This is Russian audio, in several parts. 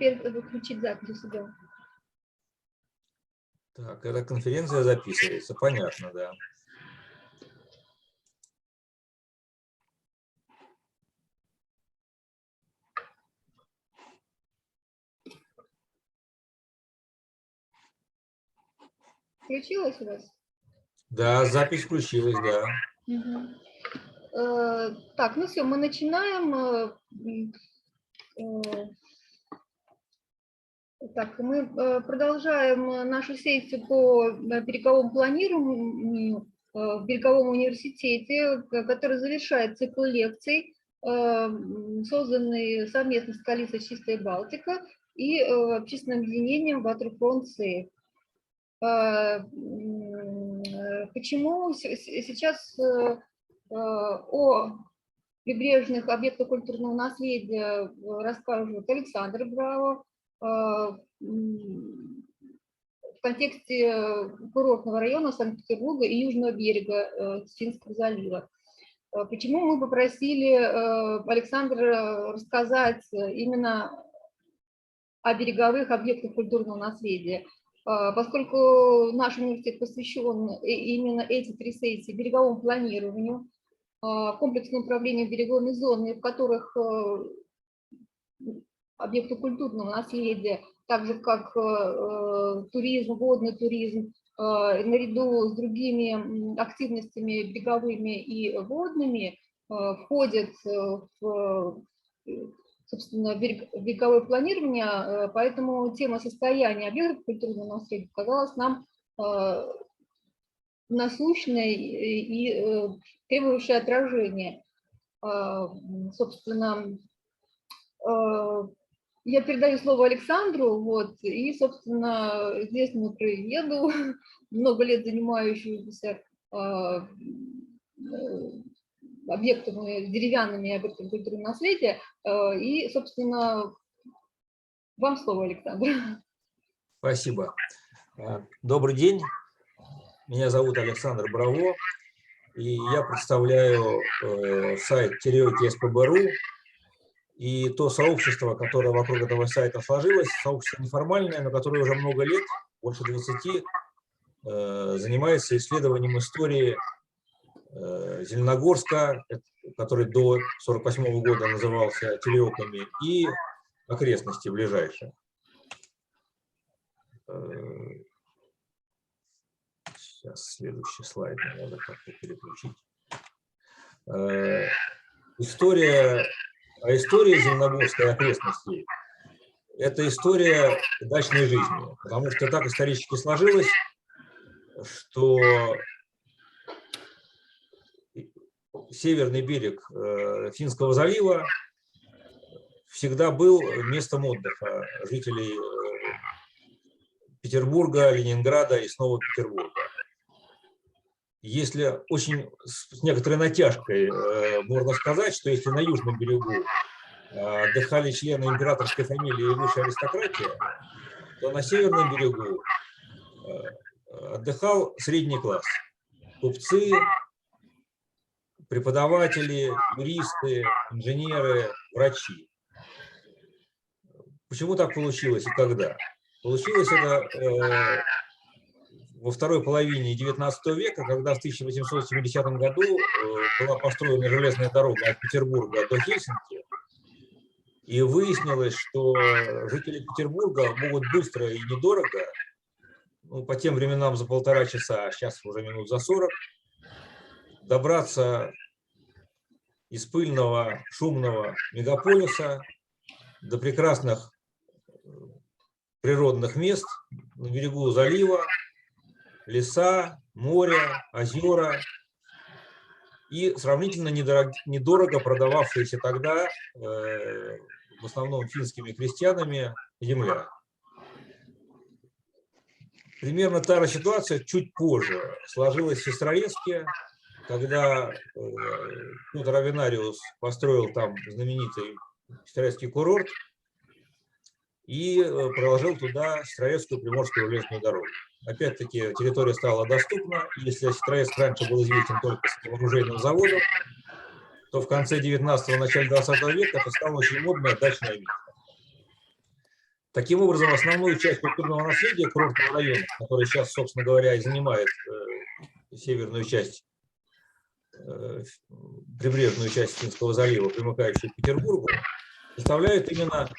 теперь выключить запись у себя. Так, эта конференция записывается, понятно, да. Включилась у вас? Да, запись включилась, да. Угу. Так, ну все, мы начинаем. Так, мы продолжаем нашу сессию по береговому планированию в Береговом университете, который завершает цикл лекций, созданный совместно с коалицией «Чистая Балтика» и общественным объединением Waterfront Safe. Почему сейчас о прибрежных объектах культурного наследия расскажет Александр Браво в контексте курортного района Санкт-Петербурга и южного берега Финского залива. Почему мы попросили Александра рассказать именно о береговых объектах культурного наследия? Поскольку наш университет посвящен именно эти 3 сессии береговому планированию, комплексному управлению береговыми зонами, в которых объекты культурного наследия, так же как туризм, водный туризм, наряду с другими активностями береговыми и водными, входят в, собственно, береговое планирование, поэтому тема состояния объектов культурного наследия показалась нам насущной и требующей отражения. Собственно, я передаю слово Александру, вот, и, собственно, известному краеведу, много лет занимающемуся объектами, деревянными объектами культурного наследия, и, собственно, вам слово, Александр. Спасибо. Добрый день. Меня зовут Александр Браво, и я представляю сайт Тереоки СПБ.ру. И то сообщество, которое вокруг этого сайта сложилось, сообщество неформальное, но которое уже много лет, больше 20, занимается исследованием истории Зеленогорска, который до 1948 года назывался Тереоками, и окрестности ближайшие. Сейчас следующий слайд надо как-то переключить. История Зеленогорской окрестностей – это история дачной жизни, потому что так исторически сложилось, что северный берег Финского залива всегда был местом отдыха жителей Петербурга, Ленинграда и снова Петербурга. Если очень с некоторой натяжкой можно сказать, что если на южном берегу отдыхали члены императорской фамилии и высшая аристократия, то на северном берегу отдыхал средний класс. Купцы, преподаватели, юристы, инженеры, врачи. Почему так получилось и когда? Получилось это во второй половине XIX века, когда в 1870 году была построена железная дорога от Петербурга до Хельсинки, и выяснилось, что жители Петербурга могут быстро и недорого, ну, по тем временам за 1,5 часа, а сейчас уже минут за 40, добраться из пыльного, шумного мегаполиса до прекрасных природных мест на берегу залива, леса, море, озера и сравнительно недорого продававшиеся тогда в основном финскими крестьянами земля. Примерно та же ситуация чуть позже сложилась в Сестрорецке, когда Петр Авенариус построил там знаменитый Сестрорецкий курорт и проложил туда Сестрорецкую Приморскую железную дорогу. Опять-таки территория стала доступна. Если Сестрорецк раньше был известен только с оружейным заводом, то в конце 19-го, начале 20 века это стало очень модное дачное место. Таким образом, основную часть культурного наследия курортного района, который сейчас, собственно говоря, и занимает северную часть, прибрежную часть Финского залива, примыкающую к Петербургу, составляют именно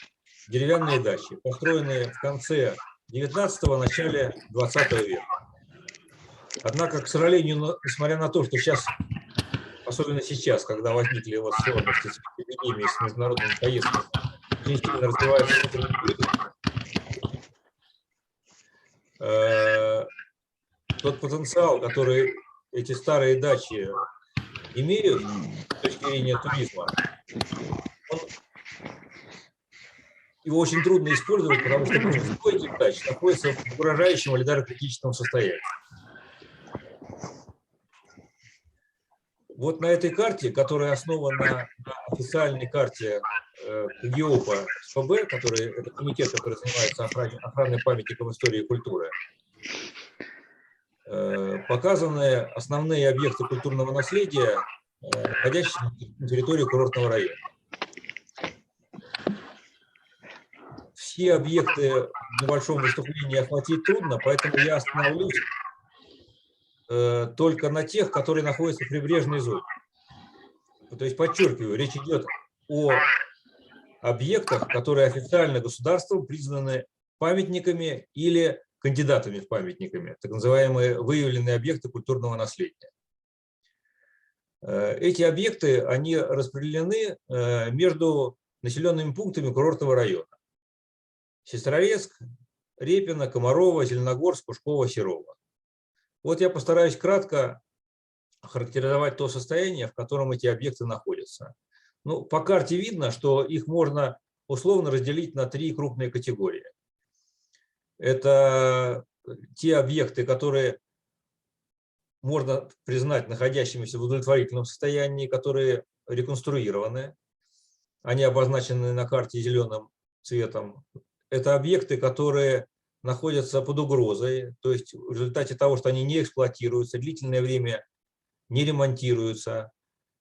деревянные дачи, построенные в конце 19-го, начале 20 века. Однако, к сожалению, несмотря на то, что сейчас, особенно сейчас, когда возникли вот сложности с эпидемией, с международными поездками, очень сильно развивается внутренний туризм, тот потенциал, который эти старые дачи имеют с точки зрения туризма, его очень трудно использовать, потому что большинство этих дач находится в угрожающем или даже критическом состоянии. Вот на этой карте, которая основана на официальной карте КГИОПа СПБ, это комитет, который занимается охраной памятников истории и культуры, показаны основные объекты культурного наследия, находящиеся на территории курортного района. Все объекты в небольшом выступлении охватить трудно, поэтому я остановлюсь только на тех, которые находятся в прибрежной зоне. То есть, подчеркиваю, речь идет о объектах, которые официально государством признаны памятниками или кандидатами в памятниками, так называемые выявленные объекты культурного наследия. Эти объекты, они распределены между населенными пунктами курортного района. Сестрорецк, Репино, Комарова, Зеленогорск, Пушково, Серово. Вот я постараюсь кратко охарактеризовать то состояние, в котором эти объекты находятся. Ну, по карте видно, что их можно условно разделить на три крупные категории. Это те объекты, которые можно признать находящимися в удовлетворительном состоянии, которые реконструированы. Они обозначены на карте зеленым цветом. Это объекты, которые находятся под угрозой, то есть в результате того, что они не эксплуатируются, длительное время не ремонтируются,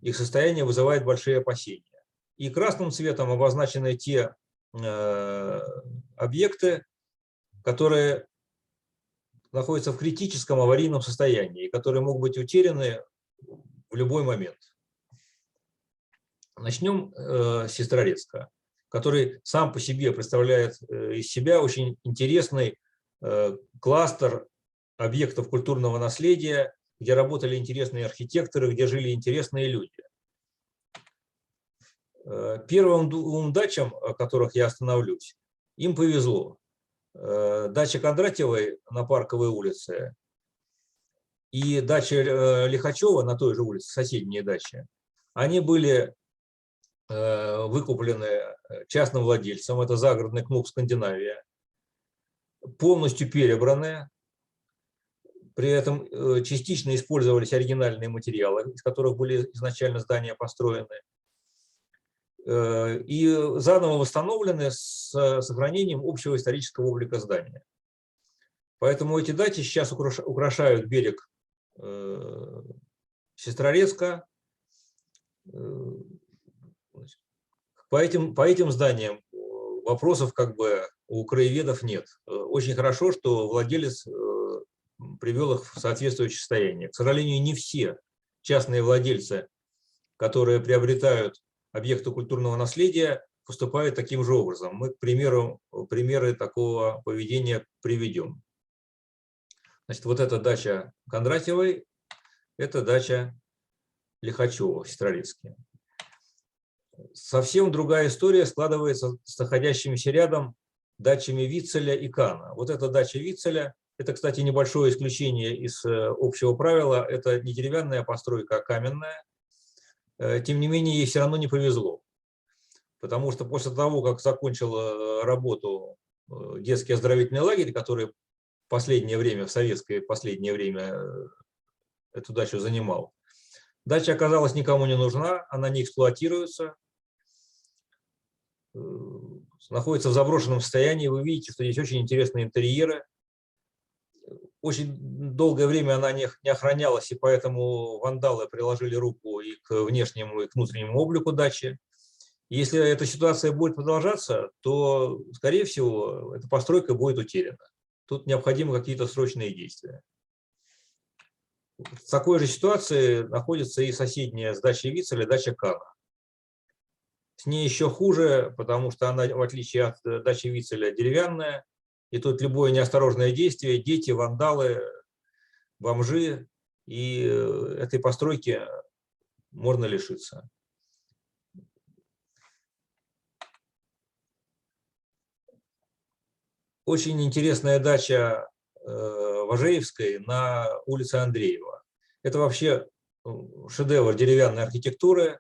их состояние вызывает большие опасения. И красным цветом обозначены те объекты, которые находятся в критическом аварийном состоянии, которые могут быть утеряны в любой момент. Начнем с Сестрорецка, который сам по себе представляет из себя очень интересный кластер объектов культурного наследия, где работали интересные архитекторы, где жили интересные люди. Первым двум дачам, о которых я остановлюсь, им повезло. Дача Кондратьевой на Парковой улице и дача Лихачева на той же улице, соседние дачи, они были выкуплены частным владельцем, это загородный клуб «Скандинавия», полностью перебраны, при этом частично использовались оригинальные материалы, из которых были изначально здания построены, и заново восстановлены с сохранением общего исторического облика здания. Поэтому эти дачи сейчас украшают берег Сестрорецка. По этим зданиям вопросов как бы у краеведов нет. Очень хорошо, что владелец привел их в соответствующее состояние. К сожалению, не все частные владельцы, которые приобретают объекты культурного наследия, поступают таким же образом. Мы, к примеру, примеры такого поведения приведем. Значит, вот эта дача Кондратьевой, это дача Лихачева в Сестрорецке. Совсем другая история складывается с находящимися рядом дачами Вицеля и Кана. Вот эта дача Вицеля, это, кстати, небольшое исключение из общего правила, это не деревянная постройка, а каменная. Тем не менее, ей все равно не повезло, потому что после того, как закончил работу детский оздоровительный лагерь, который в последнее время, в советское последнее время эту дачу занимал, дача оказалась никому не нужна, она не эксплуатируется, находится в заброшенном состоянии. Вы видите, что здесь очень интересные интерьеры. Очень долгое время она не охранялась, и поэтому вандалы приложили руку и к внешнему, и к внутреннему облику дачи. Если эта ситуация будет продолжаться, то, скорее всего, эта постройка будет утеряна. Тут необходимы какие-то срочные действия. В такой же ситуации находится и соседняя с дачей Вицеля, дача Кана. С ней еще хуже, потому что она, в отличие от дачи Вицеля, деревянная, и тут любое неосторожное действие, дети, вандалы, бомжи, и этой постройки можно лишиться. Очень интересная дача Важеевской на улице Андреева. Это вообще шедевр деревянной архитектуры.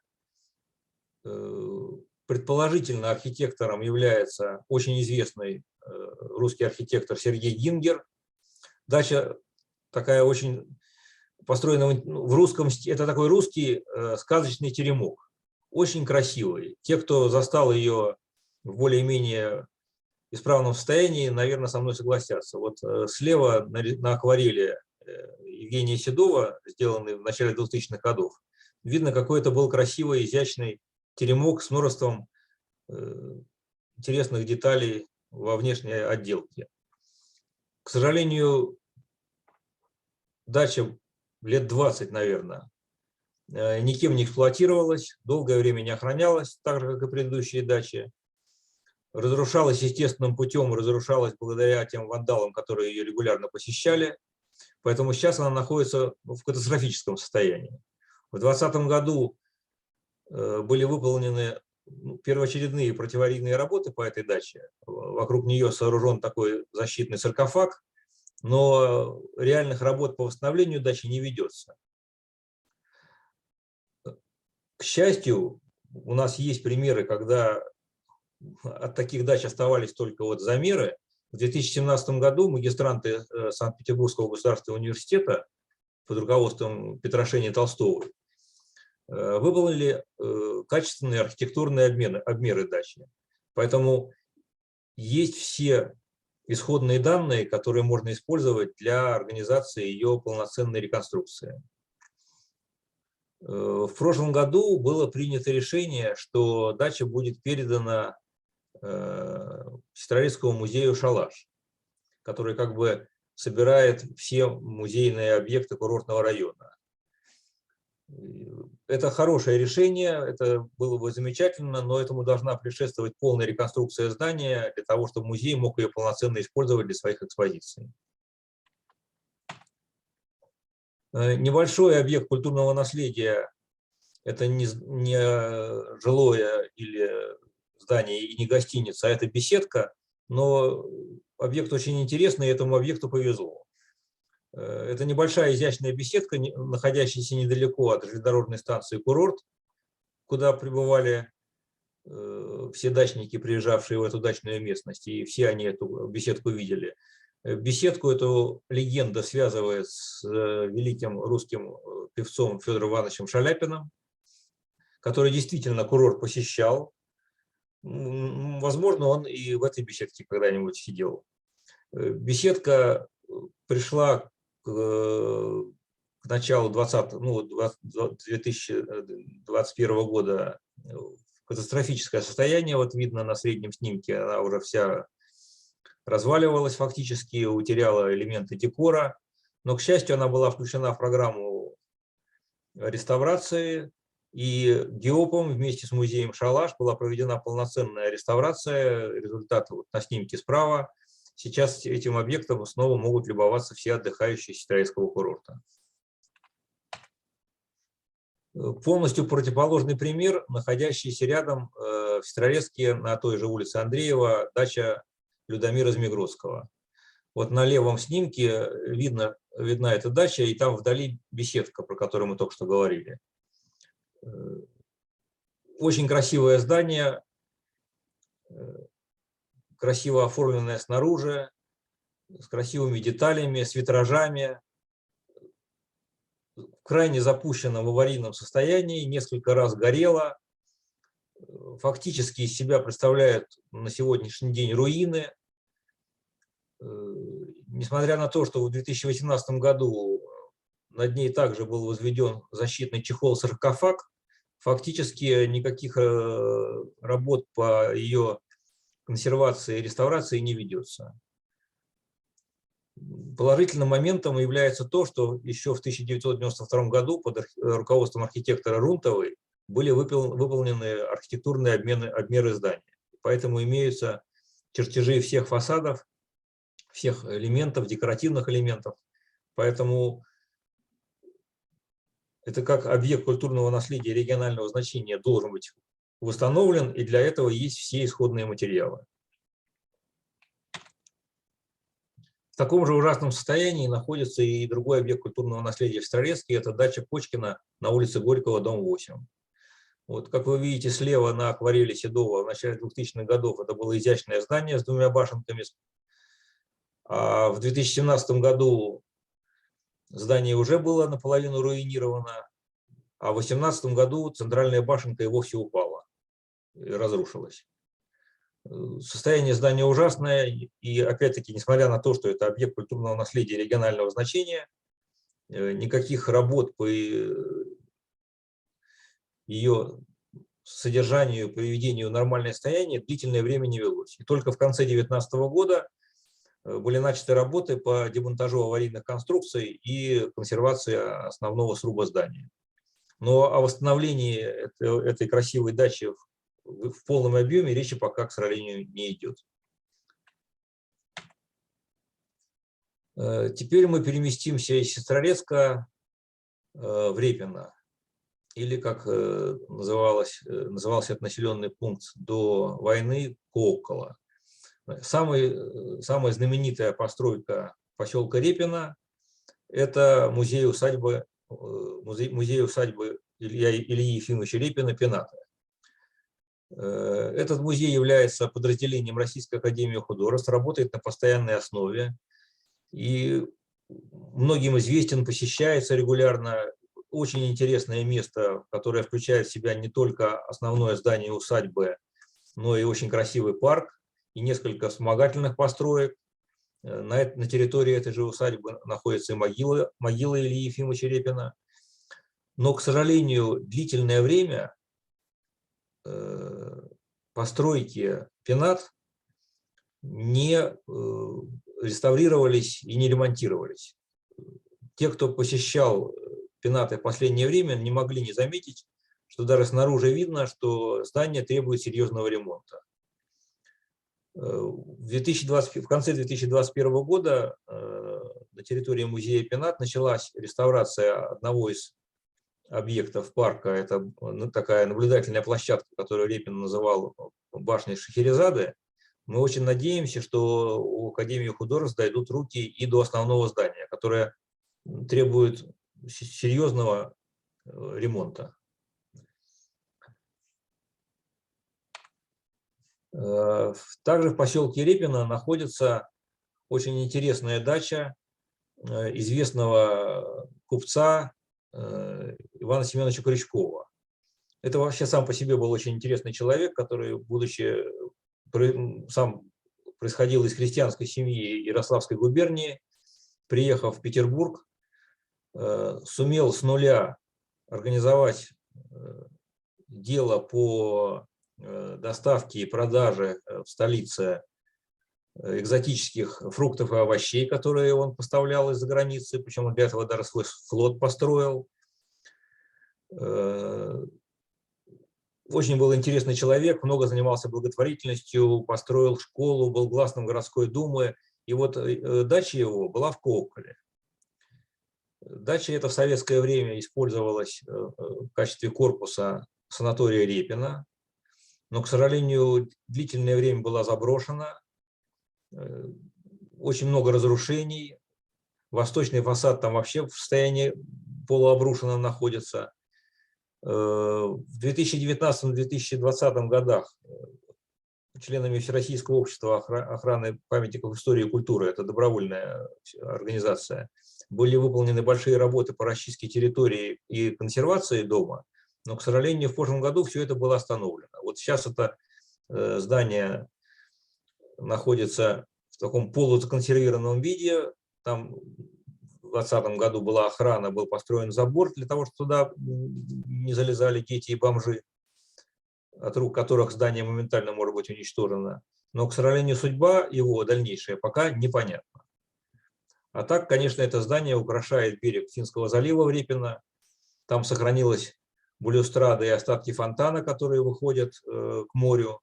Предположительно, архитектором является очень известный русский архитектор Сергей Гингер. Дача такая очень построена в русском стиле. Это такой русский сказочный теремок. Очень красивый. Те, кто застал ее в более-менее исправном состоянии, наверное, со мной согласятся. Вот слева на акварели Евгения Седова, сделанный в начале 2000-х годов, видно, какой это был красивый, изящный теремок с множеством интересных деталей во внешней отделке. К сожалению, дача лет 20, наверное, никем не эксплуатировалась, долгое время не охранялась, так же, как и предыдущие дачи. Разрушалась естественным путем, разрушалась благодаря тем вандалам, которые ее регулярно посещали. Поэтому сейчас она находится в катастрофическом состоянии. В 2020 году были выполнены первоочередные противоаварийные работы по этой даче. Вокруг нее сооружен такой защитный саркофаг, но реальных работ по восстановлению дачи не ведется. К счастью, у нас есть примеры, когда от таких дач оставались только вот замеры. В 2017 году магистранты Санкт-Петербургского государственного университета под руководством Петрошени Толстовой выполнили качественные архитектурные обмеры дачи. Поэтому есть все исходные данные, которые можно использовать для организации ее полноценной реконструкции. В прошлом году было принято решение, что дача будет передана Сестрорецкому музею «Шалаш», который как бы собирает все музейные объекты курортного района. Это хорошее решение, это было бы замечательно, но этому должна предшествовать полная реконструкция здания для того, чтобы музей мог ее полноценно использовать для своих экспозиций. Небольшой объект культурного наследия – это не жилое или здание и не гостиница, а это беседка, но объект очень интересный, и этому объекту повезло. Это небольшая изящная беседка, находящаяся недалеко от железнодорожной станции «Курорт», куда прибывали все дачники, приезжавшие в эту дачную местность, и все они эту беседку видели. Беседку эту легенда связывает с великим русским певцом Федором Ивановичем Шаляпиным, который действительно курорт посещал. Возможно, он и в этой беседке когда-нибудь сидел. Беседка пришла к началу 2021 года в катастрофическое состояние. Вот видно на среднем снимке, она уже вся разваливалась фактически, утеряла элементы декора. Но, к счастью, она была включена в программу реставрации. И ГИОПом вместе с музеем «Шалаш» была проведена полноценная реставрация. Результат вот на снимке справа. Сейчас этим объектом снова могут любоваться все отдыхающие Сестрорецкого курорта. Полностью противоположный пример, находящийся рядом в Сестрорецке на той же улице Андреева, дача Людомира Змегродского. Вот на левом снимке видна эта дача, и там вдали беседка, про которую мы только что говорили. Очень красивое здание, красиво оформленное снаружи, с красивыми деталями, с витражами, в крайне запущенном в аварийном состоянии, несколько раз горело, фактически из себя представляет на сегодняшний день руины. Несмотря на то, что в 2018 году над ней также был возведен защитный чехол-саркофаг, фактически никаких работ по ее консервации и реставрации не ведется. Положительным моментом является то, что еще в 1992 году под руководством архитектора Рунтовой были выполнены архитектурные обмеры здания. Поэтому имеются чертежи всех фасадов, всех элементов, декоративных элементов. Поэтому это как объект культурного наследия регионального значения должен быть восстановлен, и для этого есть все исходные материалы. В таком же ужасном состоянии находится и другой объект культурного наследия в Сестрорецке, это дача Почкина на улице Горького, дом 8. Вот, как вы видите слева на акварели Седова в начале 2000-х годов это было изящное здание с двумя башенками. А в 2017 году здание уже было наполовину руинировано, а в 2018 году центральная башенка и вовсе упала и разрушилась. Состояние здания ужасное, и опять-таки, несмотря на то, что это объект культурного наследия регионального значения, никаких работ по ее содержанию, приведению в нормальное состояние длительное время не велось. И только в конце 2019 года были начаты работы по демонтажу аварийных конструкций и консервации основного сруба здания. Но о восстановлении этой красивой дачи в полном объеме речи пока, к сожалению, не идет. Теперь мы переместимся из Сестрорецка в Репино, или, как назывался этот населенный пункт до войны, Кооколо. Самая знаменитая постройка поселка Репино – это музей-усадьбы Ильи Ефимовича Репина «Пената». Этот музей является подразделением Российской академии художеств, работает на постоянной основе и многим известен, посещается регулярно. Очень интересное место, которое включает в себя не только основное здание усадьбы, но и очень красивый парк и несколько вспомогательных построек. На территории этой же усадьбы находится и могила Ильи Ефимовича Репина. Но, к сожалению, длительное время постройки Пенат не реставрировались и не ремонтировались. Те, кто посещал Пенаты в последнее время, не могли не заметить, что даже снаружи видно, что здание требует серьезного ремонта. В конце 2021 года на территории музея Пенат началась реставрация одного из объектов парка. Это такая наблюдательная площадка, которую Репин называл башней Шахерезады. Мы очень надеемся, что у Академии художеств дойдут руки и до основного здания, которое требует серьезного ремонта. Также в поселке Репино находится очень интересная дача известного купца Ивана Семеновича Крючкова. Это вообще сам по себе был очень интересный человек, который, будучи сам происходил из крестьянской семьи Ярославской губернии, приехав в Петербург, сумел с нуля организовать дело по доставке и продаже в столице экзотических фруктов и овощей, которые он поставлял из-за границы, причем он для этого даже свой флот построил. Очень был интересный человек, много занимался благотворительностью, построил школу, был гласным городской думы. И вот дача его была в Кооколе. Дача эта в советское время использовалась в качестве корпуса санатория Репино, но, к сожалению, длительное время была заброшена. Очень много разрушений. Восточный фасад там вообще в состоянии полуобрушенном находится. В 2019-2020 годах членами Всероссийского общества охраны памятников истории и культуры, это добровольная организация, были выполнены большие работы по расчистке территории и консервации дома, но, к сожалению, в прошлом году все это было остановлено. Вот сейчас это здание находится в таком полузаконсервированном виде, там 2020 году была охрана, был построен забор для того, чтобы туда не залезали дети и бомжи, от рук которых здание моментально может быть уничтожено. Но, к сожалению, судьба его дальнейшая пока непонятна. А так, конечно, это здание украшает берег Финского залива в Репино. Там сохранилась балюстрада и остатки фонтана, которые выходят к морю.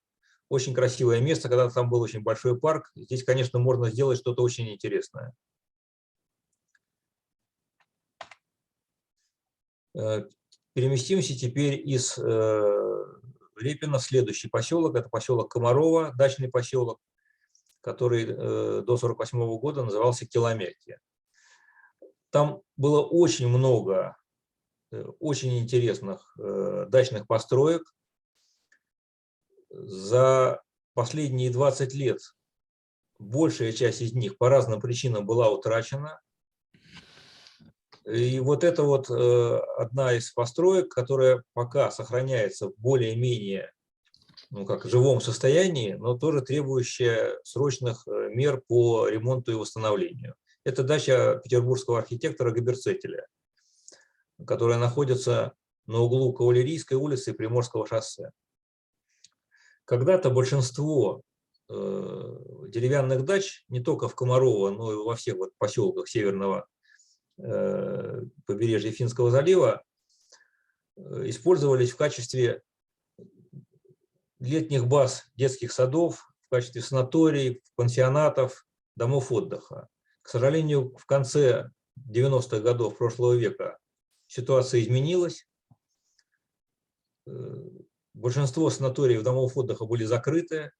Очень красивое место, когда там был очень большой парк. Здесь, конечно, можно сделать что-то очень интересное. Переместимся теперь из Репино в следующий поселок. Это поселок Комарова, дачный поселок, который до 1948 года назывался Киломякия. Там было очень много очень интересных дачных построек. За последние 20 лет большая часть из них по разным причинам была утрачена. И вот это вот одна из построек, которая пока сохраняется в более-менее, ну, как живом состоянии, но тоже требующая срочных мер по ремонту и восстановлению. Это дача петербургского архитектора Габерцетеля, которая находится на углу Кавалерийской улицы и Приморского шоссе. Когда-то большинство деревянных дач, не только в Комарово, но и во всех вот поселках северного побережья Финского залива, использовались в качестве летних баз детских садов, в качестве санаторий, пансионатов, домов отдыха. К сожалению, в конце 90-х годов прошлого века ситуация изменилась. Большинство санаториев, домов отдыха были закрыты.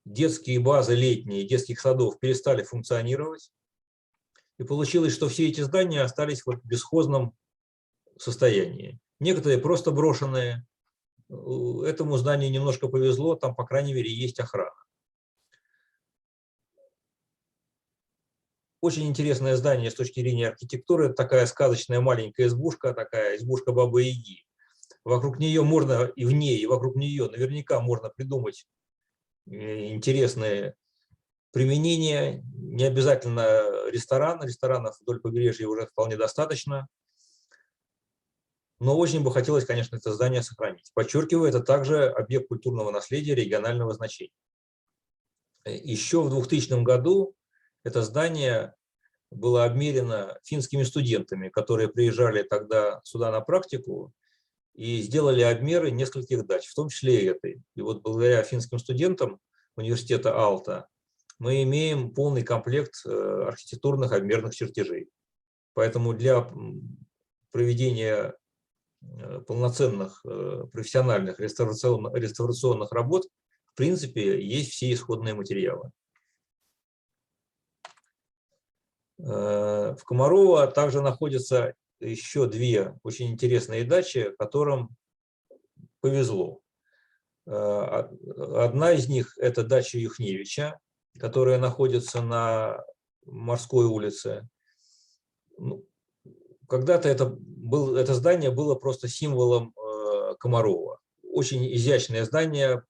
Детские базы летние детских садов перестали функционировать. И получилось, что все эти здания остались в бесхозном состоянии. Некоторые просто брошенные. Этому зданию немножко повезло, там, по крайней мере, есть охрана. Очень интересное здание с точки зрения архитектуры. Это такая сказочная маленькая избушка, такая избушка Бабы-Яги. Вокруг нее можно, и в ней, и вокруг нее наверняка можно придумать интересные применения. Не обязательно ресторан. Ресторанов вдоль побережья уже вполне достаточно. Но очень бы хотелось, конечно, это здание сохранить. Подчеркиваю, это также объект культурного наследия регионального значения. Еще в 2000 году это здание было обмерено финскими студентами, которые приезжали тогда сюда на практику и сделали обмеры нескольких дач, в том числе и этой. И вот благодаря финским студентам университета Aalto мы имеем полный комплект архитектурных обмерных чертежей. Поэтому для проведения полноценных профессиональных реставрационных работ в принципе есть все исходные материалы. В Комарово также находятся еще две очень интересные дачи, которым повезло. Одна из них – это дача Юхневича, которая находится на Морской улице. Когда-то это здание было просто символом Комарова. Очень изящное здание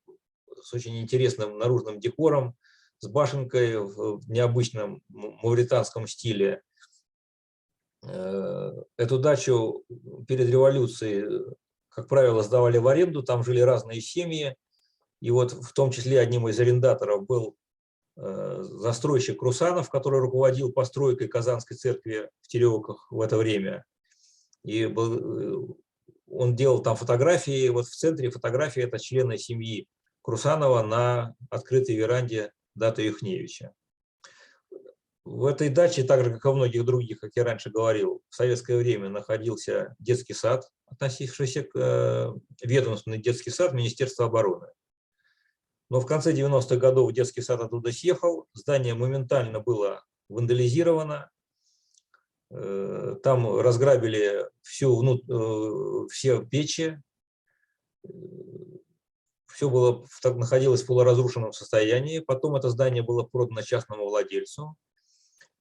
с очень интересным наружным декором, с башенкой в необычном мавританском стиле. Эту дачу перед революцией, как правило, сдавали в аренду, там жили разные семьи. И вот в том числе одним из арендаторов был застройщик Русанов, который руководил постройкой Казанской церкви в Тереоках в это время. И он делал там фотографии. Вот в центре фотографии это члены семьи Крусанова на открытой веранде даты Юхневича. В этой даче, так же, как и во многих других, как я раньше говорил, в советское время находился детский сад, относившийся к ведомственный детский сад Министерства обороны. Но в конце 90-х годов детский сад оттуда съехал, здание моментально было вандализировано, там разграбили все печи, все находилось в полуразрушенном состоянии. Потом это здание было продано частному владельцу.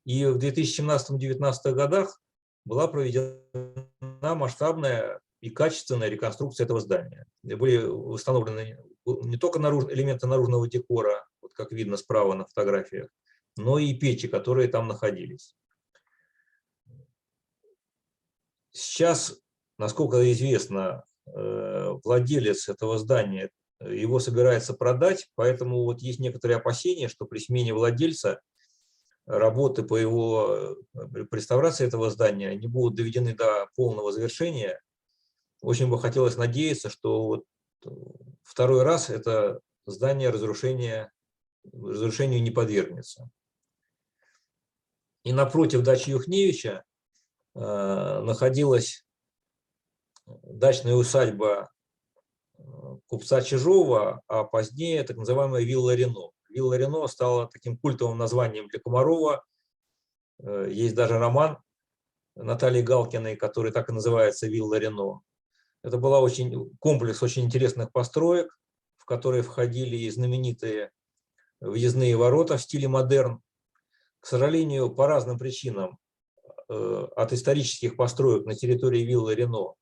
И в 2017-2019 годах была проведена масштабная и качественная реконструкция этого здания. Были установлены не только элементы наружного декора, вот как видно справа на фотографиях, но и печи, которые там находились. Сейчас, насколько известно, владелец этого здания его собирается продать, поэтому вот есть некоторые опасения, что при смене владельца работы по его по реставрации этого здания не будут доведены до полного завершения. Очень бы хотелось надеяться, что вот второй раз это здание разрушению не подвергнется. И напротив дачи Юхневича находилась дачная усадьба купца Чижова, а позднее так называемая вилла Рено. Вилла Рено стала таким культовым названием для Комарова. Есть даже роман Натальи Галкиной, который так и называется «Вилла Рено». Это был комплекс очень интересных построек, в которые входили и знаменитые въездные ворота в стиле модерн. К сожалению, по разным причинам от исторических построек на территории виллы Рено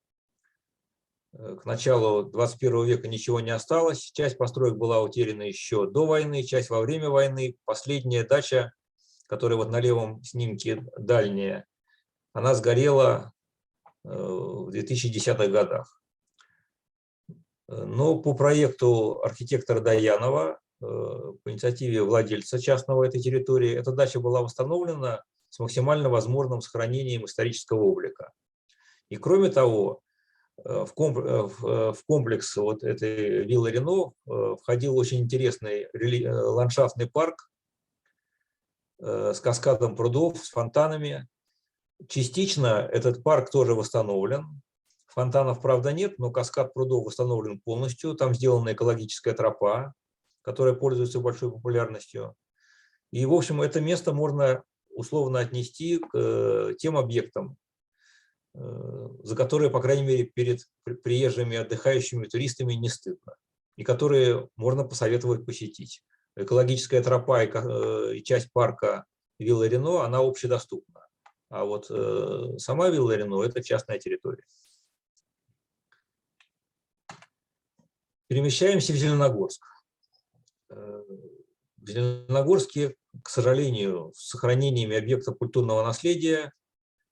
к началу 21 века ничего не осталось. Часть построек была утеряна еще до войны, часть во время войны. Последняя дача, которая вот на левом снимке дальняя, она сгорела в 2010-х годах. Но по проекту архитектора Даянова, по инициативе владельца частного этой территории, эта дача была восстановлена с максимально возможным сохранением исторического облика. И кроме того, в комплекс вот этой виллы Рено входил очень интересный ландшафтный парк с каскадом прудов, с фонтанами. Частично этот парк тоже восстановлен. Фонтанов, правда, нет, но каскад прудов восстановлен полностью. Там сделана экологическая тропа, которая пользуется большой популярностью. И, в общем, это место можно условно отнести к тем объектам, за которые, по крайней мере, перед приезжими отдыхающими туристами не стыдно, и которые можно посоветовать посетить. Экологическая тропа и часть парка виллы Рено, она общедоступна. А вот сама вилла Рено – это частная территория. Перемещаемся в Зеленогорск. В Зеленогорске, к сожалению, с сохранениями объектов культурного наследия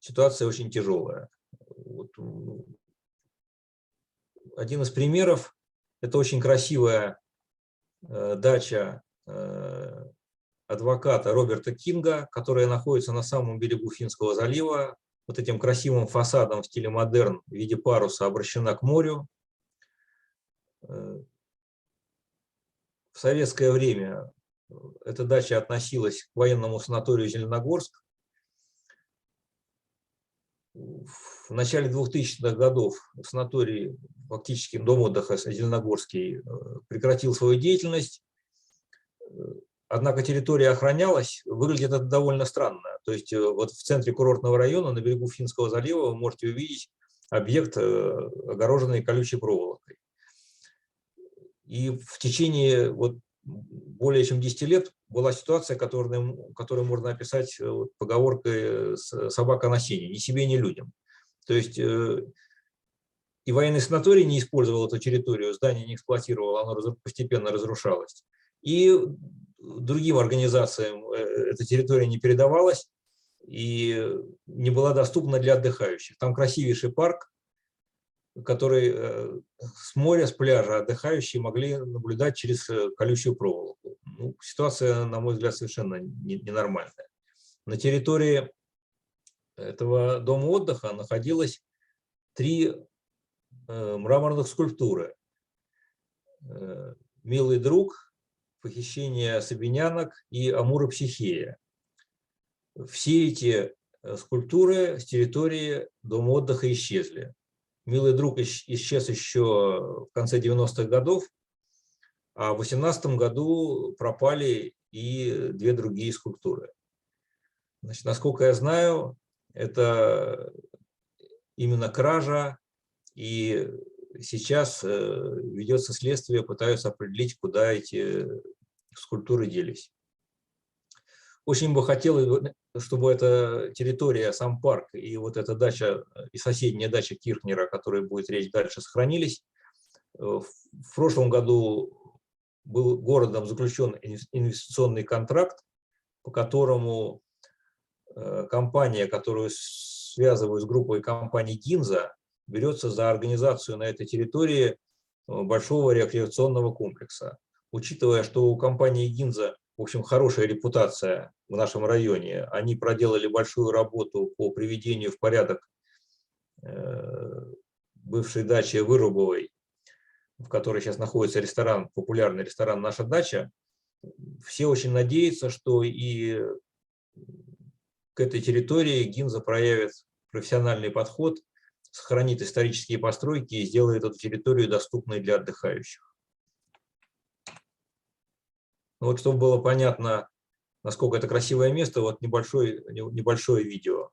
ситуация очень тяжелая. Вот один из примеров – это очень красивая дача адвоката Роберта Кинга, которая находится на самом берегу Финского залива, вот этим красивым фасадом в стиле модерн в виде паруса обращена к морю. В советское время эта дача относилась к военному санаторию Зеленогорск. В начале 2000-х годов санаторий, фактически дом отдыха Зеленогорский, прекратил свою деятельность. Однако территория охранялась. Выглядит это довольно странно. То есть вот в центре курортного района, на берегу Финского залива, вы можете увидеть объект, огороженный колючей проволокой. И в течение вот более чем 10 лет была ситуация, которую можно описать поговоркой «собака на сене», ни себе, ни людям. То есть и военный санаторий не использовал эту территорию, здание не эксплуатировало, оно постепенно разрушалось. И другим организациям эта территория не передавалась и не была доступна для отдыхающих. Там красивейший парк, который с моря, с пляжа отдыхающие могли наблюдать через колючую проволоку. Ну, ситуация, на мой взгляд, совершенно ненормальная. На территории этого дома отдыха находилось 3 мраморных скульптуры. «Милый друг», «Похищение собинянок» и «Амур и Психея». Все эти скульптуры с территории дома отдыха исчезли. «Милый друг» исчез еще в конце 90-х годов, а в 2018 году пропали и 2 другие скульптуры. Значит, насколько я знаю, это именно кража, и сейчас ведется следствие, пытаются определить, куда эти скульптуры делись. Очень бы хотелось, чтобы эта территория, сам парк и вот эта дача, и соседняя дача Кирхнера, о которой будет речь дальше, сохранились. В прошлом году был городом заключен инвестиционный контракт, по которому компания, которую связываю с группой компаний «Гинза», берется за организацию на этой территории большого рекреационного комплекса. Учитывая, что у компании «Гинза», в общем, хорошая репутация в нашем районе, они проделали большую работу по приведению в порядок бывшей дачи Вырубовой, в которой сейчас находится ресторан, популярный ресторан «Наша дача», все очень надеются, что и к этой территории Гинза проявит профессиональный подход, сохранит исторические постройки и сделает эту территорию доступной для отдыхающих. Вот, чтобы было понятно, насколько это красивое место, вот небольшое видео.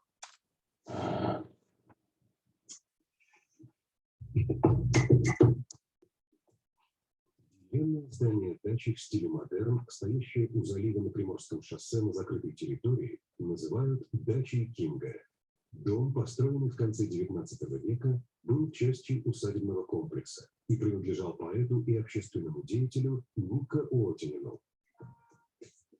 Длинное здание дачи в стиле модерн, стоящее у залива на Приморском шоссе на закрытой территории, называют дачей Кинга. Дом, построенный в конце XIX века, был частью усадебного комплекса и принадлежал поэту и общественному деятелю Нико Уотенину.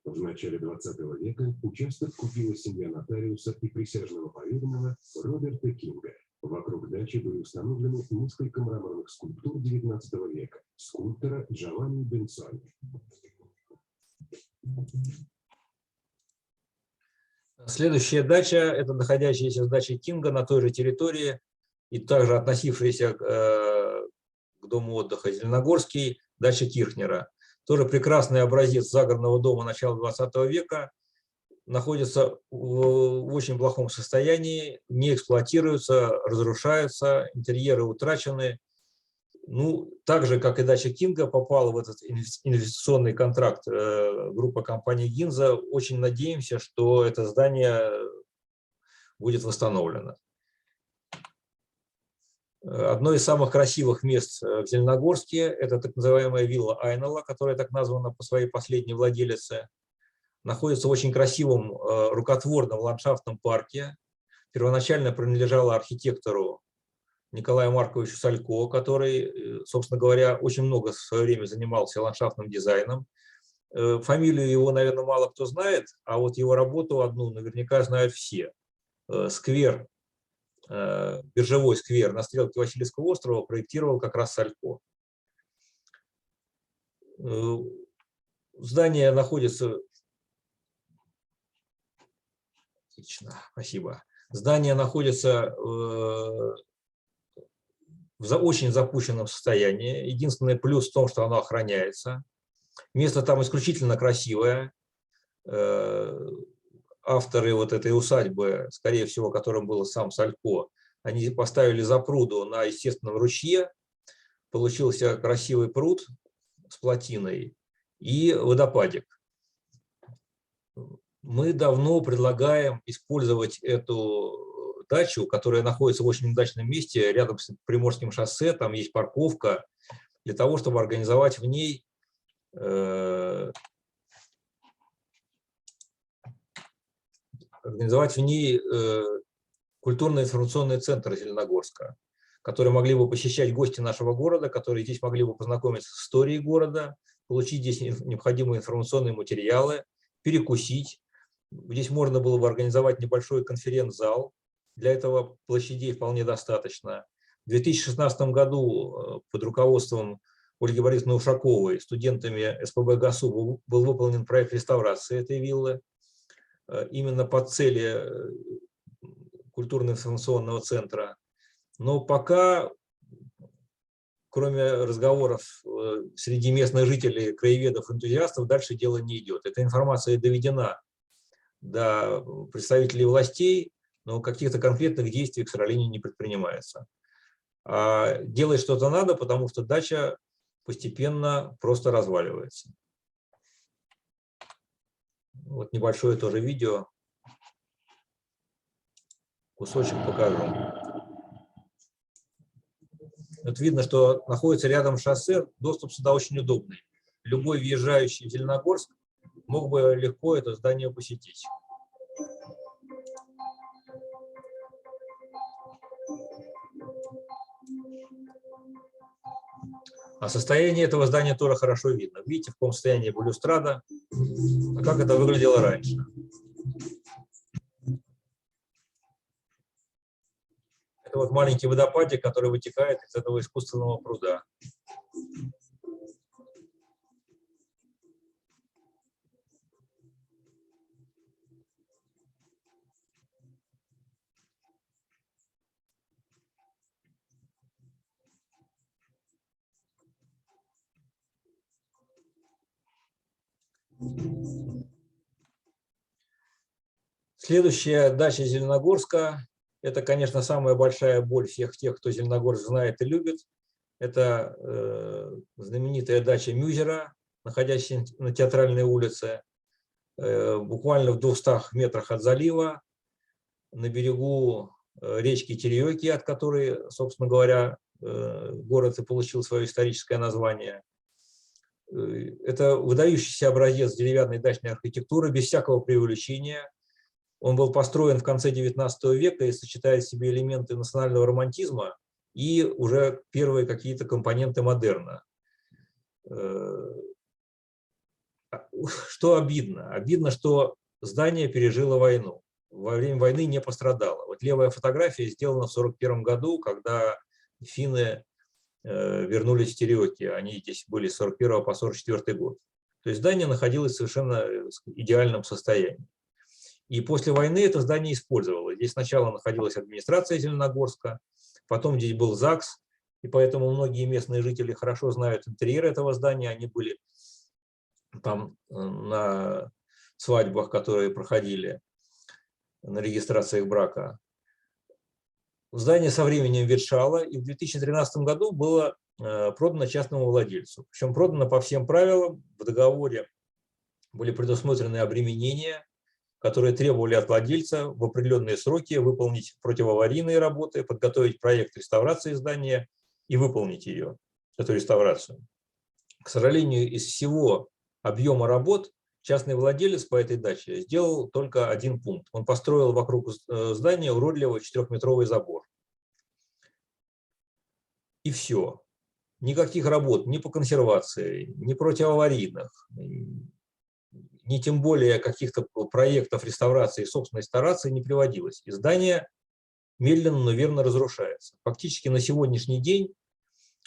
В начале XX века участок купила семья нотариуса и присяжного поверенного Роберта Кинга. Вокруг дачи были установлены несколько мраморных скульптур XIX века скульптора Джованни Бенцони. Следующая дача – это находящаяся с дачей Кинга на той же территории и также относившаяся к дому отдыха Зеленогорский, дача Кирхнера. Тоже прекрасный образец загородного дома начала XX века, находится в очень плохом состоянии, не эксплуатируется, разрушаются, интерьеры утрачены. Ну, так же, как и дача Кинга, попала в этот инвестиционный контракт группа компаний «Гинза». Очень надеемся, что это здание будет восстановлено. Одно из самых красивых мест в Зеленогорске – это так называемая вилла Айнала, которая так названа по своей последней владелице. Находится в очень красивом рукотворном ландшафтном парке. Первоначально принадлежала архитектору Николаю Марковичу Салько, который, собственно говоря, очень много в свое время занимался ландшафтным дизайном. Фамилию его, наверное, мало кто знает, а вот его работу одну наверняка знают все. Сквер, биржевой сквер на стрелке Васильевского острова проектировал как раз Салько. Здание находится... Отлично, спасибо. Здание находится в очень запущенном состоянии. Единственный плюс в том, что оно охраняется. Место там исключительно красивое. Авторы вот этой усадьбы, скорее всего, которым был сам Салько, они поставили запруду на естественном ручье. Получился красивый пруд с плотиной и водопадик. Мы давно предлагаем использовать эту дачу, которая находится в очень удачном месте, рядом с Приморским шоссе, там есть парковка, для того, чтобы организовать в ней культурно-информационный центр Зеленогорска, который могли бы посещать гости нашего города, которые здесь могли бы познакомиться с историей города, получить здесь необходимые информационные материалы, перекусить. Здесь можно было бы организовать небольшой конференц-зал. Для этого площадей вполне достаточно. В 2016 году под руководством Ольги Борисовны Ушаковой студентами СПб ГАСУ был выполнен проект реставрации этой виллы. Именно по цели культурно-информационного центра. Но пока, кроме разговоров среди местных жителей, краеведов, энтузиастов, дальше дело не идет. Эта информация доведена до представителей властей, но каких-то конкретных действий, к сожалению, не предпринимается. А делать что-то надо, потому что дача постепенно просто разваливается. Вот небольшое тоже видео. Кусочек покажу. Вот видно, что находится рядом шоссе, доступ сюда очень удобный. Любой въезжающий в Зеленогорск мог бы легко это здание посетить. А состояние этого здания тоже хорошо видно. Видите, в каком состоянии балюстрада, а как это выглядело раньше. Это вот маленький водопадик, который вытекает из этого искусственного пруда. Следующая дача Зеленогорска. Это, конечно, самая большая боль всех тех, кто Зеленогорск знает и любит. Это знаменитая дача Мюзера, находящаяся на Театральной улице, буквально в 200 метрах от залива, на берегу речки Тереоки, от которой, собственно говоря, город и получил свое историческое название. Это выдающийся образец деревянной дачной архитектуры, без всякого преувеличения. Он был построен в конце XIX века и сочетает в себе элементы национального романтизма и уже первые какие-то компоненты модерна. Что обидно? Обидно, что здание пережило войну. Во время войны не пострадало. Вот левая фотография сделана в 1941 году, когда финны вернулись в Тереоки. Они здесь были с 1941 по 1944 год. То есть здание находилось в совершенно идеальном состоянии. И после войны это здание использовалось. Здесь сначала находилась администрация Зеленогорска, потом здесь был ЗАГС, и поэтому многие местные жители хорошо знают интерьер этого здания. Они были там на свадьбах, которые проходили, на регистрациях брака. Здание со временем ветшало, и в 2013 году было продано частному владельцу. Причем продано по всем правилам. В договоре были предусмотрены обременения, которые требовали от владельца в определенные сроки выполнить противоаварийные работы, подготовить проект реставрации здания и выполнить ее, эту реставрацию. К сожалению, из всего объема работ частный владелец по этой даче сделал только один пункт. Он построил вокруг здания уродливый 4-метровый забор. И все. Никаких работ ни по консервации, ни противоаварийных, ни тем более каких-то проектов реставрации и собственной реставрации не приводилось. И здание медленно, но верно разрушается. Фактически на сегодняшний день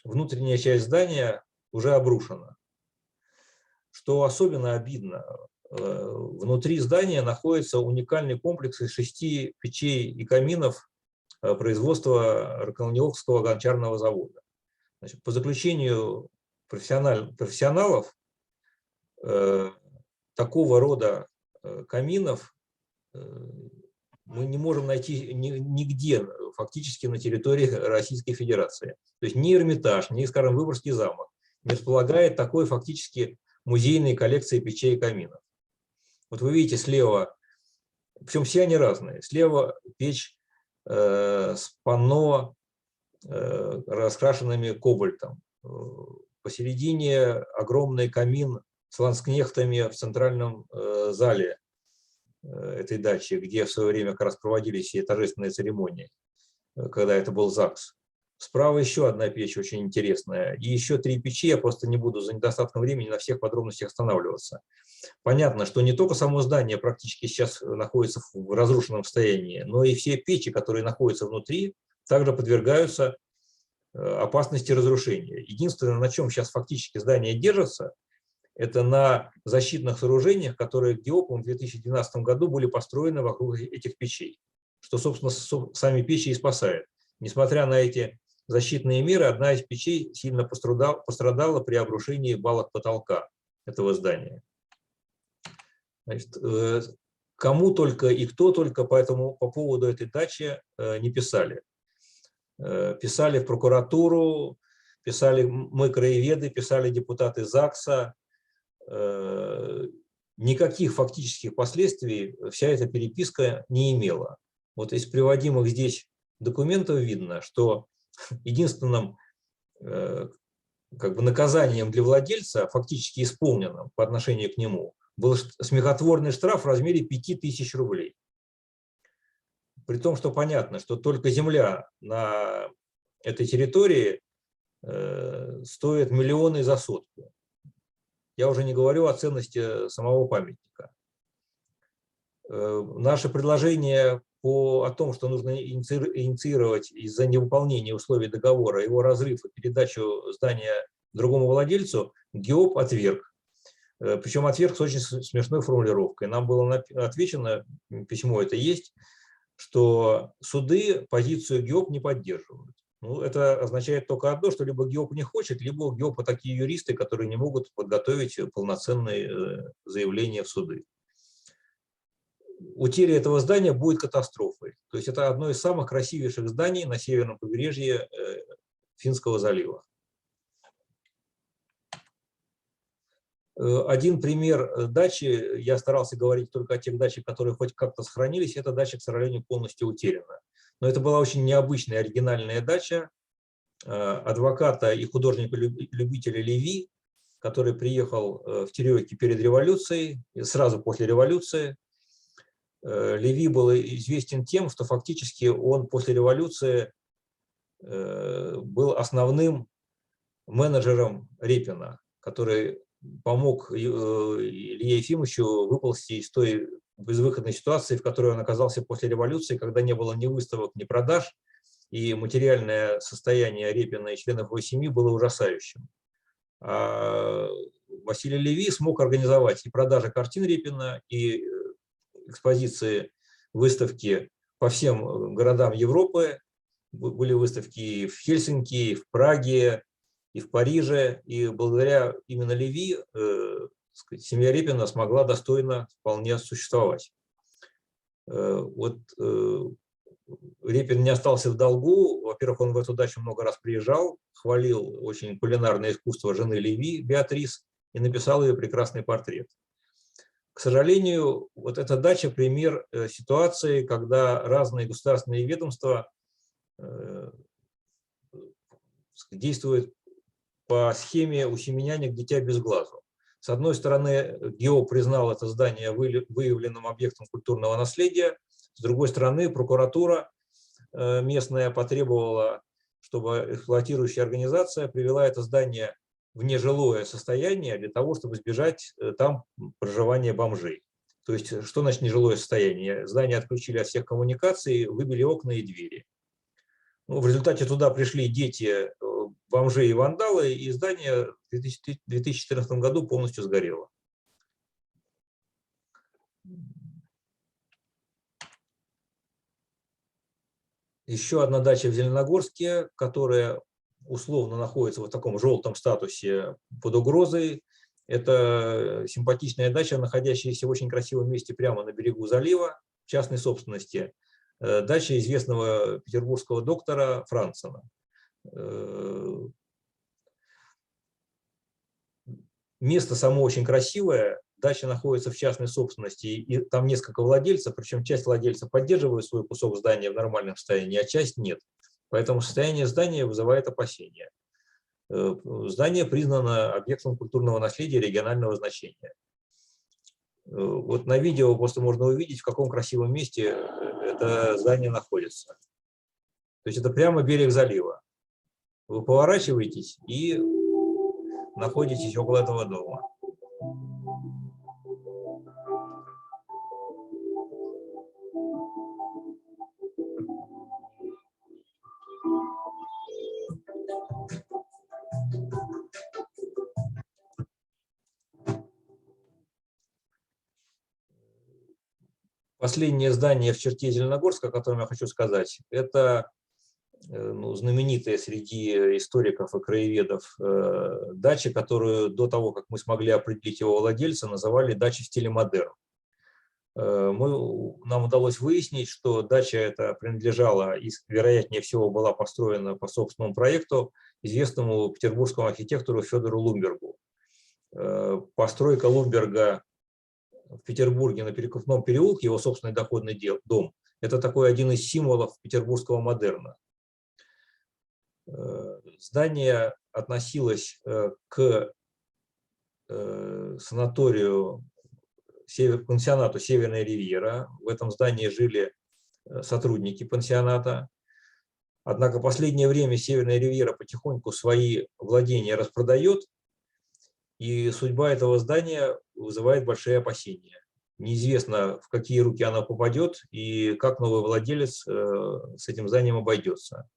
внутренняя часть здания уже обрушена. Что особенно обидно, внутри здания находится уникальный комплекс из 6 печей и каминов производства Роколневского гончарного завода. Значит, по заключению профессионалов, такого рода каминов мы не можем найти нигде, фактически на территории Российской Федерации. То есть ни Эрмитаж, ни, скажем, Выборгский замок не располагает такой фактически музейной коллекцией печей и каминов. Вот вы видите слева, причем все они разные. Слева печь с панно, раскрашенными кобальтом. Посередине огромный камин с ланскнехтами в центральном зале этой дачи, где в свое время как раз проводились все торжественные церемонии, когда это был ЗАГС. Справа еще одна печь очень интересная. И еще 3 печи, я просто не буду за недостатком времени на всех подробностях останавливаться. Понятно, что не только само здание практически сейчас находится в разрушенном состоянии, но и все печи, которые находятся внутри, также подвергаются опасности разрушения. Единственное, на чем сейчас фактически здание держится, это на защитных сооружениях, которые ГИОПом в 2012 году были построены вокруг этих печей, что, собственно, сами печи и спасает. Несмотря на эти защитные меры, одна из печей сильно пострадала при обрушении балок потолка этого здания. Значит, кому только и кто только по поводу этой дачи не писали. Писали в прокуратуру, писали мы, краеведы, писали депутаты ЗАГСа. Никаких фактических последствий вся эта переписка не имела. Вот из приводимых здесь документов видно, что единственным наказанием для владельца, фактически исполненным по отношению к нему, был смехотворный штраф в размере 5000 рублей. При том, что понятно, что только земля на этой территории стоит миллионы за сотку. Я уже не говорю о ценности самого памятника. Наше предложение о том, что нужно инициировать из-за невыполнения условий договора его разрыв и передачу здания другому владельцу, ГИОП отверг. Причем отверг с очень смешной формулировкой. Нам было отвечено, письмо это есть, что суды позицию ГИОП не поддерживают. Ну, это означает только одно, что либо ГИОП не хочет, либо у ГИОПа такие юристы, которые не могут подготовить полноценные заявления в суды. Утеря этого здания будет катастрофой. То есть это одно из самых красивейших зданий на северном побережье Финского залива. Один пример дачи, я старался говорить только о тех дачах, которые хоть как-то сохранились, эта дача, к сожалению, полностью утеряна. Но это была очень необычная, оригинальная дача адвоката и художника-любителя Леви, который приехал в Тереке перед революцией, сразу после революции. Леви был известен тем, что фактически он после революции был основным менеджером Репина, который помог Илье Ефимовичу выползти из той безвыходной ситуации, в которой он оказался после революции, когда не было ни выставок, ни продаж, и материальное состояние Репина и членов его семьи было ужасающим. А Василий Леви смог организовать и продажи картин Репина, и экспозиции, выставки по всем городам Европы. Были выставки и в Хельсинки, и в Праге, и в Париже. И благодаря именно Леви семья Репина смогла достойно вполне существовать. Вот Репин не остался в долгу. Во-первых, он в эту дачу много раз приезжал, хвалил очень кулинарное искусство жены Леви, Беатрис, и написал ее прекрасный портрет. К сожалению, вот эта дача – пример ситуации, когда разные государственные ведомства действуют по схеме «усеменяния дитя без глазу». С одной стороны, ГИО признал это здание выявленным объектом культурного наследия, с другой стороны, прокуратура местная потребовала, чтобы эксплуатирующая организация привела это здание в нежилое состояние для того, чтобы избежать там проживания бомжей. То есть, что значит нежилое состояние? Здание отключили от всех коммуникаций, выбили окна и двери. Ну, в результате туда пришли дети бомжей и вандалы, и здание в 2014 году полностью сгорело. Еще одна дача в Зеленогорске, которая условно находится в таком желтом статусе под угрозой. Это симпатичная дача, находящаяся в очень красивом месте прямо на берегу залива, в частной собственности. Дача известного петербургского доктора Францена. Место само очень красивое, дача находится в частной собственности, и там несколько владельцев, причем часть владельцев поддерживает свой кусок здания в нормальном состоянии, а часть нет. Поэтому состояние здания вызывает опасения. Здание признано объектом культурного наследия регионального значения. Вот на видео просто можно увидеть, в каком красивом месте это здание находится. То есть это прямо берег залива. Вы поворачиваетесь и находитесь около этого дома. Последнее здание в черте Зеленогорска, о котором я хочу сказать, это знаменитая среди историков и краеведов дача, которую до того, как мы смогли определить его владельца, называли дачей в стиле модерн. Нам удалось выяснить, что дача эта принадлежала и, вероятнее всего, была построена по собственному проекту известному петербургскому архитектору Федору Лумбергу. Постройка Лумберга в Петербурге на Перекупном переулке, его собственный доходный дом, это такой один из символов петербургского модерна. Здание относилось к санаторию, пансионату «Северная ривьера». В этом здании жили сотрудники пансионата. Однако в последнее время «Северная ривьера» потихоньку свои владения распродает, и судьба этого здания вызывает большие опасения. неизвестно, в какие руки она попадет и как новый владелец с этим зданием обойдется.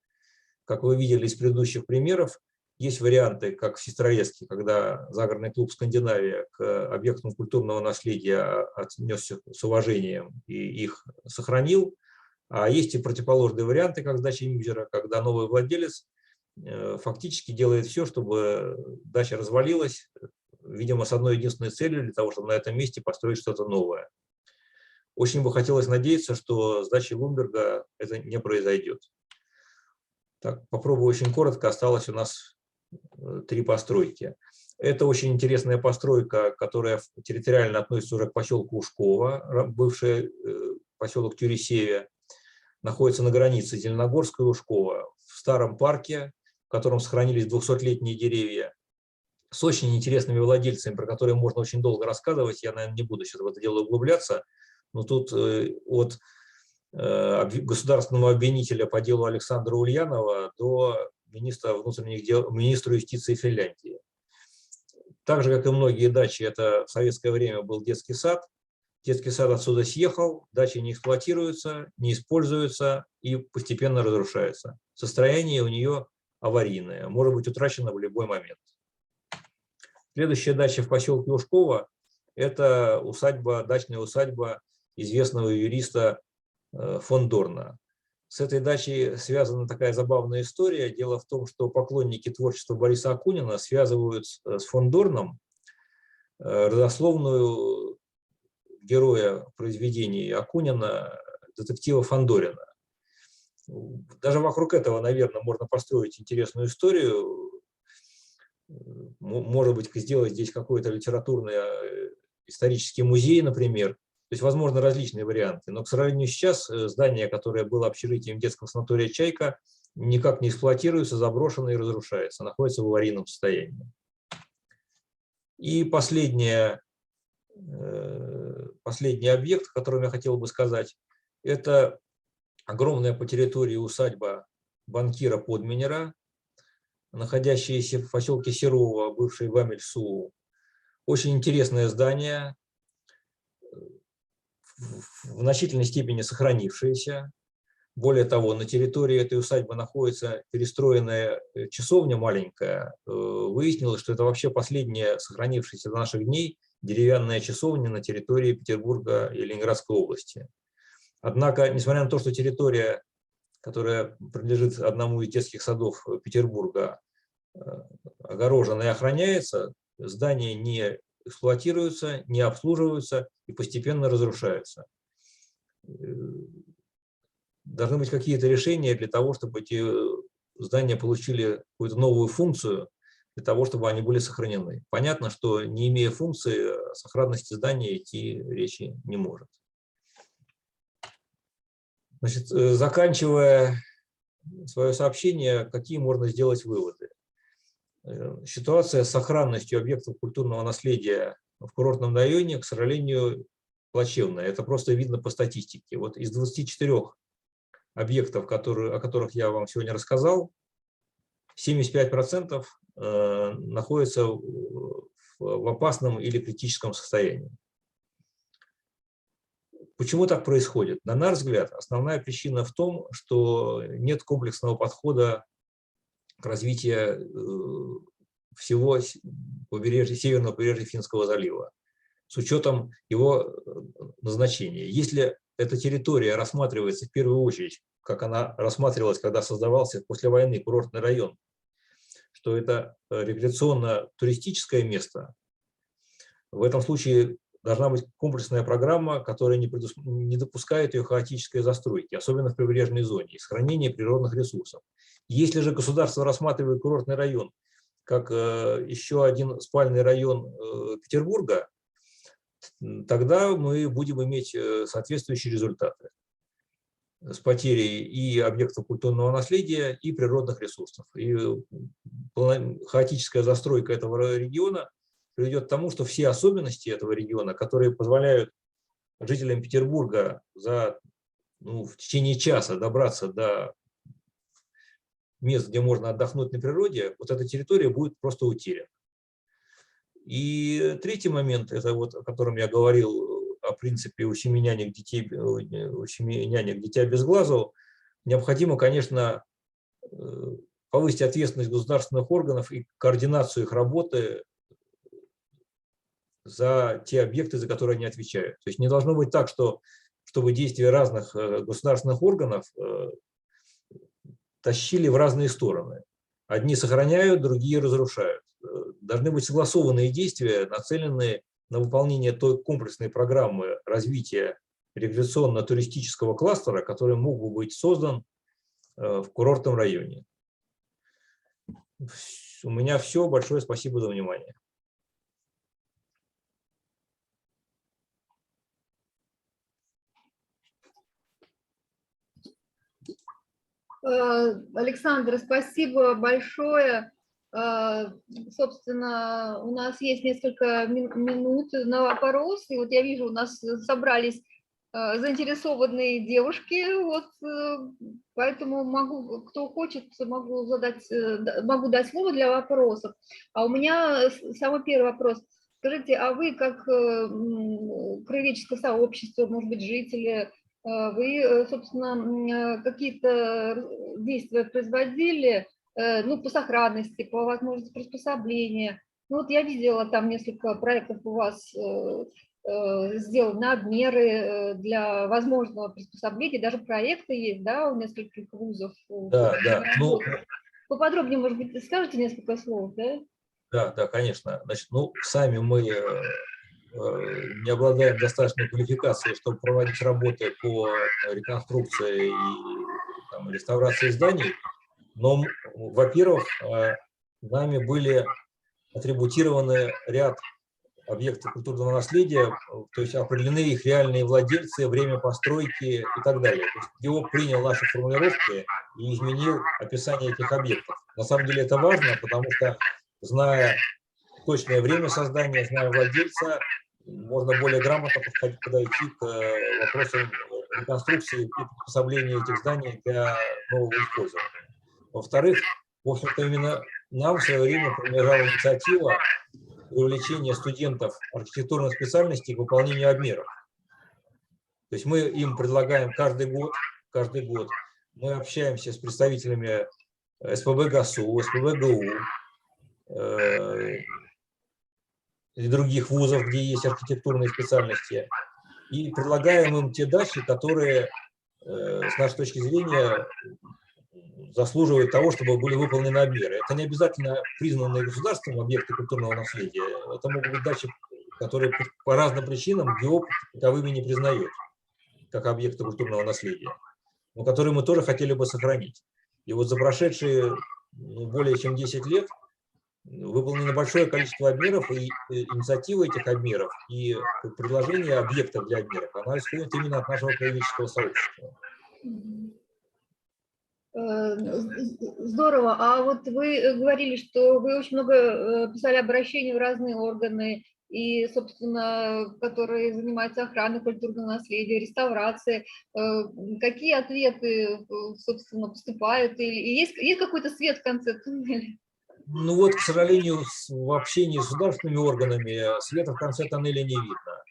Как вы видели из предыдущих примеров, есть варианты, как в Сестрорецке, когда загородный клуб «Скандинавия» к объектам культурного наследия отнесся с уважением и их сохранил. А есть и противоположные варианты, как сдача Мюзера, когда новый владелец фактически делает все, чтобы дача развалилась, видимо, с одной единственной целью, для того, чтобы на этом месте построить что-то новое. Очень бы хотелось надеяться, что с дачей Лумберга это не произойдет. Так, попробую очень коротко, осталось у нас 3 постройки. Это очень интересная постройка, которая территориально относится уже к поселку Ушково, бывший поселок Тюресеве, находится на границе Зеленогорска и Ушкова, в старом парке, в котором сохранились 200-летние деревья, с очень интересными владельцами, про которые можно очень долго рассказывать. Я, наверное, не буду сейчас в это дело углубляться, но тут от государственного обвинителя по делу Александра Ульянова до министра внутренних дел, министра юстиции Финляндии. Так же, как и многие дачи, это в советское время был детский сад. Детский сад отсюда съехал, дачи не эксплуатируются, не используются и постепенно разрушаются. Состояние у нее аварийное, может быть утрачено в любой момент. Следующая дача в поселке Ушково – это усадьба, дачная усадьба известного юриста фон Дорна. С этой дачей связана такая забавная история. Дело в том, что поклонники творчества Бориса Акунина связывают с фон Дорном родословную героя произведений Акунина, детектива Фандорина. Даже вокруг этого, наверное, можно построить интересную историю. Может быть, сделать здесь какой-то литературный исторический музей, например. То есть, возможно, различные варианты. Но, к сожалению, сейчас здание, которое было общежитием детского санатория «Чайка», никак не эксплуатируется, заброшено и разрушается, находится в аварийном состоянии. И последний объект, о котором я хотел бы сказать, это огромная по территории усадьба банкира Подменера, находящаяся в поселке Серово, бывший Вамель-Суу. Очень интересное здание, в значительной степени сохранившееся. Более того, на территории этой усадьбы находится перестроенная часовня маленькая. Выяснилось, что это вообще последняя сохранившаяся до наших дней деревянная часовня на территории Петербурга и Ленинградской области. Однако, несмотря на то, что территория, которая принадлежит одному из детских садов Петербурга, огорожена и охраняется, здания не эксплуатируются, не обслуживаются и постепенно разрушаются. Должны быть какие-то решения для того, чтобы эти здания получили какую-то новую функцию, для того, чтобы они были сохранены. Понятно, что не имея функции, о сохранности здания идти речи не может. Значит, заканчивая свое сообщение, какие можно сделать выводы? Ситуация с сохранностью объектов культурного наследия в курортном районе, к сожалению, плачевная. Это просто видно по статистике. Вот из 24 объектов, о которых я вам сегодня рассказал, 75% находятся в опасном или критическом состоянии. Почему так происходит? На наш взгляд, основная причина в том, что нет комплексного подхода к развитию всего побережья, северного побережья Финского залива с учетом его назначения. Если эта территория рассматривается в первую очередь, как она рассматривалась, когда создавался после войны курортный район, что это рекреационно-туристическое место, в этом случае должна быть комплексная программа, которая не допускает ее хаотической застройки, особенно в прибрежной зоне, и сохранения природных ресурсов. Если же государство рассматривает курортный район как еще один спальный район Петербурга, тогда мы будем иметь соответствующие результаты с потерей и объектов культурного наследия, и природных ресурсов. И хаотическая застройка этого региона приведет к тому, что все особенности этого региона, которые позволяют жителям Петербурга в течение часа добраться до мест, где можно отдохнуть на природе, вот эта территория будет просто утеряна. И третий момент, это вот, о котором я говорил, о принципе у семи нянек дитя без глазу, необходимо, конечно, повысить ответственность государственных органов и координацию их работы за те объекты, за которые они отвечают. То есть не должно быть так, чтобы действия разных государственных органов тащили в разные стороны. Одни сохраняют, другие разрушают. Должны быть согласованные действия, нацеленные на выполнение той комплексной программы развития рекреационно-туристического кластера, который мог бы быть создан в курортном районе. У меня все. Большое спасибо за внимание. Александр, спасибо большое. Собственно, у нас есть несколько минут на вопрос. И вот я вижу, у нас собрались заинтересованные девушки. Вот, поэтому могу, кто хочет, могу дать слово для вопросов. А у меня самый первый вопрос. Скажите, а вы как краеведческое сообщество, может быть, жители, вы, собственно, какие-то действия производили, ну, по сохранности, по возможности приспособления? Ну, вот я видела там несколько проектов у вас сделаны, обмеры для возможного приспособления, даже проекты есть, да, у нескольких вузов. Да, да. Ну, поподробнее, может быть, скажете несколько слов, да? Да, конечно. Значит, ну, сами мы не обладаем достаточной квалификацией, чтобы проводить работы по реконструкции и там, реставрации зданий. Но, во-первых, нами были атрибутированы ряд объектов культурного наследия, то есть определены их реальные владельцы, время постройки и так далее. То есть ГИОП принял наши формулировки и изменил описание этих объектов. На самом деле это важно, потому что, зная точное время создания, зная владельца, можно более грамотно подойти к вопросам реконструкции и приспособления этих зданий для нового использования. Во-вторых, в общем-то, именно нам в свое время принадлежала инициатива привлечения студентов архитектурных специальностей к выполнению обмеров. То есть мы им предлагаем каждый год мы общаемся с представителями СПб ГАСУ, СПб ГУ и других вузов, где есть архитектурные специальности, и предлагаем им те дачи, которые, с нашей точки зрения, заслуживают того, чтобы были выполнены обмеры. Это не обязательно признанные государством объекты культурного наследия. Это могут быть дачи, которые по разным причинам ГИОП таковыми не признает, как объекты культурного наследия, но которые мы тоже хотели бы сохранить. И вот за прошедшие более чем 10 лет выполнено большое количество обмеров, и инициатива этих обмеров, и предложение объектов для обмеров, она исходит именно от нашего краеведческого сообщества. Здорово. А вот вы говорили, что вы очень много писали обращений в разные органы, и, собственно, которые занимаются охраной культурного наследия, реставрацией. Какие ответы, собственно, поступают? Или есть какой-то свет в конце туннеля? Ну вот, к сожалению, в общении с государственными органами света в конце тоннеля не видно.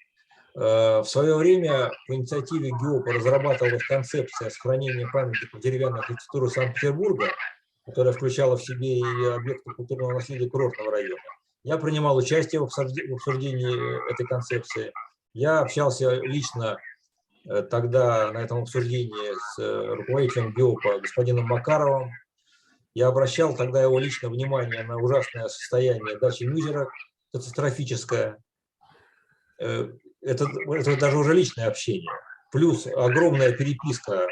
В свое время по инициативе ГИОПа разрабатывалась концепция сохранения памятников деревянной архитектуры Санкт-Петербурга, которая включала в себе и объекты культурного наследия курортного района. Я принимал участие в обсуждении этой концепции. Я общался лично тогда на этом обсуждении с руководителем ГИОПа господином Макаровым. Я обращал тогда его лично внимание на ужасное состояние дачи Мюзера, катастрофическое. Это даже уже личное общение. Плюс огромная переписка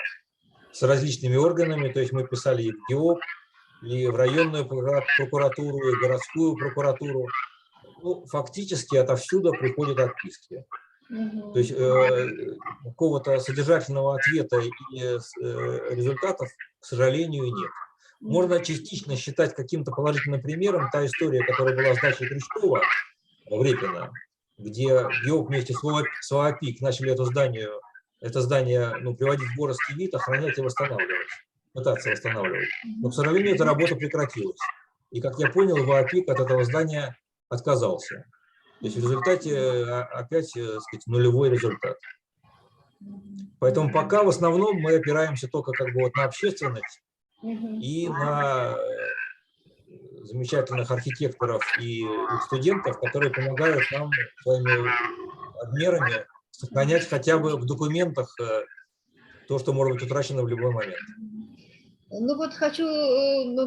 с различными органами, то есть мы писали и в ГИОП, и в районную прокуратуру, и в городскую прокуратуру. Ну, фактически отовсюду приходят отписки. То есть какого-то содержательного ответа и результатов, к сожалению, нет. Можно частично считать каким-то положительным примером та история, которая была с дачей Крючкова в Репино, где ГИОП вместе с ОАПИК начали это здание приводить в божеский вид, охранять и восстанавливать, пытаться восстанавливать. Но, к сожалению, эта работа прекратилась. И, как я понял, ОАПИК от этого здания отказался. То есть в результате опять, так сказать, нулевой результат. Поэтому пока в основном мы опираемся только как бы вот на общественность и на замечательных архитекторов и студентов, которые помогают нам своими обмерами сохранять хотя бы в документах то, что может быть утрачено в любой момент. Ну вот хочу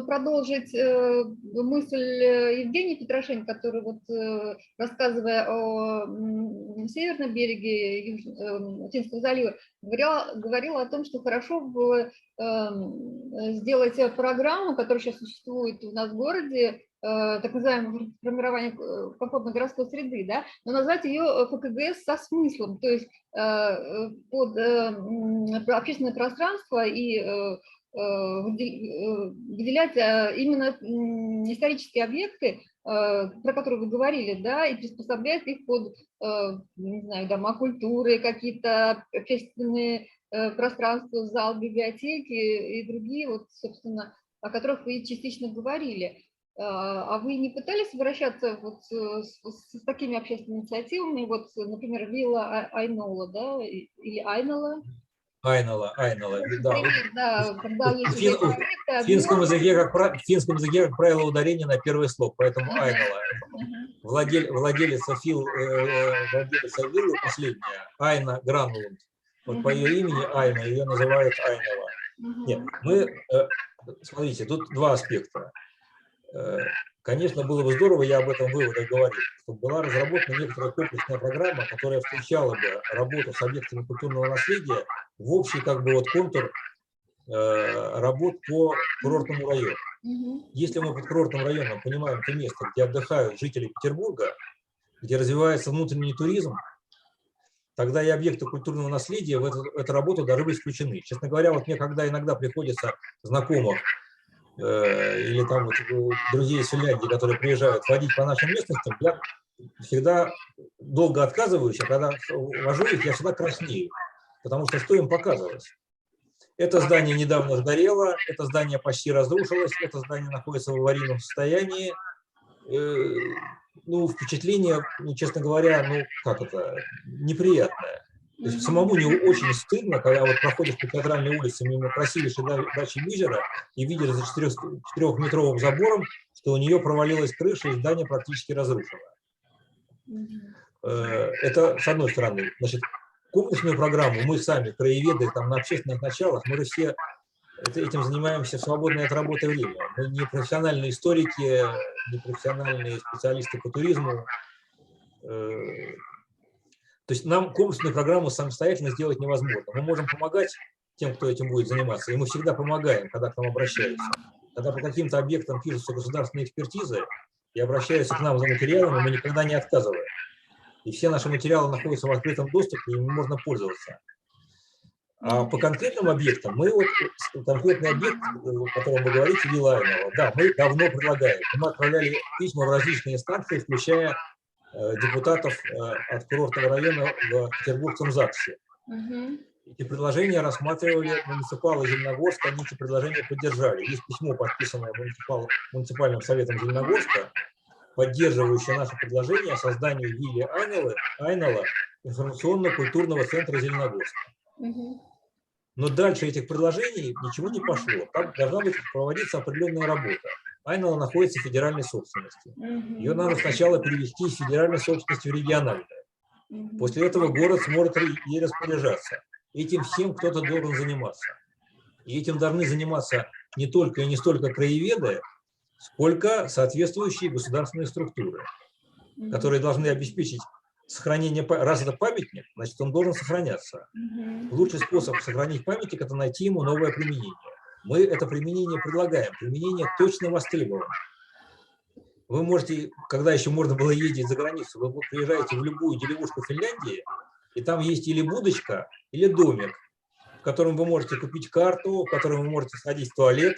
продолжить мысль Евгения Петрошенко, который вот, рассказывая о северном береге Финского залива, говорил о том, что хорошо бы сделать программу, которая сейчас существует у нас в городе, так называемое формирование комфортной городской среды, да, но назвать ее ФКГС со смыслом, то есть под общественное пространство и выделять именно исторические объекты, про которые вы говорили, да, и приспособлять их под, не знаю, дома культуры, какие-то общественные пространства, зал, библиотеки и другие, вот, собственно, о которых вы частично говорили. А вы не пытались обращаться вот с такими общественными инициативами, вот, например, Вилла Айнола, да, или Айнола? Айнола, да. Да, когда есть в финском языке, как правило, ударение на первый слог, поэтому Айнола. Владелица виллы последняя, Айна Грануланд. Вот по ее имени Айна, ее называют Айнола. Нет, смотрите, тут два аспекта. Конечно, было бы здорово, я об этом выводах говорил, чтобы была разработана некоторая комплексная программа, которая включала бы работу с объектами культурного наследия в общий как бы вот контур работ по курортному району. Если мы под курортным районом понимаем то место, где отдыхают жители Петербурга, где развивается внутренний туризм, тогда и объекты культурного наследия в эту работу должны быть включены. Честно говоря, вот мне когда иногда приходится знакомых или там вот друзей из Финляндии, которые приезжают водить по нашим местностям, я всегда долго отказываюсь, а когда вожу их, я всегда краснею, потому что им показывать? Это здание недавно сгорело, это здание почти разрушилось, это здание находится в аварийном состоянии. Ну, впечатление, честно говоря, неприятное. То есть самому не очень стыдно, когда вот проходишь по театральной улице мимо красивейшей дачи Мизера и видишь за 4-метровым забором, что у нее провалилась крыша и здание практически разрушено. Это с одной стороны. Значит, комплексную программу мы сами, краеведы, там, на общественных началах, мы же все этим занимаемся в свободное от работы время. Мы не профессиональные историки, не профессиональные специалисты по туризму. То есть нам комплексную программу самостоятельно сделать невозможно. Мы можем помогать тем, кто этим будет заниматься, и мы всегда помогаем, когда к нам обращаются. Когда по каким-то объектам пишутся государственные экспертизы и обращаются к нам за материалами, мы никогда не отказываем. И все наши материалы находятся в открытом доступе, и ими можно пользоваться. А по конкретным объектам, мы вот конкретный объект, о котором вы говорите, Вилла Айнова, да, мы давно предлагаем. Мы отправляли письма в различные инстанции, включая депутатов от курортного района в Петербургском ЗАГСе. Эти предложения рассматривали муниципалы Зеленогорска, они эти предложения поддержали. Есть письмо, подписанное муниципальным советом Зеленогорска, поддерживающее наше предложение о создании виллы Айнола информационно-культурного центра Зеленогорска. Но дальше этих предложений ничего не пошло. Там должна быть проводиться определенная работа. Айнола находится в федеральной собственности. Ее надо сначала перевести из федеральной собственности в региональную. После этого город сможет ей распоряжаться. Этим всем кто-то должен заниматься. И этим должны заниматься не только и не столько краеведы, сколько соответствующие государственные структуры, которые должны обеспечить сохранение. Раз это памятник, значит, он должен сохраняться. Лучший способ сохранить памятник – это найти ему новое применение. Мы это применение предлагаем. Применение точно востребовано. Вы можете, когда еще можно было ездить за границу, вы приезжаете в любую деревушку Финляндии, и там есть или будочка, или домик, в котором вы можете купить карту, в котором вы можете сходить в туалет,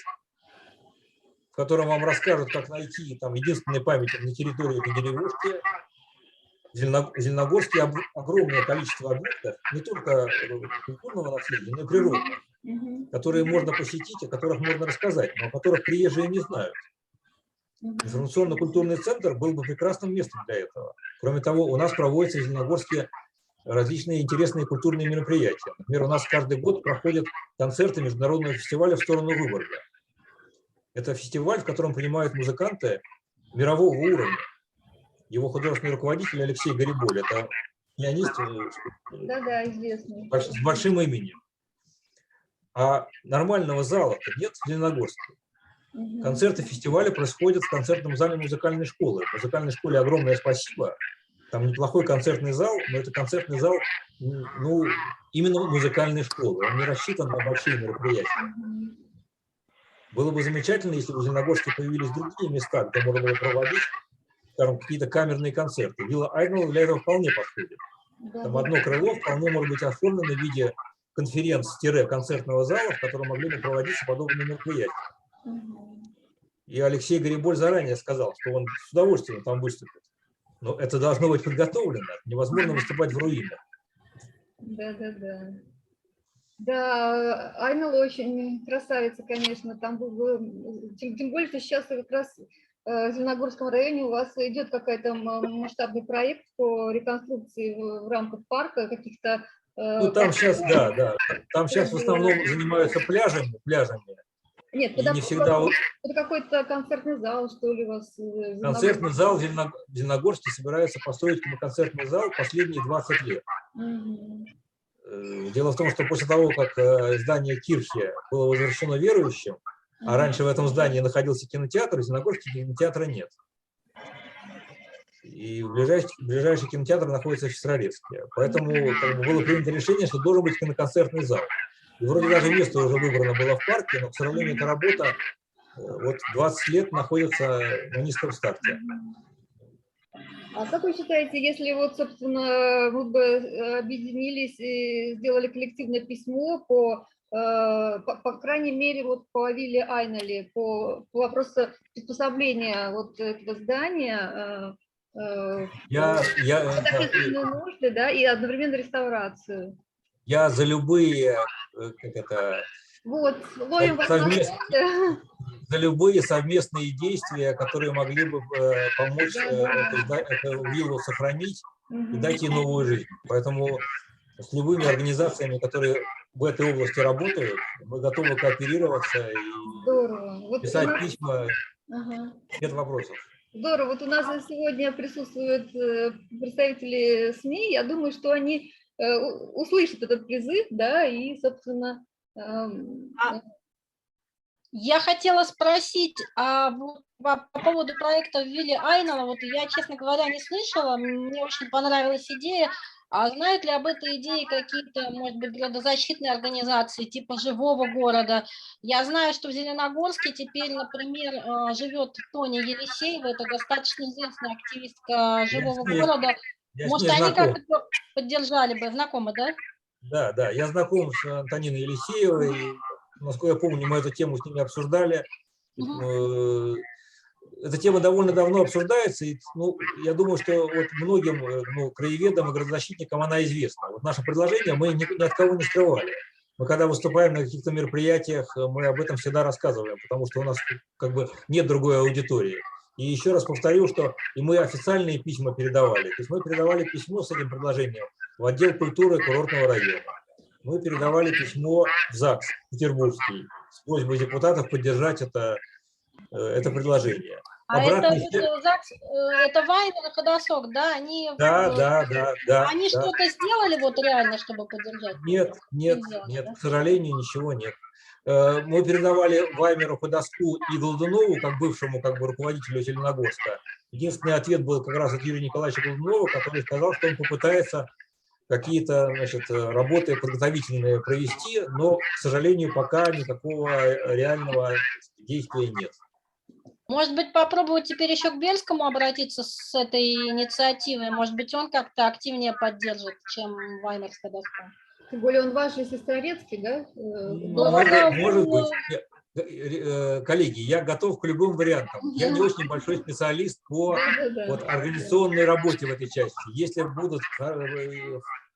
в котором вам расскажут, как найти там единственный памятник на территории этой деревушки. В Зеленогорске огромное количество объектов, не только культурного наследия, но и природных, которые можно посетить, о которых можно рассказать, но о которых приезжие не знают. Информационно-культурный центр был бы прекрасным местом для этого. Кроме того, у нас проводятся в Зеленогорске различные интересные культурные мероприятия. Например, у нас каждый год проходят концерты международного фестиваля «В сторону Выборга». Это фестиваль, в котором принимают музыканты мирового уровня. Его художественный руководитель Алексей Гариболь, это пианист известный. С большим именем. А нормального зала-то нет в Зеленогорске. Концерты фестиваля происходят в концертном зале музыкальной школы. В музыкальной школе огромное спасибо. Там неплохой концертный зал, но это концертный зал, ну, именно музыкальной школы. Он не рассчитан на большие мероприятия. Было бы замечательно, если бы в Зеленогорске появились другие места, где можно было проводить, скажем, какие-то камерные концерты. Вилла Айнелла для этого вполне подходит. Там одно крыло вполне может быть оформлено в виде конференц-концертного зала, в котором могли бы проводиться подобные мероприятия. И Алексей Гариболь заранее сказал, что он с удовольствием там выступит. Но это должно быть подготовлено. Невозможно выступать в руинах. Да, Айнелла очень красавица, конечно. Там был, тем более, что сейчас как раз в Зеленогорском районе у вас идет какой-то масштабный проект по реконструкции в рамках парка каких-то. Ну, там сейчас, там сейчас в основном занимаются пляжами. Нет, и не всегда... это какой-то концертный зал, что ли, у вас? Концертный зал в Зеленогорске собирается построить концертный зал последние 20 лет. Дело в том, что после того, как здание Кирхи было возвращено верующим, а раньше в этом здании находился кинотеатр, в Зеленогорске кинотеатра нет. И ближайший кинотеатр находится в Сестрорецке. Поэтому было принято решение, что должен быть киноконцертный зал. И вроде даже место уже выбрано было в парке, но, к сожалению, эта работа вот 20 лет находится на низком старте. А как вы считаете, если вот, собственно, мы бы объединились и сделали коллективное письмо по крайней мере, вот по вилле Айнелле, по вопросу приспособления вот этого здания, подопечные нужды, да, и одновременно реставрацию? Я за любые, за любые совместные действия, которые могли бы помочь эту виллу сохранить и дать ей новую жизнь. Поэтому с любыми организациями, которые в этой области работают, мы готовы кооперироваться и писать письма. Нет вопросов. Здорово. Вот у нас сегодня присутствуют представители СМИ. Я думаю, что они услышат этот призыв, да, и, собственно... Я хотела спросить по поводу проекта в вилле Айнелла. Вот я, честно говоря, не слышала, мне очень понравилась идея. А знают ли об этой идее какие-то, может быть, градозащитные организации типа «Живого города»? Я знаю, что в Зеленогорске теперь, например, живет Тоня Елисеева, это достаточно известная активистка «Живого города». Может, они как-то поддержали бы, знакомы, да? Да, я знаком с Антониной Елисеевой. Насколько я помню, мы эту тему с ними обсуждали. Эта тема довольно давно обсуждается, и я думаю, что вот многим краеведам и градозащитникам она известна. Вот наше предложение мы ни от кого не скрывали. Мы когда выступаем на каких-то мероприятиях, мы об этом всегда рассказываем, потому что у нас как бы нет другой аудитории. И еще раз повторю, что и мы официальные письма передавали. То есть мы передавали письмо с этим предложением в отдел культуры курортного района. Мы передавали письмо в ЗАГС Петербургский с просьбой депутатов поддержать это предложение. Это Вайнер и Ходосок, да? Они что-то сделали вот реально, чтобы поддержать? Нет, к сожалению, ничего нет. Мы передавали Ваймеру, Ходоску и Голдунову, как бывшему руководителю Зеленогорска. Единственный ответ был как раз от Юрия Николаевича Голдунова, который сказал, что он попытается какие-то работы подготовительные провести, но, к сожалению, пока никакого реального действия нет. Может быть, попробовать теперь еще к Бельскому обратиться с этой инициативой? Может быть, он как-то активнее поддержит, чем Ваймер с Ходоском? Тем более он ваш из Сестрорецкий, да? Может быть. Коллеги, я готов к любым вариантам. Я не очень большой специалист по организационной работе в этой части. Если будут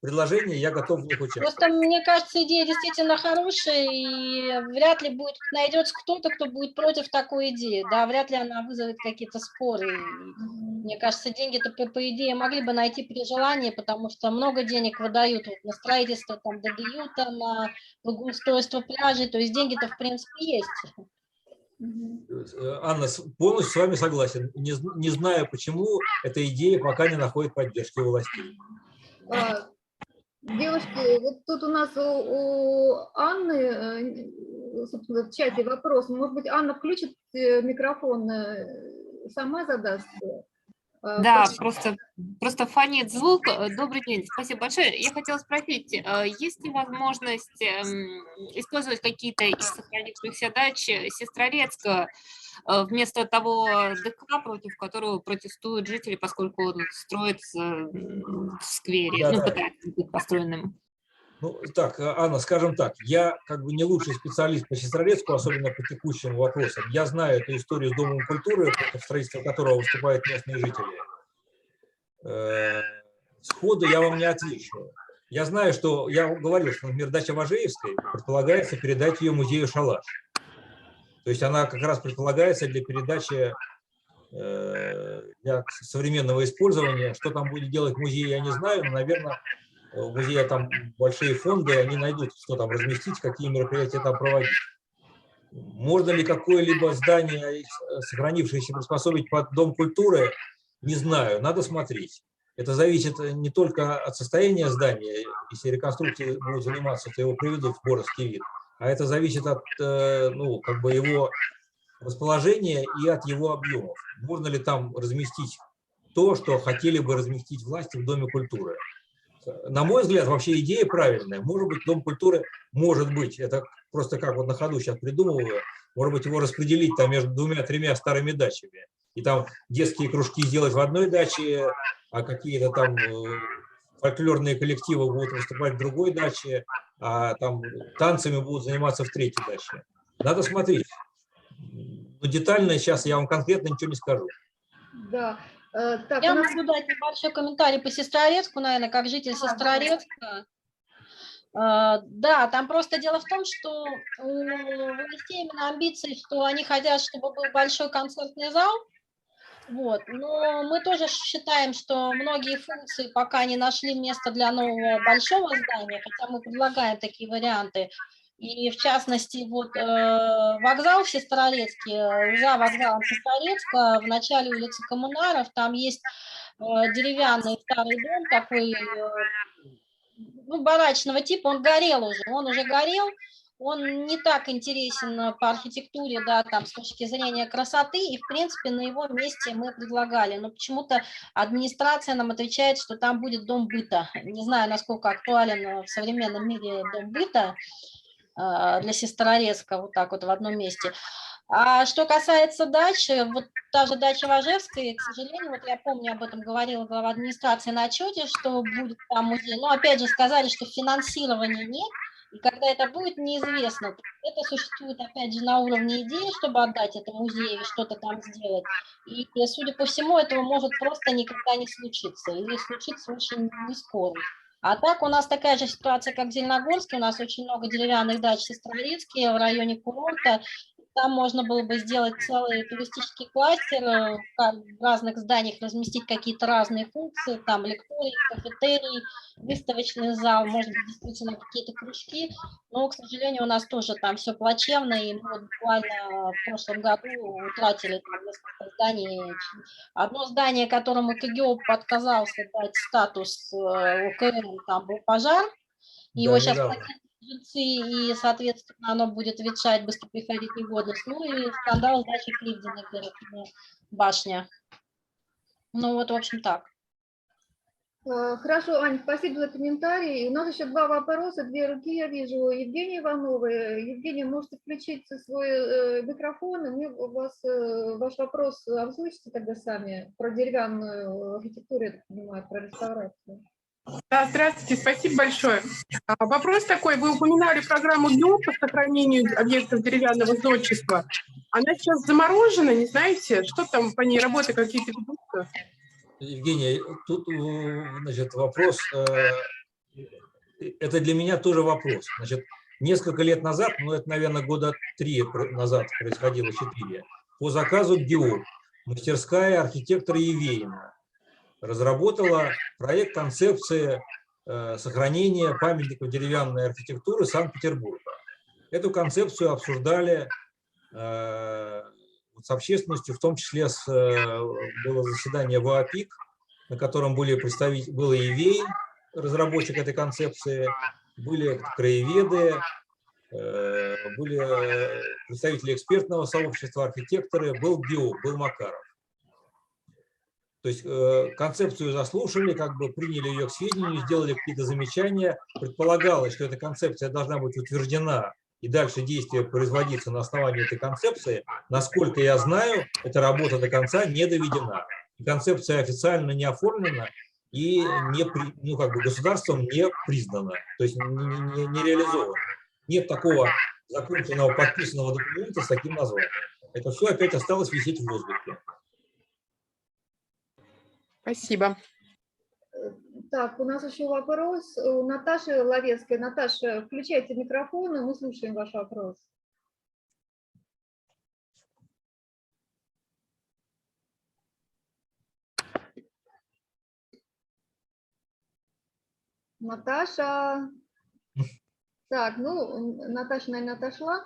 предложения, я готов в них участвовать. Просто мне кажется, идея действительно хорошая, и вряд ли найдется кто-то, кто будет против такой идеи. Да, вряд ли она вызовет какие-то споры. Мне кажется, деньги-то по идее могли бы найти при желании, потому что много денег выдают вот на строительство там ДДЮ-то, на благоустройство пляжей, то есть деньги-то в принципе есть. Анна, полностью с вами согласен. Не знаю, почему эта идея пока не находит поддержки у властей. Девушки, вот тут у нас у Анны, собственно, в чате вопрос. Может быть, Анна включит микрофон, сама задаст? Да, просто фонит звук. Добрый день, спасибо большое. Я хотела спросить, есть ли возможность использовать какие-то из сохранившихся дач Сестрорецка вместо того ДК, против которого протестуют жители, поскольку он строится в сквере, Да, ну, да. пытается быть построенным? Ну, так, Анна, скажем так, я как бы не лучший специалист по Сестрорецку, особенно по текущим вопросам. Я знаю эту историю с Домом культуры, против строительства которого выступают местные жители. Сходу я вам не отвечу. Я знаю, что я говорил, что, например, дача Важеевской предполагается передать ее музею «Шалаш». То есть она как раз предполагается для передачи для современного использования. Что там будет делать музей, я не знаю, но, наверное, у музея там большие фонды, они найдут, что там разместить, какие мероприятия там проводить. Можно ли какое-либо здание, сохранившееся, приспособить под Дом культуры, не знаю, надо смотреть. Это зависит не только от состояния здания, если реконструкцией будут заниматься, то его приведут в боровский вид, а это зависит от ну, как бы его расположения и от его объемов. Можно ли там разместить то, что хотели бы разместить власти в Доме культуры. На мой взгляд, вообще идея правильная. Может быть, Дом культуры, может быть, это просто как вот на ходу сейчас придумываю, может быть, его распределить там между 2-3 старыми дачами. И там детские кружки сделать в одной даче, а какие-то там фольклорные коллективы будут выступать в другой даче, а там танцами будут заниматься в третьей даче. Надо смотреть. Но детально сейчас я вам конкретно ничего не скажу. Да. Так, Я могу дать небольшой комментарий по Сестрорецку, наверное, как житель Сестрорецка. Да, там просто дело в том, что у властей именно амбиции, что они хотят, чтобы был большой концертный зал. Вот. Но мы тоже считаем, что многие функции пока не нашли места для нового большого здания, хотя мы предлагаем такие варианты. И в частности, вот вокзал в Сестрорецке, за вокзалом Сестрорецка, в начале улицы Коммунаров, там есть деревянный старый дом такой, ну, барачного типа, он уже горел, он не так интересен по архитектуре, да, там, с точки зрения красоты, и, в принципе, на его месте мы предлагали, но почему-то администрация нам отвечает, что там будет дом быта. Не знаю, насколько актуален в современном мире дом быта для Сестрорецка, вот так вот в одном месте. А что касается дачи, вот та же дача Важевская, к сожалению, вот я помню, об этом говорила глава администрации на отчете, что будет там музей, но опять же сказали, что финансирования нет, и когда это будет, неизвестно. Это существует, опять же, на уровне идеи, чтобы отдать это музею и что-то там сделать. И, судя по всему, этого может просто никогда не случиться, или случиться очень не скоро. А так у нас такая же ситуация, как в Зеленогорске, у нас очень много деревянных дач в Сестрорецке, в районе курорта. Там можно было бы сделать целый туристический кластер, в разных зданиях разместить какие-то разные функции, там лекторий, кафетерий, выставочный зал, может быть, действительно какие-то кружки. Но, к сожалению, у нас тоже там все плачевно, и мы вот буквально в прошлом году утратили там несколько зданий. Одно здание, которому КГО отказался дать статус ОКР, там был пожар, его сейчас жильцы, и, соответственно, оно будет ветшать, быстро приходить негодность. Ну и скандал с дачей Кривдиной, башня. Ну вот, в общем, так. Хорошо, Аня, спасибо за комментарий. У нас еще 2 вопроса, 2 руки я вижу. Евгения Иванова. Евгения, можете включить свой микрофон, и мне ваш вопрос озвучите тогда сами про деревянную архитектуру, я так понимаю, про реставрацию. Да, здравствуйте, спасибо большое. Вопрос такой, вы упоминали программу ГИО по сохранению объектов деревянного зодчества. Она сейчас заморожена, не знаете, что там по ней работы какие-то ведутся? Евгения, тут, значит, вопрос это для меня тоже вопрос. Значит, несколько лет назад, ну это, наверное, года 3 назад происходило, 4, по заказу ГИО, мастерская архитектора Евеина разработала проект концепции сохранения памятников деревянной архитектуры Санкт-Петербурга. Эту концепцию обсуждали с общественностью, в том числе было заседание в ОАПИК, на котором был Евейн, разработчик этой концепции, были краеведы, были представители экспертного сообщества, архитекторы, был ГИО, был Макаров. То есть концепцию заслушали, как бы приняли ее к сведению, сделали какие-то замечания. Предполагалось, что эта концепция должна быть утверждена и дальше действия производиться на основании этой концепции. Насколько я знаю, эта работа до конца не доведена. Концепция официально не оформлена и не, как бы государством не признана, то есть не реализована. Нет такого законченного подписанного документа с таким названием. Это все опять осталось висеть в воздухе. Спасибо. Так, у нас еще вопрос у Наташи Ловецкой. Наташа, включайте микрофон, и мы слушаем ваш вопрос. Наташа. Так, ну, Наташа, наверное, отошла.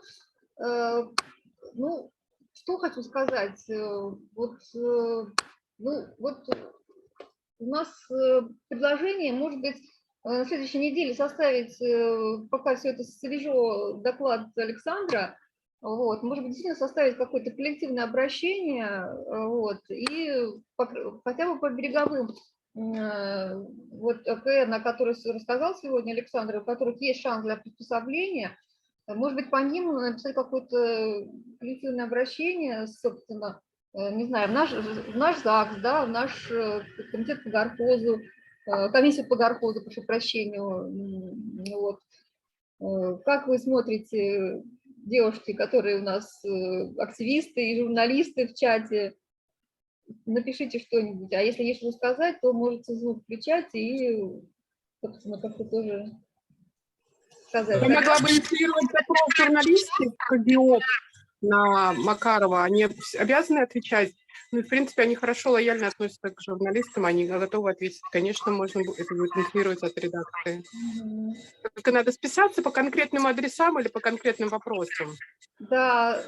Ну, что хочу сказать. Вот у нас предложение, может быть, на следующей неделе составить, пока все это свежо, доклад Александра, вот, может быть, действительно составить какое-то коллективное обращение, вот, и хотя бы по береговым вот ОКН, о которых рассказал сегодня Александр, у которых есть шанс для приспособления, может быть, по ним написать какое-то коллективное обращение, собственно, не знаю, в наш ЗАГС, да, в наш комитет по гархозу, комиссию по гархозу, прошу прощения. Вот. Как вы смотрите, девушки, которые у нас активисты и журналисты в чате, напишите что-нибудь. А если есть что сказать, то можете звук включать и, собственно, как-то тоже сказать. Я могла бы инициировать запрос журналистов к ГИОП на Макарова. Они обязаны отвечать. Ну, в принципе, они хорошо, лояльно относятся к журналистам, они готовы ответить. Конечно, можно это будет инициировать от редакции. Только надо списаться по конкретным адресам или по конкретным вопросам. Да.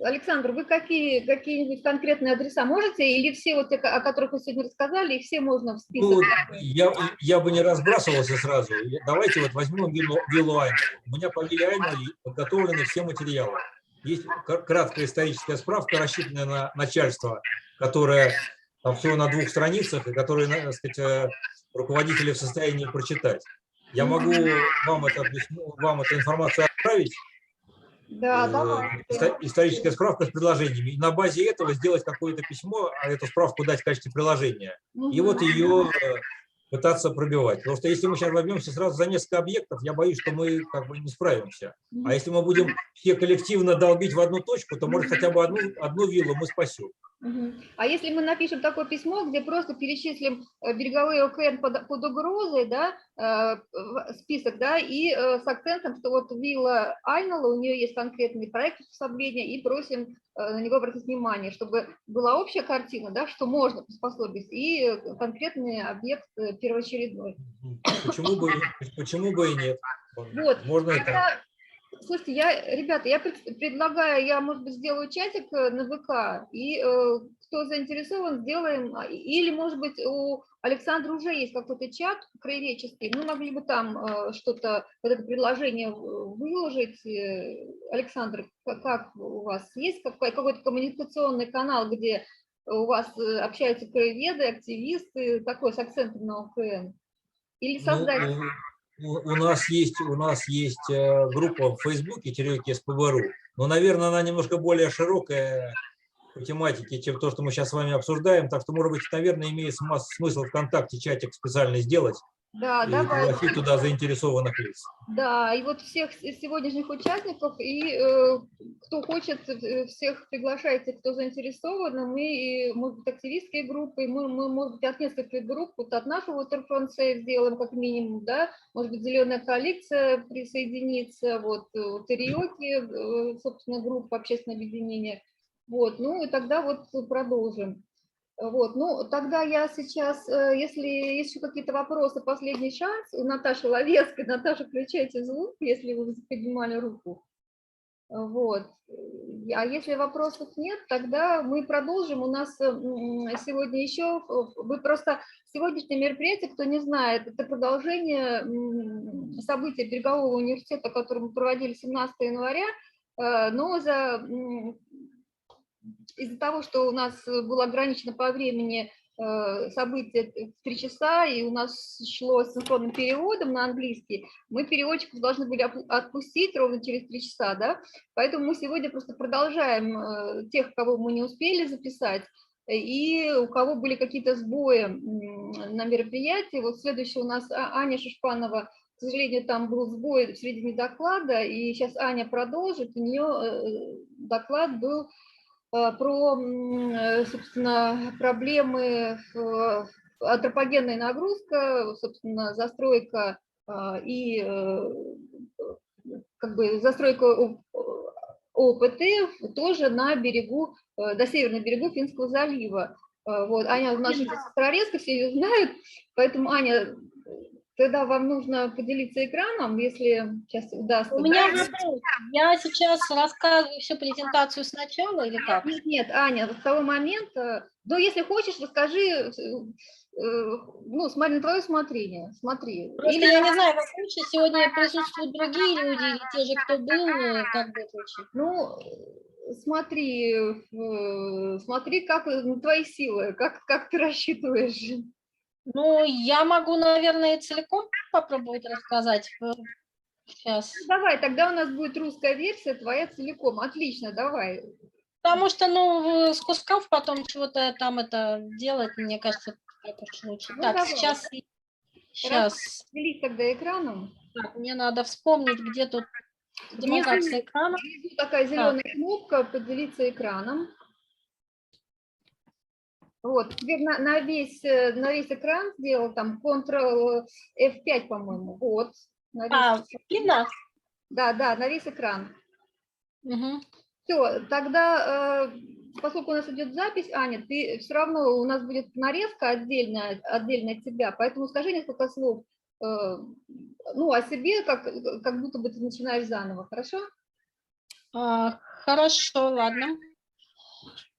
Александр, вы какие-нибудь конкретные адреса можете? Или все, вот те, о которых вы сегодня рассказали, их все можно в список? Ну, я бы не разбрасывался сразу. Давайте вот возьмем виллу Айнова. У меня по вилле Айнова подготовлены все материалы. Есть краткая историческая справка, рассчитанная на начальство, которая там всего на 2 страницах, и которую, так сказать, руководители в состоянии прочитать. Я могу вам эту информацию отправить. Да, давай. Историческая справка с предложениями. И на базе этого сделать какое-то письмо, а эту справку дать в качестве приложения. И вот ее пытаться пробивать. Потому что если мы сейчас возьмемся сразу за несколько объектов, я боюсь, что мы как бы не справимся. А если мы будем все коллективно долбить в одну точку, то, может, хотя бы одну виллу мы спасем. А если мы напишем такое письмо, где просто перечислим береговые ОКН под угрозой, да, список, да, и с акцентом, что вот вилла Айнала, у нее есть конкретный проект приспособления, и просим на него обратить внимание, чтобы была общая картина, да, что можно приспособить, и конкретный объект первоочередной. Почему бы и нет? Вот. Можно это. Слушайте, ребята, я предлагаю, я, может быть, сделаю чатик на ВК, и кто заинтересован, сделаем, или, может быть, у Александра уже есть какой-то чат краеведческий, мы могли бы там что-то, вот это предложение выложить. Александр, как у вас есть какой-то коммуникационный канал, где у вас общаются краеведы, активисты, такой с акцентом на ОКН? Или создать... У нас есть группа в Фейсбуке «Черевики СПБРУ», но, наверное, она немножко более широкая по тематике, чем то, что мы сейчас с вами обсуждаем. Так что, может быть, наверное, имеет смысл ВКонтакте чатик специально сделать. Да, и пригласить туда заинтересованных лиц. Да, и вот всех сегодняшних участников и кто хочет, всех приглашайте, кто заинтересован. Мы, может быть, активистские группы, мы, может быть, от нескольких групп, вот от нашего Waterfront Safe сделаем как минимум, да, может быть, Зеленая коалиция присоединится, вот Териоки, собственно, группа общественного объединения. Вот, ну и тогда вот продолжим. Вот, ну, тогда я сейчас, если есть еще какие-то вопросы, последний шанс, у Наташи Ловецкой. Наташа, включайте звук, если вы поднимали руку. Вот. А если вопросов нет, тогда мы продолжим. У нас сегодня еще, вы просто сегодняшнее мероприятие, кто не знает, это продолжение событий Берегового университета, который мы проводили 17 января, но из-за того, что у нас было ограничено по времени событие в 3 часа, и у нас шло с синхронным переводом на английский, мы переводчиков должны были отпустить ровно через 3 часа, да, поэтому мы сегодня просто продолжаем тех, кого мы не успели записать, и у кого были какие-то сбои на мероприятии. Вот следующий у нас Аня Шишпанова, к сожалению, там был сбой в середине доклада, и сейчас Аня продолжит, у нее доклад был про, собственно, проблемы, антропогенная нагрузка, собственно, застройка и как бы застройка ОПТ тоже на берегу, до северного берегу Финского залива. Вот, Аня, наша сестрорезка, все ее знают, поэтому, Аня, тогда вам нужно поделиться экраном, если сейчас удастся. У меня вопрос. Я сейчас рассказываю всю презентацию сначала или как? Нет, нет, Аня, с того момента, ну, если хочешь, расскажи, ну, смотри на твое усмотрение, смотри. Просто Или... я не знаю, как лучше, сегодня присутствуют другие люди или те же, кто был, как бы лучше? Ну, смотри, смотри, как твои силы, как ты рассчитываешь. Ну, я могу, наверное, целиком попробовать рассказать. Сейчас. Ну, давай, тогда у нас будет русская версия, твоя целиком. Отлично, давай. Потому что, ну, с кусков потом чего-то там это делать, мне кажется, так уж лучше. Ну, так, давай. сейчас. Делись тогда экраном. Так, мне надо вспомнить, где тут демонстрация экрана. Внизу такая зеленая кнопка «Поделиться экраном». Вот, теперь на весь экран сделал, там, Ctrl F5, по-моему, вот. Видно? Да, на весь экран. Угу. Все, тогда, поскольку у нас идет запись, Аня, ты все равно, у нас будет нарезка отдельно от тебя, поэтому скажи несколько слов, ну, о себе, как будто бы ты начинаешь заново, хорошо? Хорошо, ладно.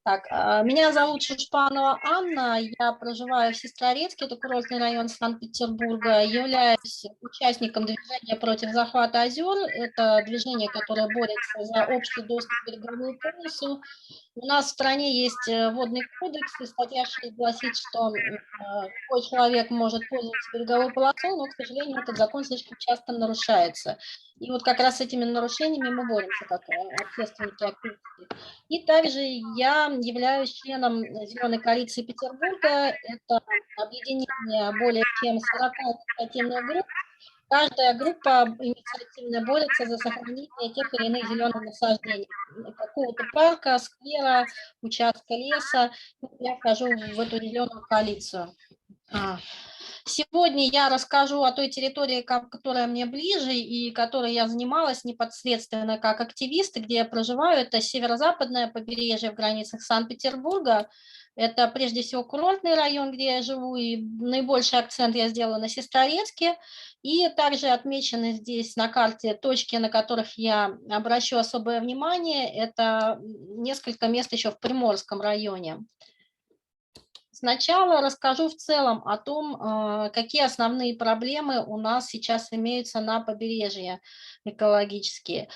Так, меня зовут Шишпанова Анна, я проживаю в Сестрорецке, это курортный район Санкт-Петербурга, являюсь участником движения против захвата озер, это движение, которое борется за общий доступ к береговую полосу. У нас в стране есть водный кодекс, и статья 6 гласит, что любой человек может пользоваться береговой полосой, но, к сожалению, этот закон слишком часто нарушается. И вот как раз с этими нарушениями мы боремся, как общественники, активисты. И также я являюсь членом Зеленой коалиции Петербурга. Это объединение более чем 40 инициативных групп. Каждая группа инициативная борется за сохранение тех или иных зеленых насаждений, какого-то парка, сквера, участка леса. Я вхожу в эту зеленую коалицию. Сегодня я расскажу о той территории, которая мне ближе и которой я занималась непосредственно как активист, где я проживаю. Это северо-западное побережье в границах Санкт-Петербурга. Это прежде всего курортный район, где я живу, и наибольший акцент я сделала на Сестрорецке. И также отмечены здесь на карте точки, на которых я обращу особое внимание. Это несколько мест еще в Приморском районе. Сначала расскажу в целом о том, какие основные проблемы у нас сейчас имеются на побережье экологические.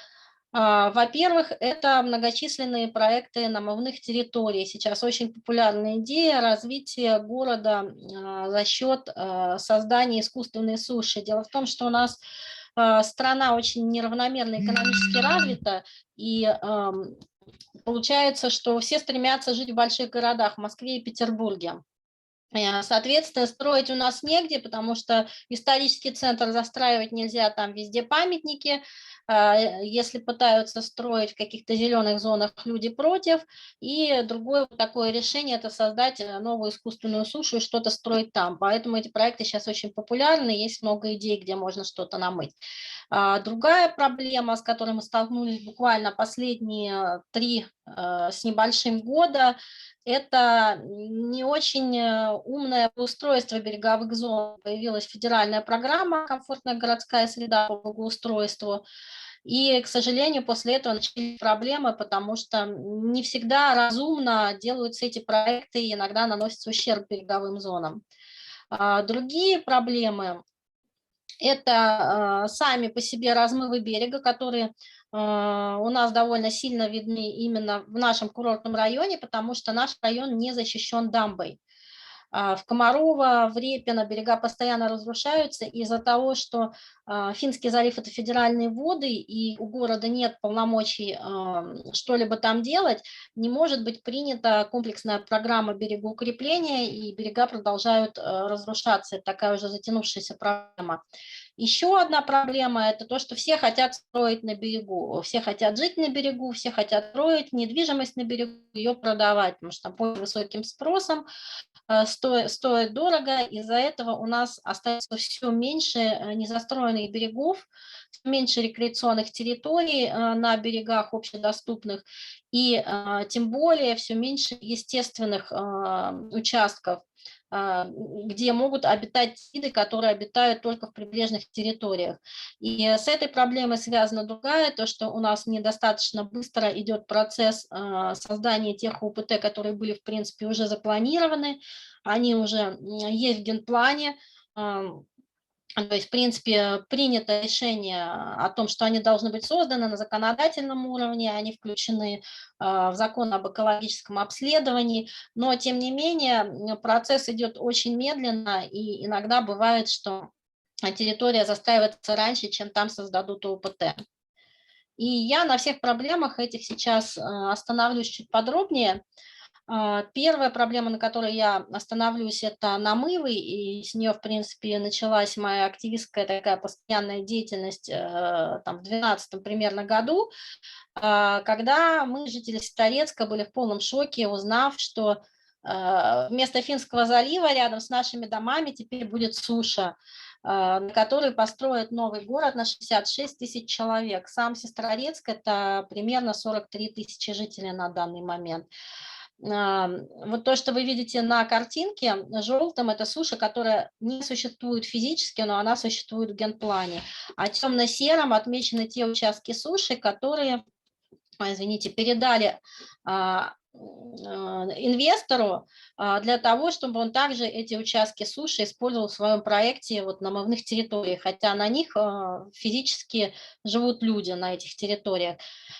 Во-первых, это многочисленные проекты намывных территорий. Сейчас очень популярная идея развития города за счет создания искусственной суши. Дело в том, что у нас страна очень неравномерно экономически развита, и получается, что все стремятся жить в больших городах, в Москве и Петербурге. Соответственно, строить у нас негде, потому что исторический центр застраивать нельзя, там везде памятники. Если пытаются строить в каких-то зеленых зонах, люди против. И другое такое решение – это создать новую искусственную сушу и что-то строить там. Поэтому эти проекты сейчас очень популярны, есть много идей, где можно что-то намыть. Другая проблема, с которой мы столкнулись буквально последние 3 с небольшим года, это не очень умное устройство береговых зон. Появилась федеральная программа «Комфортная городская среда» по благоустройству. И, к сожалению, после этого начались проблемы, потому что не всегда разумно делаются эти проекты и иногда наносится ущерб береговым зонам. Другие проблемы – это сами по себе размывы берега, которые у нас довольно сильно видны именно в нашем курортном районе, потому что наш район не защищен дамбой. В Комарово, в Репино берега постоянно разрушаются из-за того, что Финский залив – это федеральные воды, и у города нет полномочий что-либо там делать, не может быть принята комплексная программа берегоукрепления, и берега продолжают разрушаться. Это такая уже затянувшаяся проблема. Еще одна проблема – это то, что все хотят строить на берегу, все хотят жить на берегу, все хотят строить недвижимость на берегу, ее продавать, потому что там под высоким спросом, стоит дорого, из-за этого у нас остается все меньше незастроенных берегов, меньше рекреационных территорий на берегах общедоступных, и тем более все меньше естественных участков, где могут обитать виды, которые обитают только в прибрежных территориях. И с этой проблемой связана другая, то, что у нас недостаточно быстро идет процесс создания тех УПТ, которые были, в принципе, уже запланированы, они уже есть в генплане. То есть, в принципе, принято решение о том, что они должны быть созданы на законодательном уровне, они включены в закон об экологическом обследовании, но, тем не менее, процесс идет очень медленно, и иногда бывает, что территория застраивается раньше, чем там создадут ОПТ. И я на всех проблемах этих сейчас остановлюсь чуть подробнее. Первая проблема, на которой я остановлюсь, это намывы, и с нее, в принципе, началась моя активистская такая постоянная деятельность там, в 2012 примерно году, когда мы, жители Сестрорецка, были в полном шоке, узнав, что вместо Финского залива рядом с нашими домами теперь будет суша, на которой построят новый город на 66 тысяч человек. Сам Сестрорецк – это примерно 43 тысячи жителей на данный момент. Вот то, что вы видите на картинке, желтым, это суша, которая не существует физически, но она существует в генплане. А темно-серым отмечены те участки суши, которые, извините, передали инвестору для того, чтобы он также эти участки суши использовал в своем проекте вот, намывных территорий, хотя на них физически живут люди на этих территориях.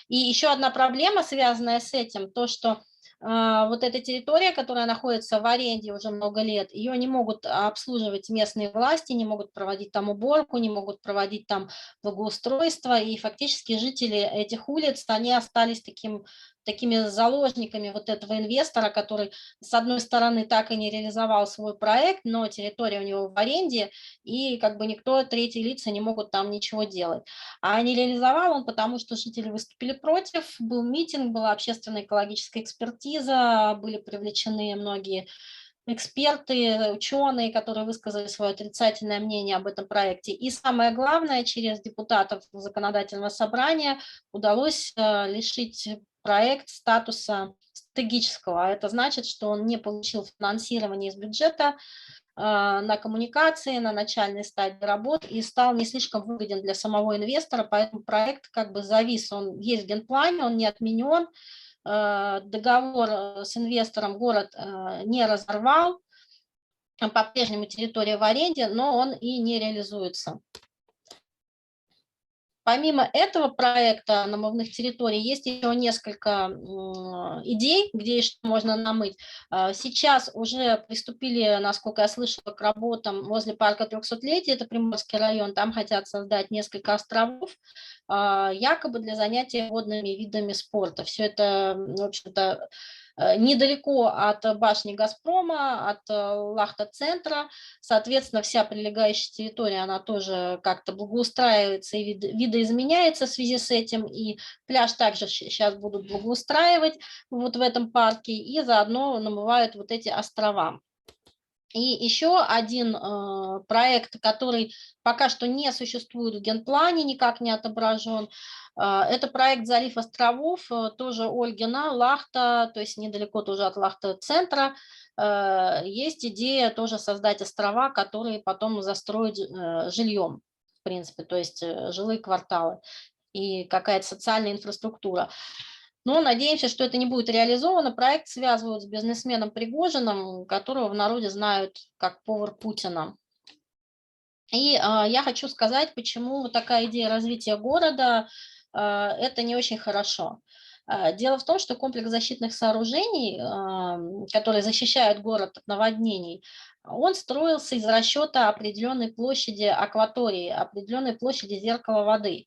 И еще одна проблема, связанная с этим, то, что вот эта территория, которая находится в аренде уже много лет, ее не могут обслуживать местные власти, не могут проводить там уборку, не могут проводить там благоустройство, и фактически жители этих улиц, они остались такими заложниками вот этого инвестора, который, с одной стороны, так и не реализовал свой проект, но территория у него в аренде, и как бы никто, третьи лица не могут там ничего делать. А не реализовал он, потому что жители выступили против, был митинг, была общественная экологическая экспертиза, были привлечены многие эксперты, ученые, которые высказали свое отрицательное мнение об этом проекте. И самое главное, через депутатов законодательного собрания удалось лишить проект статуса стратегического. Это значит, что он не получил финансирование из бюджета на коммуникации, на начальной стадии работ и стал не слишком выгоден для самого инвестора, поэтому проект как бы завис, он есть в генплане, он не отменен, договор с инвестором город не разорвал, по-прежнему территория в аренде, но он и не реализуется. Помимо этого проекта намывных территорий есть еще несколько идей, где что можно намыть. Сейчас уже приступили, насколько я слышала, к работам возле парка 300-летия, это Приморский район, там хотят создать несколько островов, якобы для занятия водными видами спорта. Все это, в общем-то, недалеко от башни «Газпрома», от Лахта-центра. Соответственно, вся прилегающая территория, она тоже как-то благоустраивается и видоизменяется в связи с этим. И пляж также сейчас будут благоустраивать вот в этом парке, и заодно намывают вот эти острова. И еще один проект, который пока что не существует в генплане, никак не отображен, это проект «Залив островов», тоже Ольгина, Лахта, то есть недалеко тоже от Лахта-центра. Есть идея тоже создать острова, которые потом застроить жильем, в принципе, то есть жилые кварталы и какая-то социальная инфраструктура. Но надеемся, что это не будет реализовано. Проект связывают с бизнесменом Пригожиным, которого в народе знают как повар Путина. И я хочу сказать, почему вот такая идея развития города это не очень хорошо. Дело в том, что комплекс защитных сооружений, которые защищают город от наводнений, он строился из расчета определенной площади акватории, определенной площади зеркала воды.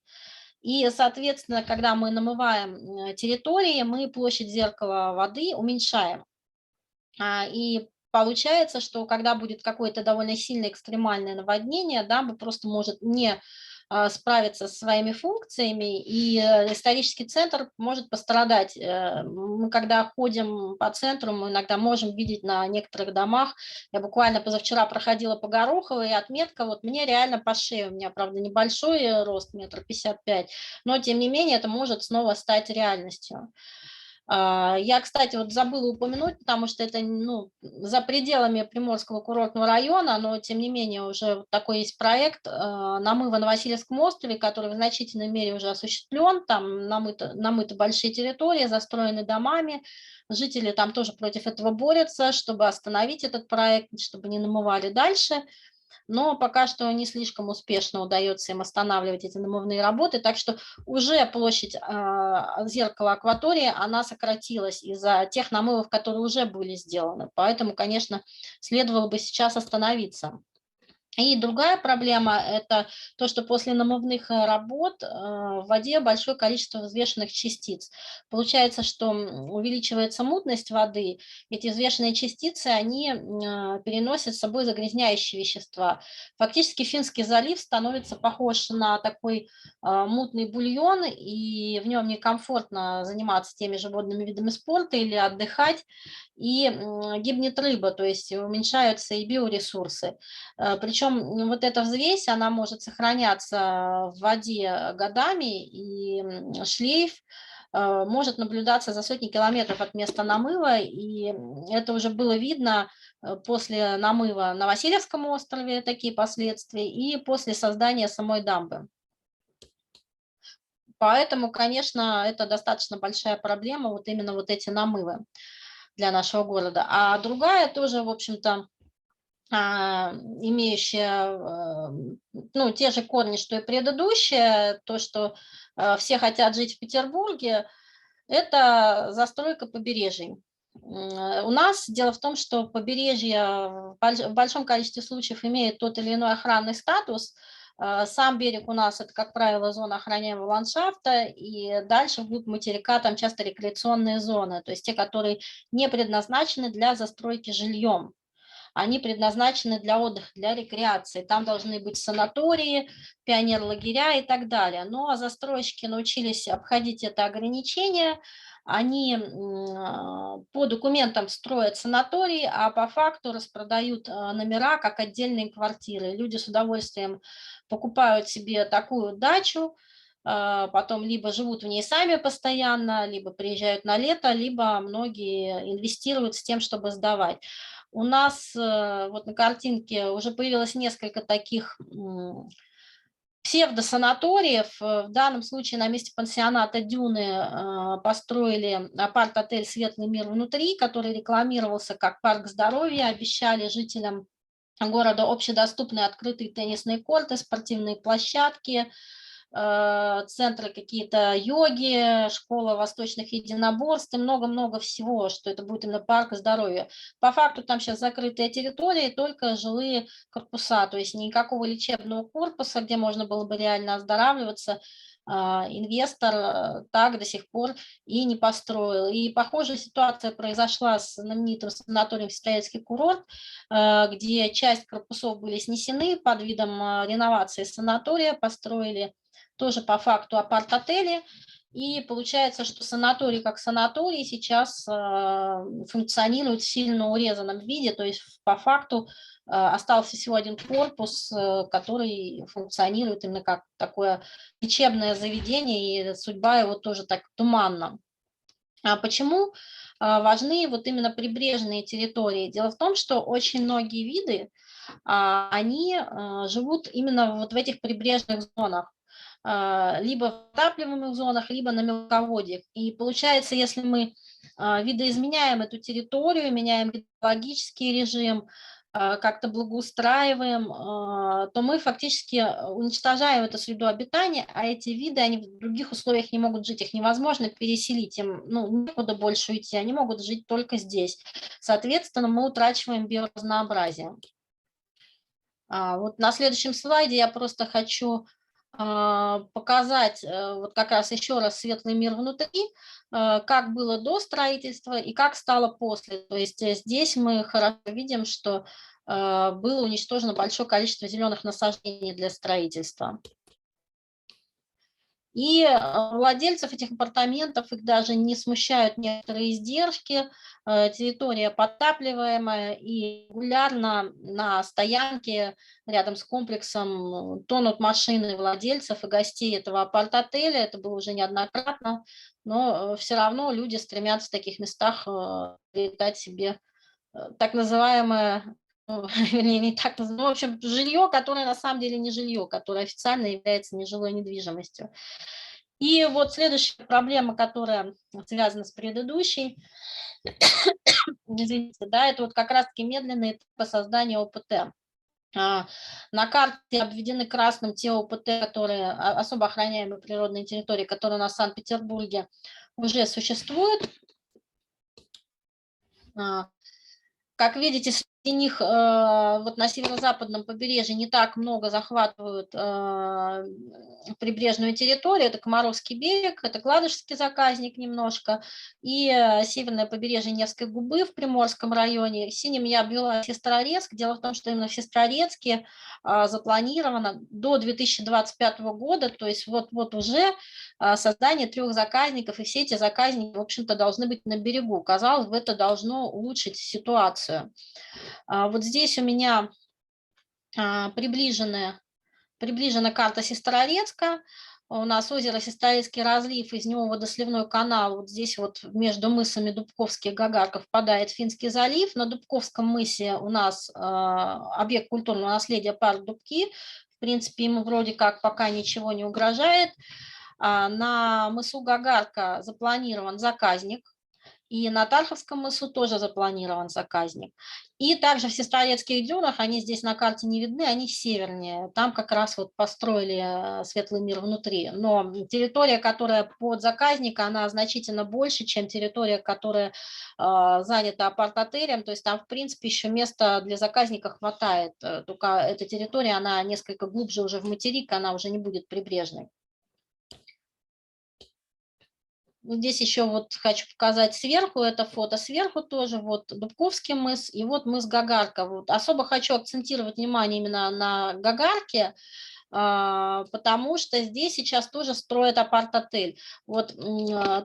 И, соответственно, когда мы намываем территории, мы площадь зеркала воды уменьшаем. И получается, что когда будет какое-то довольно сильное экстремальное наводнение, дамба просто может не справиться со своими функциями, и исторический центр может пострадать. Мы, когда ходим по центру, мы иногда можем видеть на некоторых домах, я буквально позавчера проходила по Гороховой, и отметка вот мне реально по шее, у меня, правда, небольшой рост, 1,55 м, но, тем не менее, это может снова стать реальностью. Я, кстати, вот забыла упомянуть, потому что это за пределами Приморского курортного района, но тем не менее уже вот такой есть проект намыва на Васильевском острове, который в значительной мере уже осуществлен, там намыты большие территории, застроены домами, жители там тоже против этого борются, чтобы остановить этот проект, чтобы не намывали дальше. Но пока что не слишком успешно удается им останавливать эти намывные работы, так что уже площадь зеркала акватории, она сократилась из-за тех намывов, которые уже были сделаны. Поэтому, конечно, следовало бы сейчас остановиться. И другая проблема – это то, что после намывных работ в воде большое количество взвешенных частиц. Получается, что увеличивается мутность воды, эти взвешенные частицы, они переносят с собой загрязняющие вещества. Фактически Финский залив становится похож на такой мутный бульон, и в нем некомфортно заниматься теми же водными видами спорта или отдыхать, и гибнет рыба, то есть уменьшаются и биоресурсы. Причем вот эта взвесь, она может сохраняться в воде годами, и шлейф может наблюдаться за сотни километров от места намыва, и это уже было видно после намыва на Васильевском острове, такие последствия, и после создания самой дамбы. Поэтому, конечно, это достаточно большая проблема, вот именно вот эти намывы для нашего города. А другая тоже, в общем-то, имеющая те же корни, что и предыдущая, то, что все хотят жить в Петербурге, это застройка побережий. У нас дело в том, что побережье в большом количестве случаев имеет тот или иной охранный статус. Сам берег у нас это, как правило, зона охраняемого ландшафта, и дальше вглубь материка там часто рекреационные зоны, то есть те, которые не предназначены для застройки жильем. Они предназначены для отдыха, для рекреации. Там должны быть санатории, пионерлагеря и так далее. Но застройщики научились обходить это ограничение. Они по документам строят санатории, а по факту распродают номера как отдельные квартиры. Люди с удовольствием покупают себе такую дачу, потом либо живут в ней сами постоянно, либо приезжают на лето, либо многие инвестируют с тем, чтобы сдавать. У нас вот на картинке уже появилось несколько таких псевдосанаториев. В данном случае на месте пансионата «Дюны» построили апарт-отель «Светлый мир внутри», который рекламировался как парк здоровья, обещали жителям города общедоступные открытые теннисные корты, спортивные площадки, центры какие-то йоги, школа восточных единоборств и много-много всего, что это будет именно парк здоровья. По факту там сейчас закрытая территория, только жилые корпуса, то есть никакого лечебного корпуса, где можно было бы реально оздоравливаться, инвестор так до сих пор и не построил. И похожая ситуация произошла с знаменитым санаторием «Сестрорецкий курорт», где часть корпусов были снесены под видом реновации санатория, построили тоже по факту апарт-отели. И получается, что санаторий как санаторий сейчас функционирует в сильно урезанном виде, то есть по факту остался всего один корпус, который функционирует именно как такое лечебное заведение, и судьба его тоже так туманна. А почему важны вот именно прибрежные территории? Дело в том, что очень многие виды, они живут именно вот в этих прибрежных зонах, либо в отапливаемых зонах, либо на мелководьях. И получается, если мы видоизменяем эту территорию, меняем гидрологический режим, как-то благоустраиваем, то мы фактически уничтожаем эту среду обитания, а эти виды, они в других условиях не могут жить, их невозможно переселить, им некуда больше уйти, они могут жить только здесь. Соответственно, мы утрачиваем биоразнообразие. Вот на следующем слайде я просто хочу показать вот как раз еще раз светлый мир внутри, как было до строительства и как стало после. То есть здесь мы хорошо видим, что было уничтожено большое количество зеленых насаждений для строительства. И владельцев этих апартаментов, их даже не смущают некоторые издержки, территория подтапливаемая, и регулярно на стоянке рядом с комплексом тонут машины владельцев и гостей этого апарт-отеля, это было уже неоднократно, но все равно люди стремятся в таких местах приобретать себе так называемое, вернее, не так называемое, в общем, жилье, которое на самом деле не жилье, которое официально является нежилой недвижимостью. И вот следующая проблема, которая связана с предыдущей, извините, да, это вот как раз-таки медленные этапы создания ОПТ. На карте обведены красным те ОПТ, которые особо охраняемые природные территории, которые у нас в Санкт-Петербурге уже существуют. Как видите, среди них вот на северо-западном побережье не так много захватывают прибрежную территорию. Это Комаровский берег, это Гладышский заказник немножко, и северное побережье Невской губы в Приморском районе. Синим я обвела Сестрорецк. Дело в том, что именно в Сестрорецке запланировано до 2025 года, то есть вот уже создание 3 заказников, и все эти заказники, в общем-то, должны быть на берегу. Казалось бы, это должно улучшить ситуацию. Вот здесь у меня приближена карта Сестрорецка. У нас озеро Сестрорецкий разлив, из него водосливной канал. Вот здесь вот между мысами Дубковский и Гагарка впадает в Финский залив. На Дубковском мысе у нас объект культурного наследия парк Дубки. В принципе, ему вроде как пока ничего не угрожает. На мысу Гагарка запланирован заказник, и на Тарховском мысу тоже запланирован заказник. И также в Сестрорецких дюнах, они здесь на карте не видны, они севернее. Там как раз вот построили светлый мир внутри. Но территория, которая под заказник, она значительно больше, чем территория, которая занята апарт-отелем. То есть там, в принципе, еще места для заказника хватает. Только эта территория, она несколько глубже уже в материк, она уже не будет прибрежной. Здесь еще вот хочу показать сверху, это фото сверху тоже, вот Дубковский мыс и вот мыс Гагарка. Вот. Особо хочу акцентировать внимание именно на Гагарке, потому что здесь сейчас тоже строят апарт-отель. Вот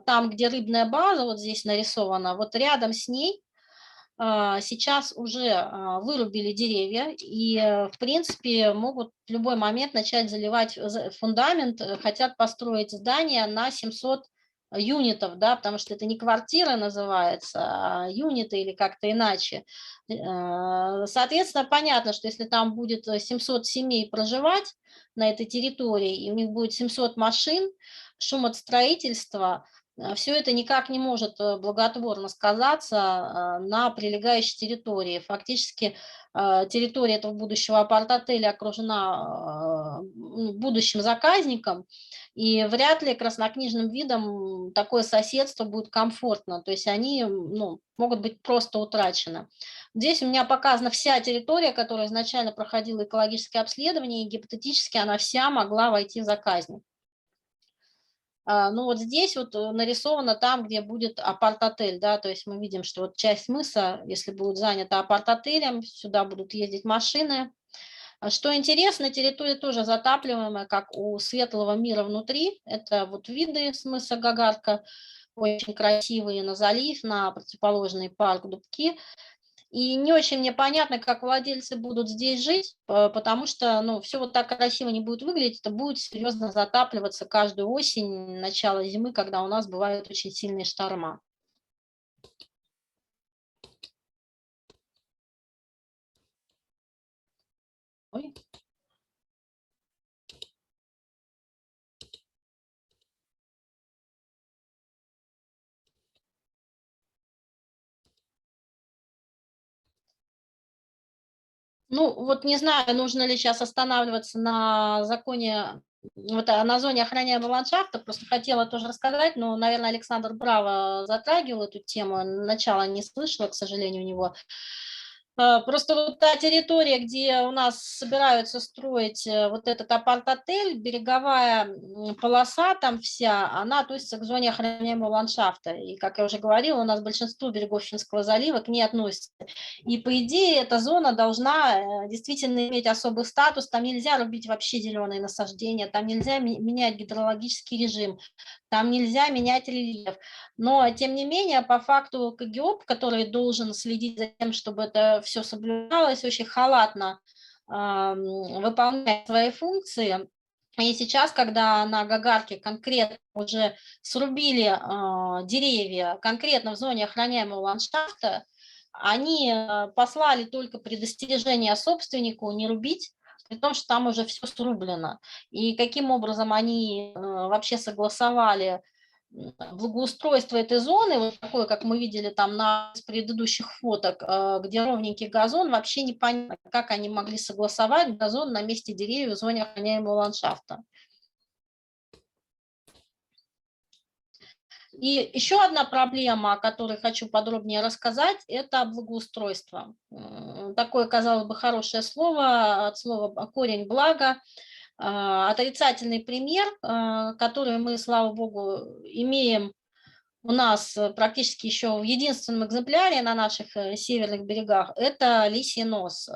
там, где рыбная база, вот здесь нарисована, вот рядом с ней сейчас уже вырубили деревья и, в принципе, могут в любой момент начать заливать фундамент, хотят построить здание на 700 юнитов, да, потому что это не квартира называется, а юниты или как-то иначе. Соответственно, понятно, что если там будет 700 семей проживать на этой территории, и у них будет 700 машин, шум от строительства, все это никак не может благотворно сказаться на прилегающей территории. Фактически территория этого будущего апарт-отеля окружена будущим заказником, и вряд ли краснокнижным видам такое соседство будет комфортно, то есть они могут быть просто утрачены. Здесь у меня показана вся территория, которая изначально проходила экологическое обследование, и гипотетически она вся могла войти в заказник. Ну вот здесь вот нарисовано там, где будет апарт-отель, да, то есть мы видим, что вот часть мыса, если будет занята апарт-отелем, сюда будут ездить машины. Что интересно, территория тоже затапливаемая, как у Светлого мира внутри. Это вот виды с мыса Гагарка, очень красивые на залив, на противоположный парк Дубки. И не очень мне понятно, как владельцы будут здесь жить, потому что, ну, все вот так красиво не будет выглядеть, это будет серьезно затапливаться каждую осень, начало зимы, когда у нас бывают очень сильные шторма. Ой. Ну, вот не знаю, нужно ли сейчас останавливаться на законе, вот, на зоне охраняемого ландшафта. Просто хотела тоже рассказать, но, наверное, Александр Браво затрагивал эту тему. Начала не слышала, к сожалению, у него. Просто вот та территория, где у нас собираются строить вот этот апарт-отель, береговая полоса там вся, она относится к зоне охраняемого ландшафта. И, как я уже говорила, у нас большинство берегов Финского залива к ней относятся. И, по идее, эта зона должна действительно иметь особый статус. Там нельзя рубить вообще зеленые насаждения, там нельзя менять гидрологический режим, там нельзя менять рельеф. Но, тем не менее, по факту КГИОП, который должен следить за тем, чтобы это все соблюдалось, очень халатно выполняет свои функции. И сейчас, когда на Гагарке конкретно уже срубили деревья, конкретно в зоне охраняемого ландшафта, они послали только предостережение собственнику не рубить, при том, что там уже все срублено. И каким образом они вообще согласовали благоустройство этой зоны, вот такое, как мы видели там на предыдущих фоток, где ровненький газон, вообще непонятно, как они могли согласовать газон на месте деревьев в зоне охраняемого ландшафта. И еще одна проблема, о которой хочу подробнее рассказать, это благоустройство. Такое, казалось бы, хорошее слово, от слова корень блага. Отрицательный пример, который мы, слава богу, имеем у нас практически еще в единственном экземпляре на наших северных берегах, это Лисий нос.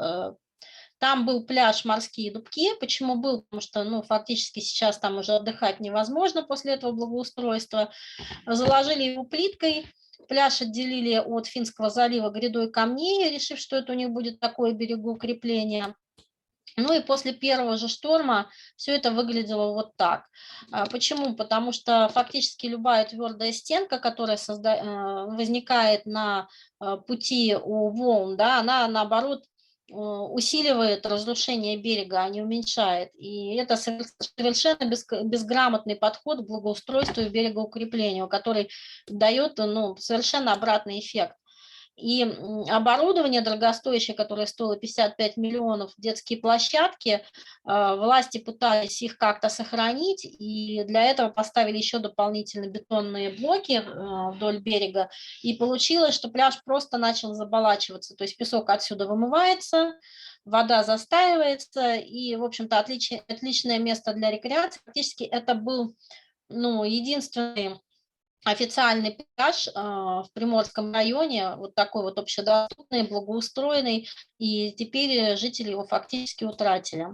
Там был пляж «Морские дубки». Почему был? Потому что, ну, фактически сейчас там уже отдыхать невозможно после этого благоустройства. Заложили его плиткой, пляж отделили от Финского залива грядой камней, решив, что это у них будет такое берегоукрепление. Ну и после первого же шторма все это выглядело вот так. Почему? Потому что фактически любая твердая стенка, которая возникает на пути у волн, да, она наоборот усиливает разрушение берега, а не уменьшает. И это совершенно безграмотный подход к благоустройству и берегоукреплению, который дает, ну, совершенно обратный эффект. И оборудование дорогостоящее, которое стоило 55 миллионов, детские площадки, власти пытались их как-то сохранить, и для этого поставили еще дополнительные бетонные блоки вдоль берега, и получилось, что пляж просто начал заболачиваться, то есть песок отсюда вымывается, вода застаивается, и, в общем-то, отличное место для рекреации. Фактически это был, ну, единственный официальный пляж в Приморском районе, вот такой вот общедоступный, благоустроенный, и теперь жители его фактически утратили.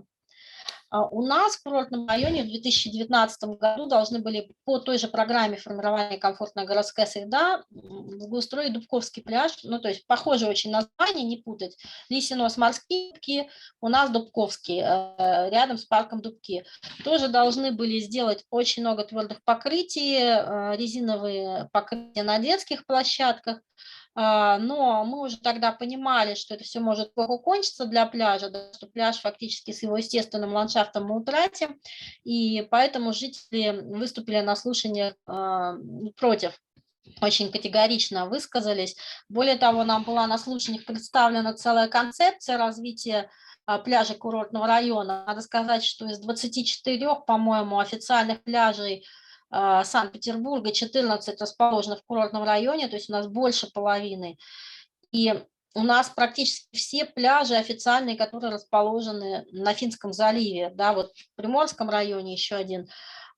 У нас в курортном районе в 2019 году должны были по той же программе формирования «Комфортная городская среда» благоустроить Дубковский пляж, ну то есть похоже очень название, не путать. Лисий нос, Морские дубки, у нас Дубковский, рядом с парком Дубки. Тоже должны были сделать очень много твердых покрытий, резиновые покрытия на детских площадках. Но мы уже тогда понимали, что это все может плохо кончиться для пляжа, да, что пляж фактически с его естественным ландшафтом мы утратим, и поэтому жители выступили на слушаниях против, очень категорично высказались. Более того, нам была на слушаниях представлена целая концепция развития пляжей курортного района. Надо сказать, что из 24, по-моему, официальных пляжей Санкт-Петербурга 14 расположено в курортном районе, то есть у нас больше половины. И у нас практически все пляжи официальные, которые расположены на Финском заливе, да, вот в Приморском районе еще один,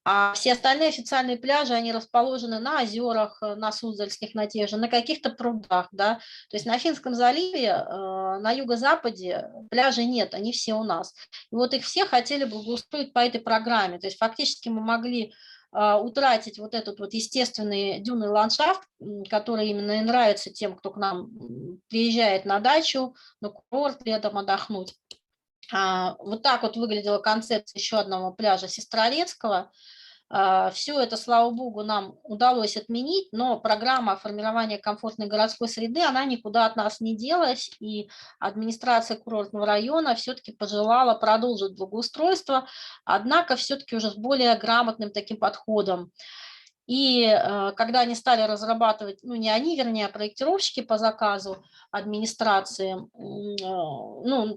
А все остальные официальные пляжи, они расположены на озерах, на Суздальских, на тех же, на каких-то прудах, да. То есть на Финском заливе, на юго-западе пляжей нет, они все у нас. И вот их все хотели благоустроить по этой программе. То есть фактически мы могли утратить вот этот вот естественный дюнный ландшафт, который именно и нравится тем, кто к нам приезжает на дачу, на курорт летом отдохнуть. Вот так вот выглядела концепция еще одного пляжа Сестрорецкого. Все это, слава богу, нам удалось отменить, но программа формирования комфортной городской среды, она никуда от нас не делась, и администрация курортного района все-таки пожелала продолжить благоустройство, однако все-таки уже с более грамотным таким подходом. И когда они стали разрабатывать, ну не они, вернее, а проектировщики по заказу администрации,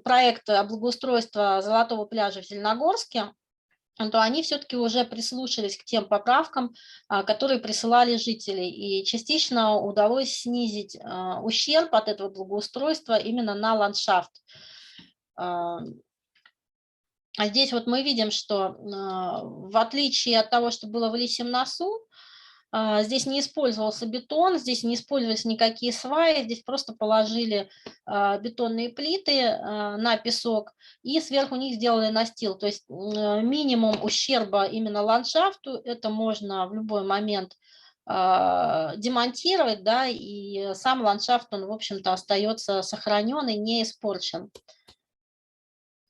проект благоустройства Золотого пляжа в Зеленогорске, то они все-таки уже прислушались к тем поправкам, которые присылали жители, и частично удалось снизить ущерб от этого благоустройства именно на ландшафт. А здесь вот мы видим, что в отличие от того, что было в Лисьем носу, здесь не использовался бетон, здесь не использовались никакие сваи, здесь просто положили бетонные плиты на песок и сверху них сделали настил. То есть минимум ущерба именно ландшафту, это можно в любой момент демонтировать, да, и сам ландшафт, он, в общем-то, остается сохранен и не испорчен.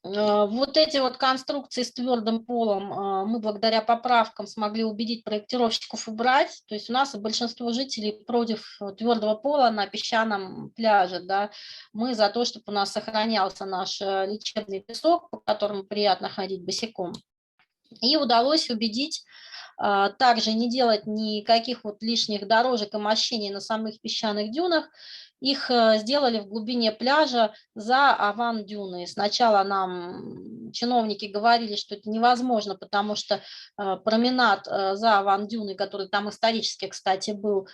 Вот эти вот конструкции с твердым полом мы благодаря поправкам смогли убедить проектировщиков убрать. То есть у нас большинство жителей против твердого пола на песчаном пляже. Да. Мы за то, чтобы у нас сохранялся наш лечебный песок, по которому приятно ходить босиком. И удалось убедить также не делать никаких вот лишних дорожек и мощений на самых песчаных дюнах. Их сделали в глубине пляжа за аван-дюны. Сначала нам чиновники говорили, что это невозможно, потому что променад за аван-дюны, который там исторически, кстати, был,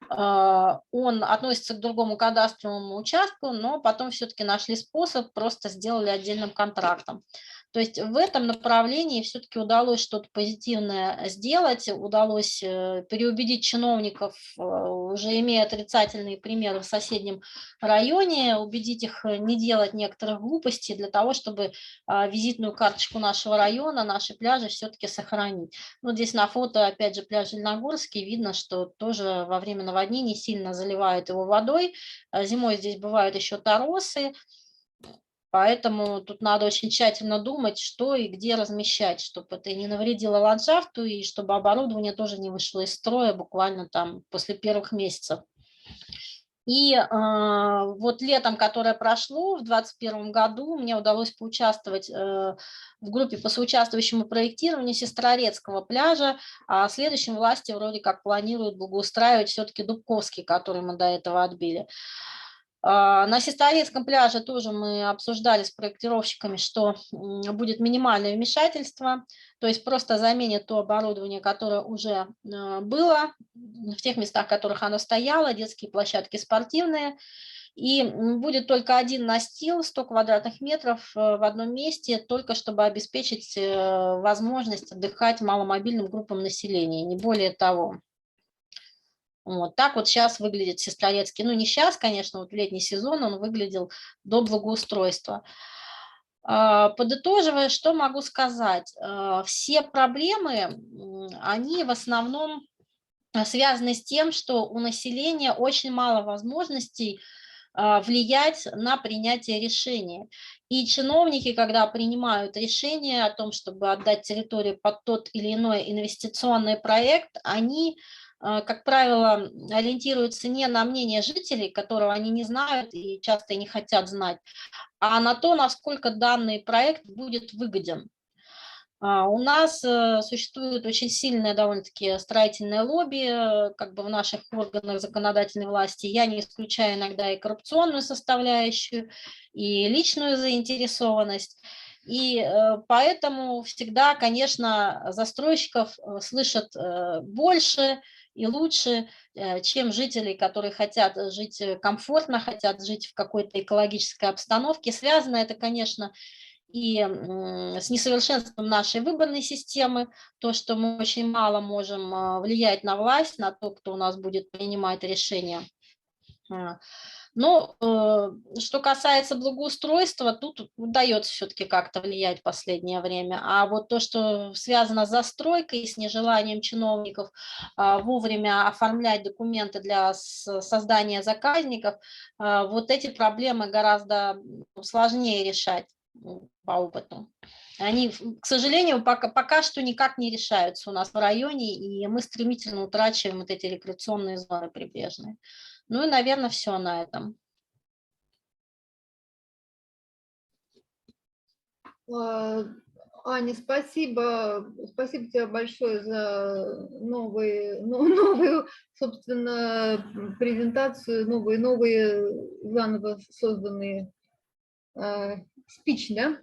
он относится к другому кадастровому участку, но потом все-таки нашли способ, просто сделали отдельным контрактом. То есть в этом направлении все-таки удалось что-то позитивное сделать, удалось переубедить чиновников, уже имея отрицательные примеры в соседнем районе, убедить их не делать некоторых глупостей для того, чтобы визитную карточку нашего района, наши пляжи все-таки сохранить. Вот здесь на фото, опять же, пляж Зеленогорский, видно, что тоже во время наводнений сильно заливает его водой. Зимой здесь бывают еще торосы. Поэтому тут надо очень тщательно думать, что и где размещать, чтобы это не навредило ландшафту и чтобы оборудование тоже не вышло из строя буквально там после первых месяцев. И вот летом, которое прошло в 2021 году, мне удалось поучаствовать в группе по соучаствующему проектированию Сестрорецкого пляжа, а следующем власти вроде как планируют благоустраивать все-таки Дубковский, который мы до этого отбили. На Сестрорецком пляже тоже мы обсуждали с проектировщиками, что будет минимальное вмешательство, то есть просто заменит то оборудование, которое уже было в тех местах, в которых оно стояло, детские площадки спортивные, и будет только один настил, 100 квадратных метров в одном месте, только чтобы обеспечить возможность отдыхать маломобильным группам населения, не более того. Вот так вот сейчас выглядит Сестрорецкий. Ну, не сейчас, конечно, вот в летний сезон он выглядел до благоустройства. Подытоживая, что могу сказать? Все проблемы, они в основном связаны с тем, что у населения очень мало возможностей влиять на принятие решения. И чиновники, когда принимают решение о том, чтобы отдать территорию под тот или иной инвестиционный проект, они, как правило, ориентируются не на мнение жителей, которого они не знают и часто не хотят знать, а на то, насколько данный проект будет выгоден. У нас существует очень сильное довольно-таки строительное лобби как бы в наших органах законодательной власти. Я не исключаю иногда и коррупционную составляющую, и личную заинтересованность. И поэтому всегда, конечно, застройщиков слышат больше и лучше, чем жителей, которые хотят жить комфортно, хотят жить в какой-то экологической обстановке. Связано это, конечно, и с несовершенством нашей выборной системы, то, что мы очень мало можем влиять на власть, на то, кто у нас будет принимать решения. Но что касается благоустройства, тут удается все-таки как-то влиять в последнее время. А вот то, что связано с застройкой, с нежеланием чиновников вовремя оформлять документы для создания заказников, вот эти проблемы гораздо сложнее решать по опыту. Они, к сожалению, пока что никак не решаются у нас в районе, и мы стремительно утрачиваем вот эти рекреационные зоны прибрежные. Ну и, наверное, все на этом. Аня, спасибо тебе большое за новую, собственно, презентацию, новые заново созданные спич, да?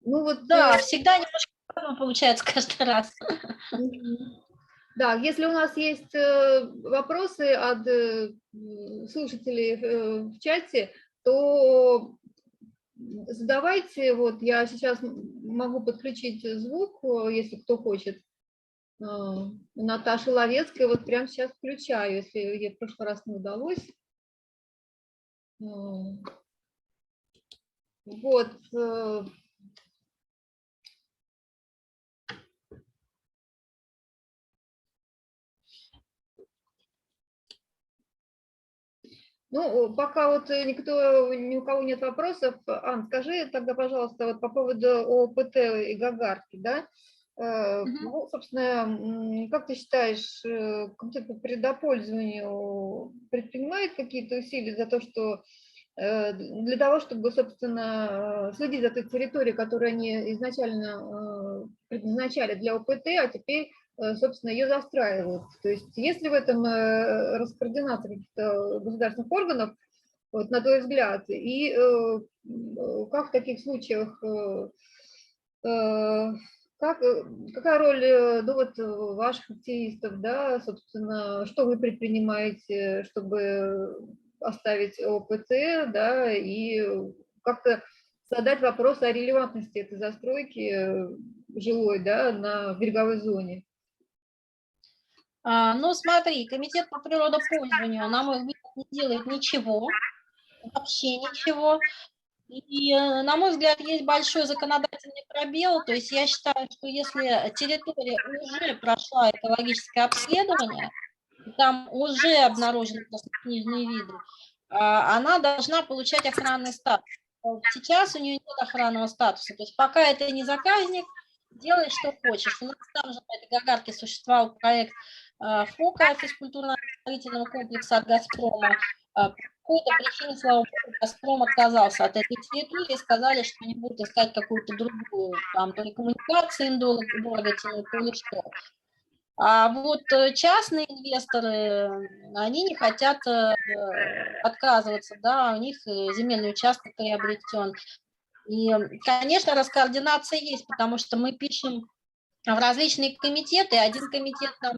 Ну вот. Да, всегда немножко получается каждый раз. Да, если у нас есть вопросы от слушателей в чате, то задавайте. Вот я сейчас могу подключить звук, если кто хочет. Наташа Ловецкая, вот прямо сейчас включаю, если ей в прошлый раз не удалось. Вот. Ну, пока вот ни у кого нет вопросов, Ан, скажи тогда, пожалуйста, вот по поводу ОПТ и Гагарки, да? Ну, собственно, как ты считаешь, комитет по природопользованию предпринимает какие-то усилия за то, что для того, чтобы, собственно, следить за той территорией, которую они изначально предназначали для ОПТ, а теперь, собственно, ее застраивают. То есть есть ли в этом раскоординация каких-то государственных органов, вот, на твой взгляд, и как в таких случаях, какая роль, ну, вот, ваших активистов, да, собственно, что вы предпринимаете, чтобы оставить ОПТ, да, и как-то задать вопрос о релевантности этой застройки жилой, да, на береговой зоне? Ну, смотри, комитет по природопользованию, на мой взгляд, не делает ничего, вообще ничего. И, на мой взгляд, есть большой законодательный пробел. То есть я считаю, что если территория уже прошла экологическое обследование, там уже обнаружены краснокнижные виды, она должна получать охранный статус. Сейчас у нее нет охранного статуса. То есть пока это не заказник, делай, что хочешь. У нас там же на этой Гагарке существовал проект ФОКа, физкультурно-оздоровительного комплекса от «Газпрома». По какой-то причине, слава богу, «Газпром» отказался от этой территории и сказали, что они будут искать какую-то другую, там, то ли коммуникации им дорого тянуть, то ли что. А вот частные инвесторы, они не хотят отказываться, да, у них земельный участок приобретен. И, конечно, раскоординация есть, потому что мы пишем в различные комитеты. Один комитет там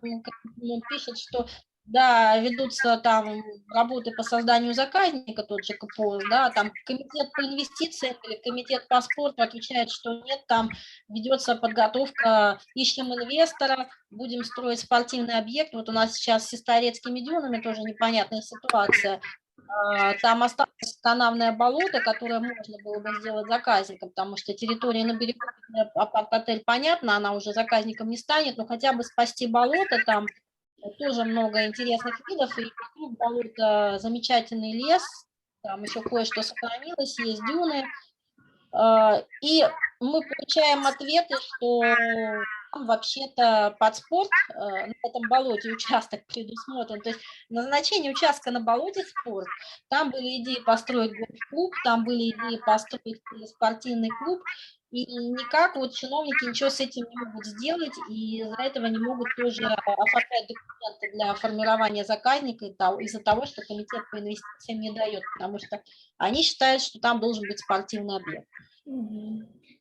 пишет, что да, ведутся там работы по созданию заказника, тот же КПОС, да, там комитет по инвестициям или комитет по спорту отвечает, что нет, там ведется подготовка, ищем инвестора, будем строить спортивный объект. Вот у нас сейчас с Сестрорецкими дюнами тоже непонятная ситуация. Там осталось канавное болото, которое можно было бы сделать заказником, потому что территория на берегу, апарт-отель, понятно, она уже заказником не станет, но хотя бы спасти болото, там тоже много интересных видов, и вокруг болота замечательный лес, там еще кое-что сохранилось, есть дюны, и мы получаем ответы, что там вообще-то под спорт на этом болоте участок предусмотрен, то есть назначение участка на болоте спорт. Там были идеи построить гольф-клуб, там были идеи построить спортивный клуб, и никак вот чиновники ничего с этим не могут сделать, и из-за этого не могут тоже оформлять документы для формирования заказника из-за того, что комитет по инвестициям не дает, потому что они считают, что там должен быть спортивный объект.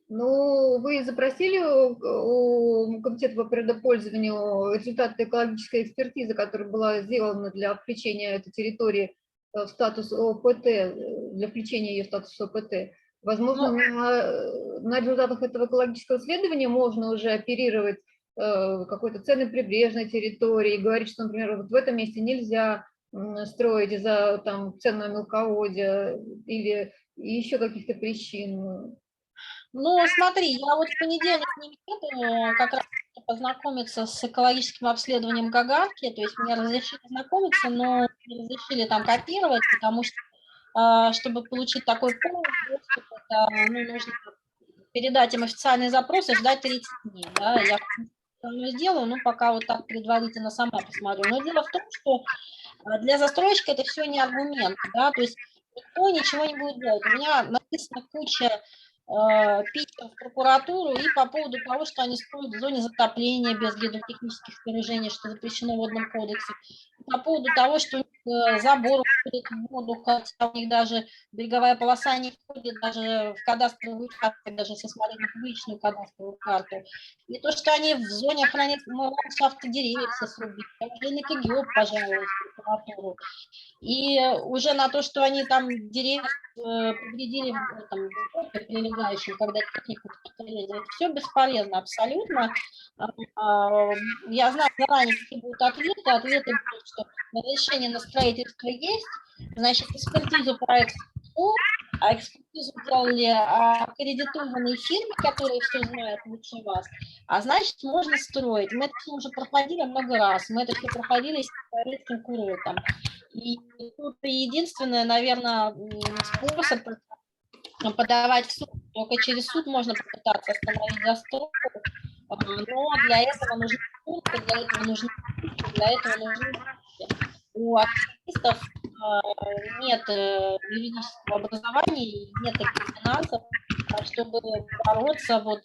Ну, вы запросили у комитета по природопользованию результаты экологической экспертизы, которая была сделана для включения этой территории в статус ОПТ, для включения ее в статус ОПТ. Возможно, на результатах этого экологического исследования можно уже оперировать какой-то ценной прибрежной территории, и говорить, что, например, вот в этом месте нельзя строить из-за там ценного мелководья или еще каких-то причин. Ну, смотри, я вот в понедельник с ними еду, как раз познакомиться с экологическим обследованием Гагарки, то есть мне разрешили знакомиться, но не разрешили там копировать, потому что, чтобы получить такой полный доступ, это, ну, нужно передать им официальные запросы, ждать 30 дней, да, я сделаю, но пока вот так предварительно сама посмотрю. Но дело в том, что для застройщика это все не аргумент, да, то есть никто ничего не будет делать. У меня написана куча писем в прокуратуру и по поводу того, что они строят в зоне затопления без гидротехнических сооружений, что запрещено в водном кодексе, и по поводу того, что у них забор уходит в воду, хотя у них даже береговая полоса не входит даже в кадастровую карту, даже если смотреть на публичную кадастровую карту. И то, что они в зоне охранения ландшафта деревьев все срубили, я уже и на КГИО пожаловалась в прокуратуру. И уже на то, что они там деревья повредили в прилегающем, когда технику это все бесполезно абсолютно. Я знаю заранее, какие будут ответы. Ответы будут, что разрешение на строительство есть, значит, экспертизу проекта, а экспертизу делали аккредитованные фирмы, которые все знают лучше вас, а значит, можно строить. Мы это все уже проходили много раз, мы это все проходили с советским курортом. И тут единственное, наверное, способ подавать в суд, только через суд можно попытаться остановить застройку, но для этого нужны пункты, для этого нужны у активистов нет юридического образования, нет таких финансов, чтобы бороться вот,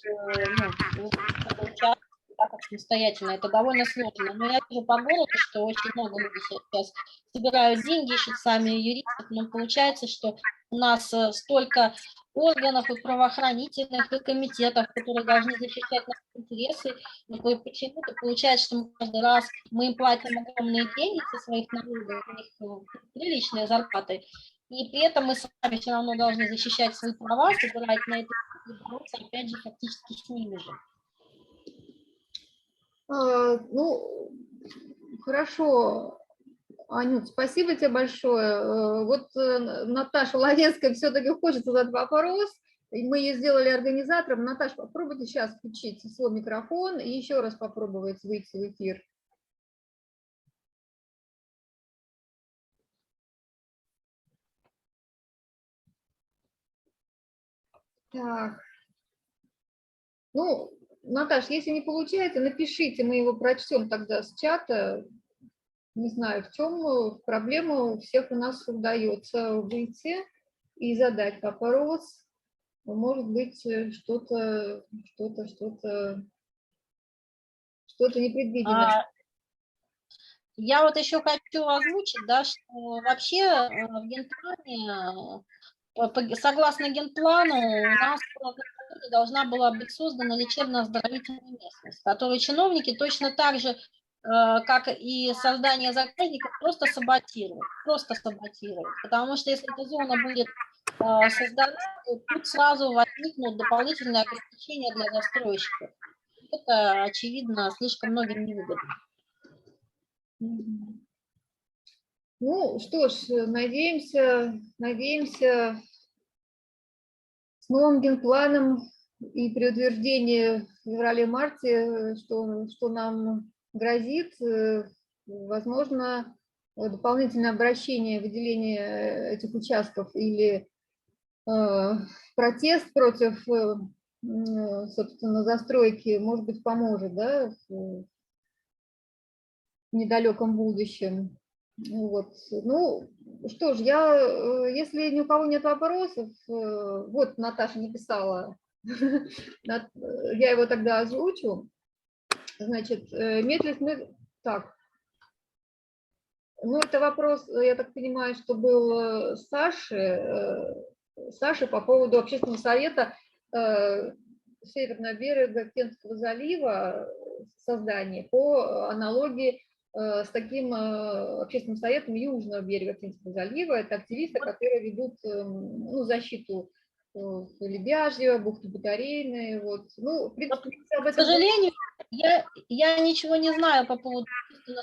так как самостоятельно. Это довольно сложно. Но я вижу по городу, что очень много людей сейчас собирают деньги, ищут сами юристов, но получается, что у нас столько органов и правоохранительных, и комитетов, которые должны защищать наши интересы, но почему-то получается, что каждый раз мы им платим огромные деньги со своих налогов, у них приличные зарплаты, и при этом мы сами все равно должны защищать свои права, собирать на это и бороться, опять же, фактически с ними же. Ну, хорошо. Анют, спасибо тебе большое. Вот Наташа Ловецкая все-таки хочет задать вопрос. Мы ее сделали организатором. Наташа, попробуйте сейчас включить свой микрофон и еще раз попробовать выйти в эфир. Так. Ну, Наташ, если не получается, напишите, мы его прочтем тогда с чата. Не знаю, в чем проблема, у всех у нас удается выйти и задать вопрос. Может быть, что-то непредвиденное. Я вот еще хочу озвучить, да, что вообще в генплане, согласно генплану, у нас должна была быть создана лечебно-оздоровительная местность, которую чиновники точно так же, как и создание заказников, просто саботируют, потому что если эта зона будет создана, то тут сразу возникнут дополнительные ограничения для застройщиков. Это, очевидно, слишком многим невыгодно. Ну, что ж, надеемся с новым генпланом и при утверждении в феврале-марте, что нам грозит, возможно, дополнительное обращение, выделение этих участков или протест против, собственно, застройки, может быть, поможет, да, в недалеком будущем. Вот. Ну, что ж, если ни у кого нет вопросов, вот Наташа написала, я его тогда озвучу. Значит, так. Ну, это вопрос, я так понимаю, что был Саши по поводу общественного совета Северного берега Кенского залива, создания по аналогии с таким общественным советом Южного берега Финского залива. Это активисты, которые ведут защиту Лебяжья, бухта Батарейная. Вот. Ну, в принципе, об К этом... сожалению, я ничего не знаю по поводу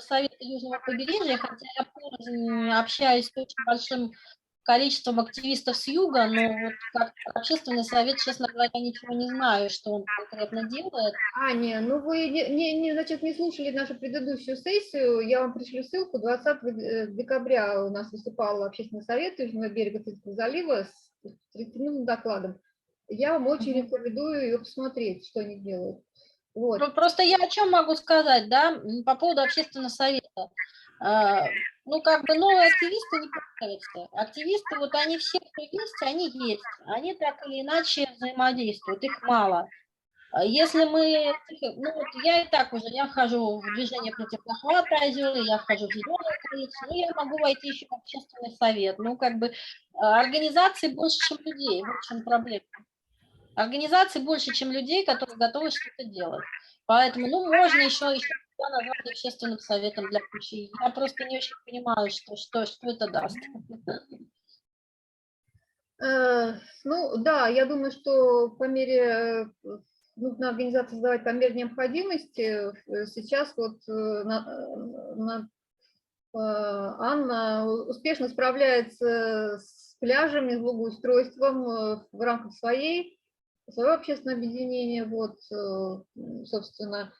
Совета Южного побережья, хотя я общаюсь с очень большим количеством активистов с юга, но вот как общественный совет, честно говоря, ничего не знаю, что он конкретно делает. Аня, ну вы значит, не слушали нашу предыдущую сессию, я вам пришлю ссылку, 20 декабря у нас выступал общественный совет Южного берега Финского залива с 30-минутным докладом. Я вам очень рекомендую ее посмотреть, что они делают. Вот. Ну, просто я о чем могу сказать, да, по поводу общественного совета. Ну, как бы новые активисты не появляются. Активисты, вот они все, кто есть, они так или иначе взаимодействуют, их мало. Если мы, ну вот я и так уже, я вхожу в движение против захвата озера, я вхожу в зеленую коалицию, ну я могу войти еще в общественный совет. Ну, как бы организаций больше, чем людей, вот в чем проблема. Организаций больше, чем людей, которые готовы что-то делать. Поэтому, ну, можно еще назвать общественным советом для ключей. Я просто не очень понимаю, что это даст. Ну, да, я думаю, что по мере, нужно организацию создавать по мере необходимости. Сейчас вот Анна успешно справляется с пляжами, с благоустройством в рамках своего общественного объединения. Вот, собственно,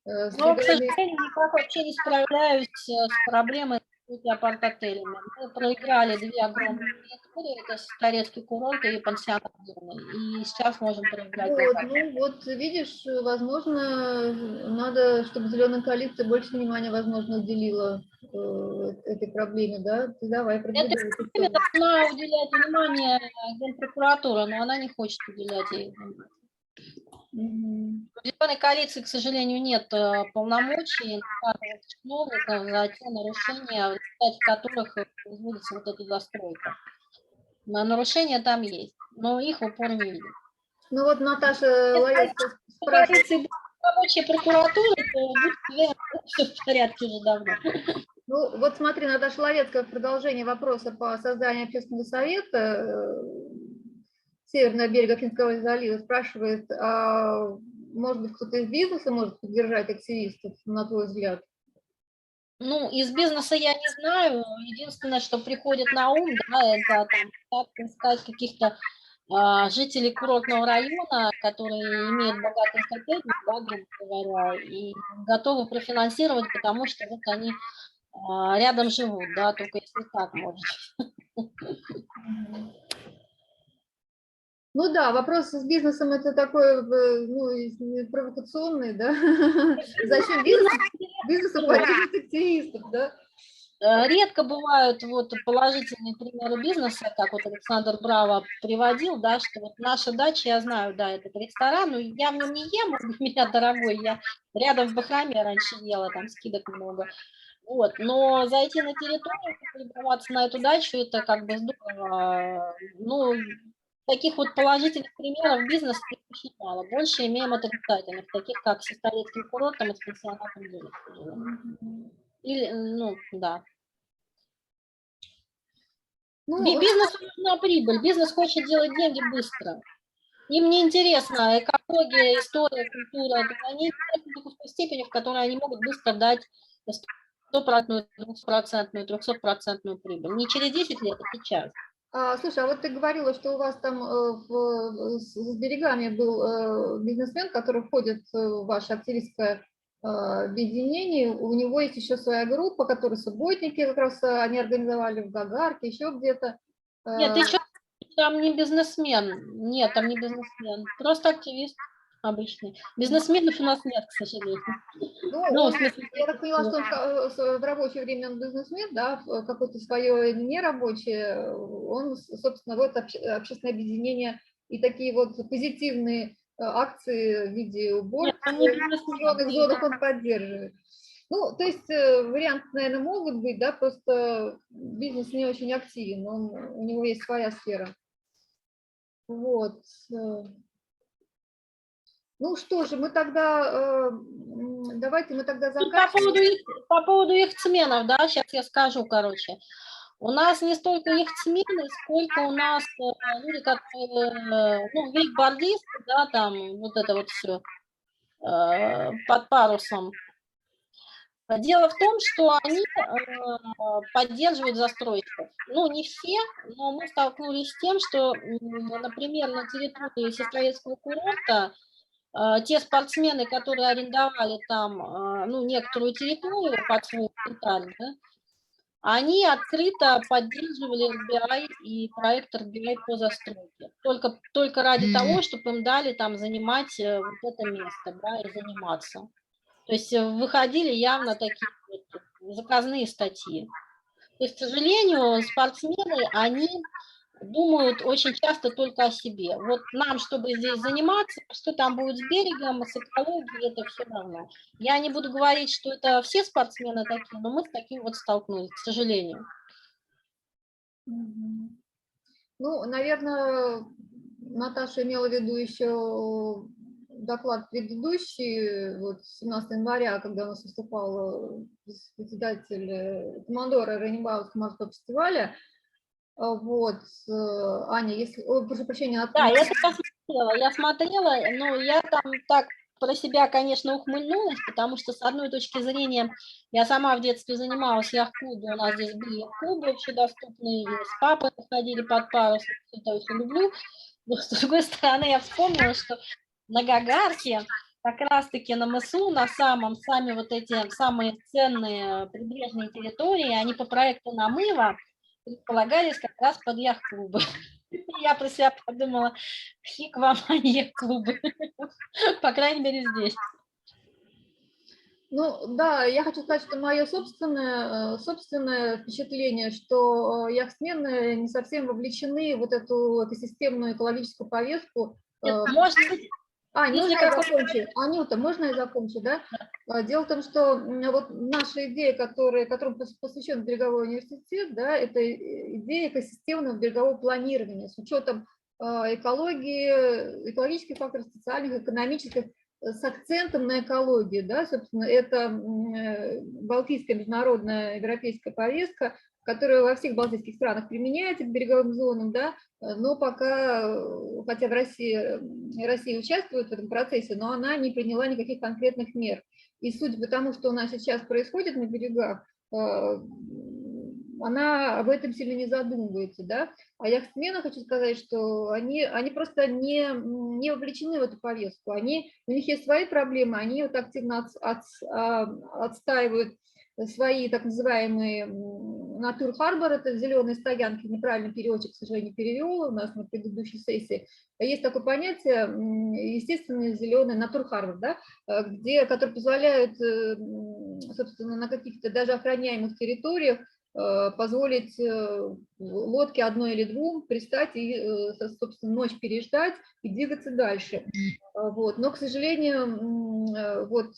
Но, к сожалению, никак вообще не справляюсь с проблемой с апарт-отелями. Мы проиграли 2 огромные территории, это Торецкий курорт и пансионат зоны. И сейчас можем проиграть. Вот, ну вот видишь, возможно, надо, чтобы зеленая коалиция больше внимания, возможно, уделила этой проблеме, да? Ты давай продвигай. Этой проблеме должна уделять внимание Генпрокуратура, но она не хочет уделять ей внимание. В зеленой коалиции, к сожалению, нет полномочий наказывать чиновников за те нарушения, в результате которых производится вот эта застройка. Нарушения там есть, но их в упор не видим. Ну вот Наташа Ловецкая спрашивает. Если рабочая прокуратура, то все в порядке уже давно. Ну вот смотри, Наташа Ловецкая в продолжение вопроса по созданию общественного совета Северного берега Финского залива спрашивает, а может быть кто-то из бизнеса может поддержать активистов, на твой взгляд? Ну, из бизнеса я не знаю. Единственное, что приходит на ум, да, это там, так сказать, каких-то жителей курортного района, которые имеют богатый коттедж, да, грубо говоря, и готовы профинансировать, потому что вот они рядом живут, да, только если так можно. Ну да, вопрос с бизнесом это такой, ну, провокационный, да? Зачем бизнесу поддерживать активистов, да? Редко бывают вот положительные примеры бизнеса, как вот Александр Браво приводил, да, что вот наша дача, я знаю, да, этот ресторан, но я в нем не ем, он у меня дорогой, я рядом в Бахроме раньше ела, там скидок много. Вот, но зайти на территорию, полюбоваться на эту дачу, это как бы здорово. Ну, таких вот положительных примеров бизнеса очень мало. Больше имеем отрицательных, таких как с Торецким курортом и с пансионатом Зелень. Или, ну, да. Ну, Бизнесу нужна прибыль, бизнес хочет делать деньги быстро. Им не интересно экология, история, культура. Они в такой степени, в которой они могут быстро дать 100%, 200%, 300% прибыль. Не через 10 лет, а сейчас. Слушай, а вот ты говорила, что у вас там с берегами был бизнесмен, который входит в ваше активистское объединение. У него есть еще своя группа, которую субботники как раз они организовали в Гагарке, еще где-то. Нет, еще там не бизнесмен. Нет, там не бизнесмен. Просто активист обычный. Бизнесменов у нас нет, к сожалению. Ну, я так поняла, что он в рабочее время он бизнесмен, да, в какое-то свое нерабочее, он, собственно, вот общественное объединение и такие вот позитивные акции в виде уборки в зеленых зонах он поддерживает. Ну, то есть варианты, наверное, могут быть, да, просто бизнес не очень активен, у него есть своя сфера. Вот. Ну что же, мы тогда, давайте мы тогда заканчиваем. По поводу яхтсменов, да, сейчас я скажу, короче. У нас не столько яхтсмены, сколько у нас люди, которые, ну, вейкбордисты, да, там вот это вот все под парусом. Дело в том, что они поддерживают застройщиков. Ну, не все, но мы столкнулись с тем, что, например, на территории Сестрорецкого курорта те спортсмены, которые арендовали там, ну, некоторую территорию под свой инвентарь, да, они открыто поддерживали РБИ и проект РБИ по застройке. Только ради того, чтобы им дали там занимать вот это место, да, и заниматься. То есть выходили явно такие вот заказные статьи. То есть, к сожалению, спортсмены, они думают очень часто только о себе. Вот нам, чтобы здесь заниматься, что там будет с берегом, с экологией, это все равно. Я не буду говорить, что это все спортсмены такие, но мы с таким вот столкнулись, к сожалению. Ну, наверное, Наташа имела в виду еще доклад предыдущий, вот 17 января, когда у нас выступал председатель командора Раннибауского морского фестиваля. Вот, Аня, если... Ой, прошу прощения. Да, я это посмотрела, но я там так про себя, конечно, ухмыльнулась, потому что, с одной точки зрения, я сама в детстве занималась в яхт-клубе, у нас здесь были яхт-клубы общедоступные, с папой ходили под парус, это очень люблю. Но, с другой стороны, я вспомнила, что на Гагарке, как раз-таки на мысу, сами вот эти самые ценные прибрежные территории, они по проекту намыва предполагались как раз под яхт-клубы. Я про себя подумала, фиг вам, а не яхт-клубы. По крайней мере, здесь. Ну, да, я хочу сказать, что мое собственное впечатление, что яхтсмены не совсем вовлечены в вот эту экосистемную экологическую повестку. Может быть, можно я закончу? Анюта, можно я закончу, да? Дело в том, что вот наша идея, которому посвящен береговой университет, да, это идея экосистемного берегового планирования с учетом экологии, экологических факторов, социальных, экономических, с акцентом на экологию, да, собственно, это Балтийская международная европейская повестка, которая во всех балтийских странах применяется к береговым зонам, да, но пока, хотя Россия участвует в этом процессе, но она не приняла никаких конкретных мер. И судя по тому, что у нас сейчас происходит на берегах, она об этом сильно не задумывается, да. А яхтсмены, хочу сказать, что они просто не вовлечены в эту повестку. У них есть свои проблемы, они вот активно отстаивают свои так называемые натур-харбор, это зеленые стоянки, неправильный переводчик, к сожалению, перевел у нас на предыдущей сессии. Есть такое понятие, естественный зеленый натур-харбор, да, который позволяет, собственно, на каких-то даже охраняемых территориях позволить лодке одной или двум пристать и, собственно, ночь переждать и двигаться дальше. Вот. Но, к сожалению, вот,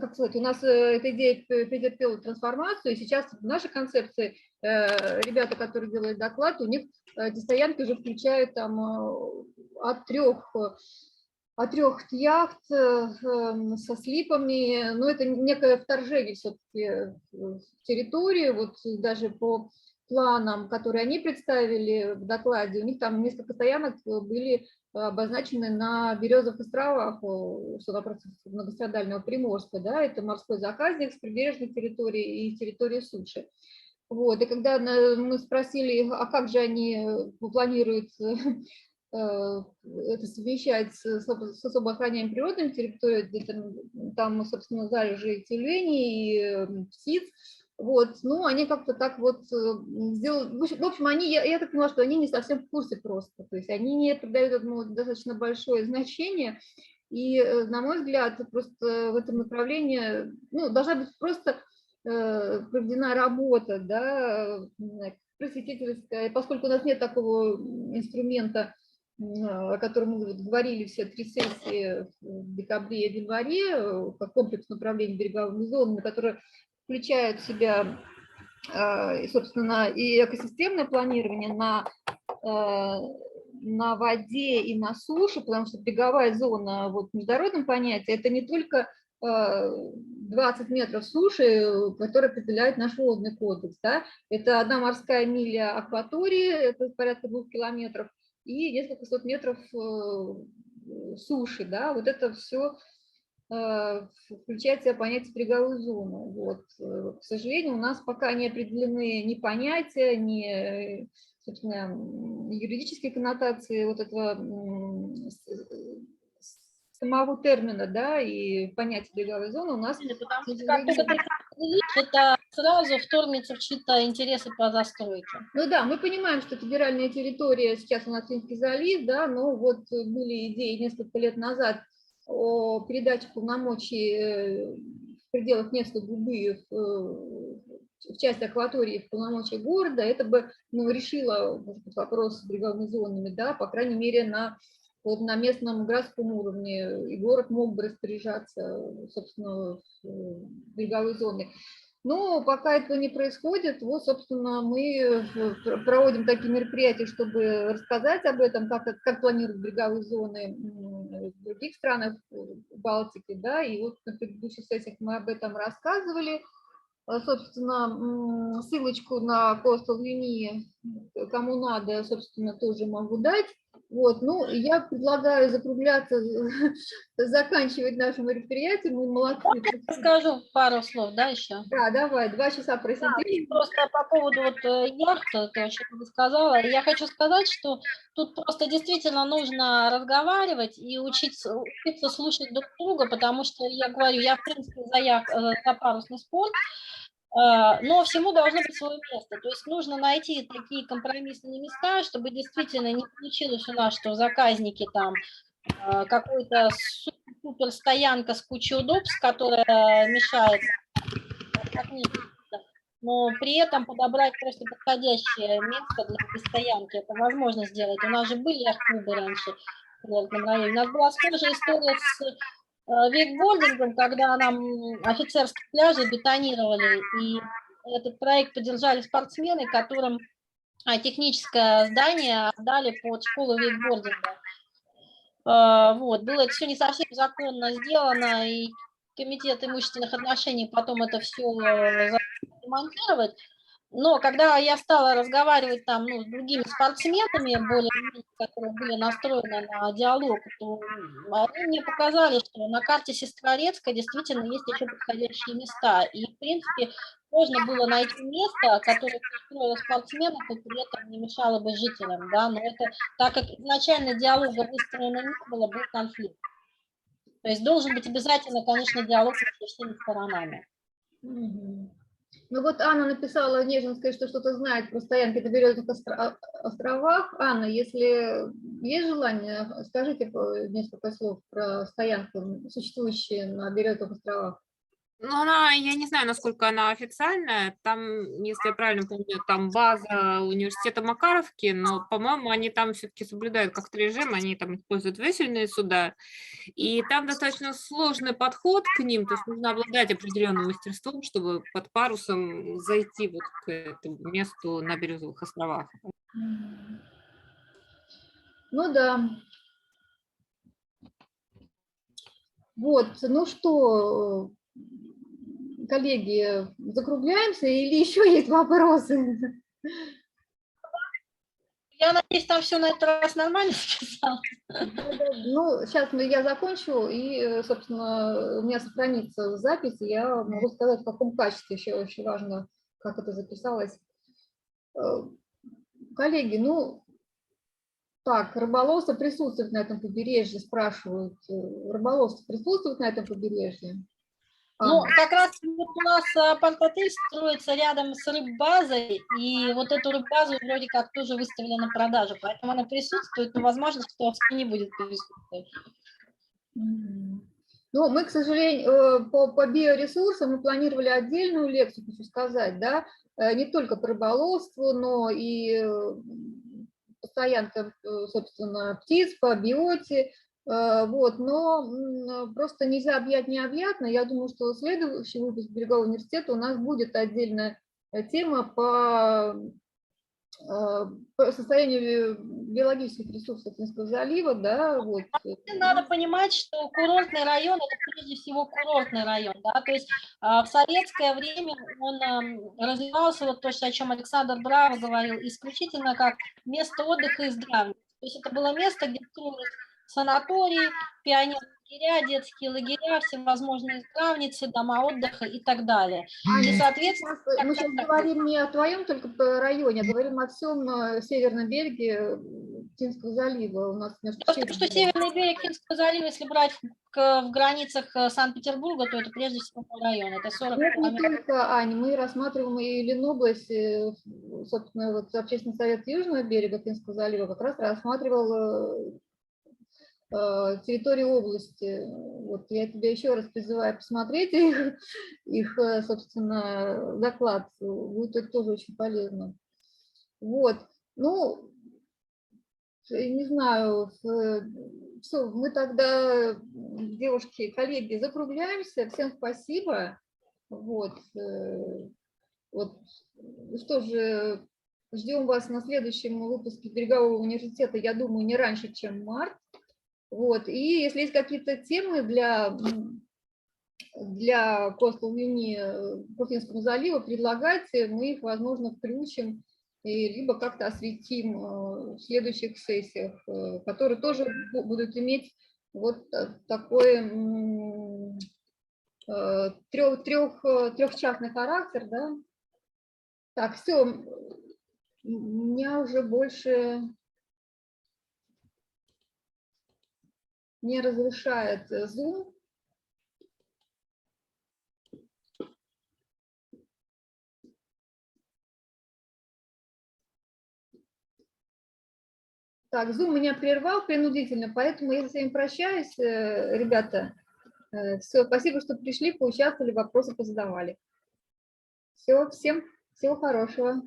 как сказать, у нас эта идея претерпела трансформацию, и сейчас в нашей концепции ребята, которые делают доклад, у них эти стоянки уже включают там от трех яхт со слипами, но это некое вторжение все-таки в территорию, вот даже по планам, которые они представили в докладе, у них там несколько стоянок были обозначены на Березовых островах, что напротив многострадального Приморска, да, это морской заказник с прибрежной территории и территории суши. Вот, и когда мы спросили, а как же они планируют это совмещать с особо охраняемой природной территорией, где там, собственно, залежи тюленей и птиц. Вот, ну, они как-то так вот сделали, в общем, я так поняла, что они не совсем в курсе просто, то есть они не придают этому достаточно большое значение, и, на мой взгляд, просто в этом направлении, ну, должна быть просто проведена работа, да, просветительская, поскольку у нас нет такого инструмента, о котором мы говорили все 3 сессии в декабре и январе, как комплекс управления береговыми зонами, которые включают в себя, собственно, и экосистемное планирование на воде и на суше, потому что береговая зона вот, в международном понятии это не только 20 метров суши, которые определяет наш водный кодекс. Да? Это 1 морская миля акватории, это порядка 2 километров, и несколько сот метров суши. Да? Вот это все включает в себя понятие береговой зоны. Вот. К сожалению, у нас пока не определены ни понятия, ни, собственно, юридические коннотации вот этого самого термина, да, и понятия береговой зоны у нас... Потому что как только ты определишь, это сразу вторгнется в чьи-то интересы по застройке. Ну да, мы понимаем, что федеральная территория сейчас у нас Финский залив, да, но вот были идеи несколько лет назад о передаче полномочий в пределах места Губы в части акватории в полномочия города. Это бы, ну, решило, может быть, вопрос с береговыми зонами, да, по крайней мере, вот на местном городском уровне, и город мог бы распоряжаться, собственно, береговой зоной. Но пока этого не происходит, вот, собственно, мы проводим такие мероприятия, чтобы рассказать об этом, как планируют береговые зоны в других странах Балтики, да, и вот на предыдущих сессиях мы об этом рассказывали. Собственно, ссылочку на Coastal Uni, кому надо, собственно, тоже могу дать. Вот, ну, я предлагаю закругляться, заканчивать наше мероприятие. Мы молодцы. Я скажу пару слов, да, еще? Да, давай, 2 часа просидели. Да, просто по поводу вот яхты, ты очень много сказала. Я хочу сказать, что тут просто действительно нужно разговаривать и учиться слушать друг друга, потому что, я говорю, я, в принципе, за парусный спорт, но всему должно быть свое место. То есть нужно найти такие компромиссные места, чтобы действительно не получилось у нас, что заказники там какой-то супер стоянка с кучей удобств, которая мешает, но при этом подобрать просто подходящее место для этой стоянки. Это возможно сделать. У нас же были яхт-клубы раньше в Курортном районе. У нас была схожая история с вейкбордингом, когда нам офицерские пляжи бетонировали, и этот проект поддержали спортсмены, которым техническое здание отдали под школу вейкбординга. Вот, было это все не совсем законно сделано, и комитет имущественных отношений потом это все ремонтировать. Но когда я стала разговаривать там, ну, с другими спортсменами, которые были настроены на диалог, то они мне показали, что на карте Сестрорецка действительно есть еще подходящие места. И, в принципе, можно было найти место, которое устроило спортсменов и при этом не мешало бы жителям. Да? Но это, так как изначально диалога выстроено не было, был конфликт. То есть должен быть обязательно, конечно, диалог между всеми сторонами. Ну вот Анна написала в Нежинской, что что-то знает про стоянки на Березовых островах. Анна, если есть желание, скажите несколько слов про стоянку, существующие на Березовых островах. Ну, я не знаю, насколько она официальная. Там, если я правильно помню, там база университета Макаровки, но, по-моему, они там все-таки соблюдают как-то режим, они там используют весельные суда. И там достаточно сложный подход к ним, то есть нужно обладать определенным мастерством, чтобы под парусом зайти вот к этому месту на Березовых островах. Ну да. Вот, ну что, коллеги, закругляемся или еще есть вопросы? Я надеюсь, там все на этот раз нормально сказала. Ну, сейчас я закончу, и, собственно, у меня сохранится запись, и я могу сказать, в каком качестве, еще очень важно, как это записалось. Коллеги, ну, так, рыболовство присутствует на этом побережье, спрашивают. Рыболовство присутствует на этом побережье? Ну, как раз вот у нас апарт-отель строится рядом с рыббазой, и вот эту рыббазу вроде как тоже выставили на продажу, поэтому она присутствует, но возможно, что не будет присутствовать. Ну, мы, к сожалению, по биоресурсам мы планировали отдельную лекцию, хочу сказать, да, не только по рыболовству, но и стоянка, собственно, птиц, по биоте. Вот, но просто нельзя объять необъятно. Я думаю, что следующий выпуск Берегового университета у нас будет отдельная тема по по состоянию биологических ресурсов Финского залива, да, вот. Надо понимать, что курортный район – это прежде всего курортный район, да, то есть в советское время он развивался, вот то, о чем Александр Браво говорил, исключительно как место отдыха и здравия. То есть это было место, где строились санатории, пионерлагеря, детские лагеря, всевозможные здравницы, дома отдыха и так далее. И, соответственно, мы сейчас говорим не о твоем только районе, а говорим о всем северном береге Финского залива. У нас потому что северный берег Финского залива, если брать в границах Санкт-Петербурга, то это прежде всего район. Это 40 километров. Не только, Ань, мы рассматриваем и Ленобласть, собственно, вот Общественный совет Южного берега Финского залива как раз рассматривал территории области. Вот я тебя еще раз призываю посмотреть их, собственно, доклад. Будет это тоже очень полезно. Вот. Ну, не знаю, все, мы тогда, девушки, коллеги, закругляемся. Всем спасибо. Вот. Вот. Что же, ждем вас на следующем выпуске Берегового университета, я думаю, не раньше, чем март. Вот. И если есть какие-то темы для Coastal Uni по Финскому заливу, предлагайте, мы их, возможно, включим и либо как-то осветим в следующих сессиях, которые тоже будут иметь вот такой трехчастный характер, да. Так, все, меня уже больше не разрешает Zoom. Так, Zoom меня прервал принудительно, поэтому я с вами прощаюсь, ребята. Все, спасибо, что пришли, поучаствовали, вопросы позадавали. Все, всем всего хорошего.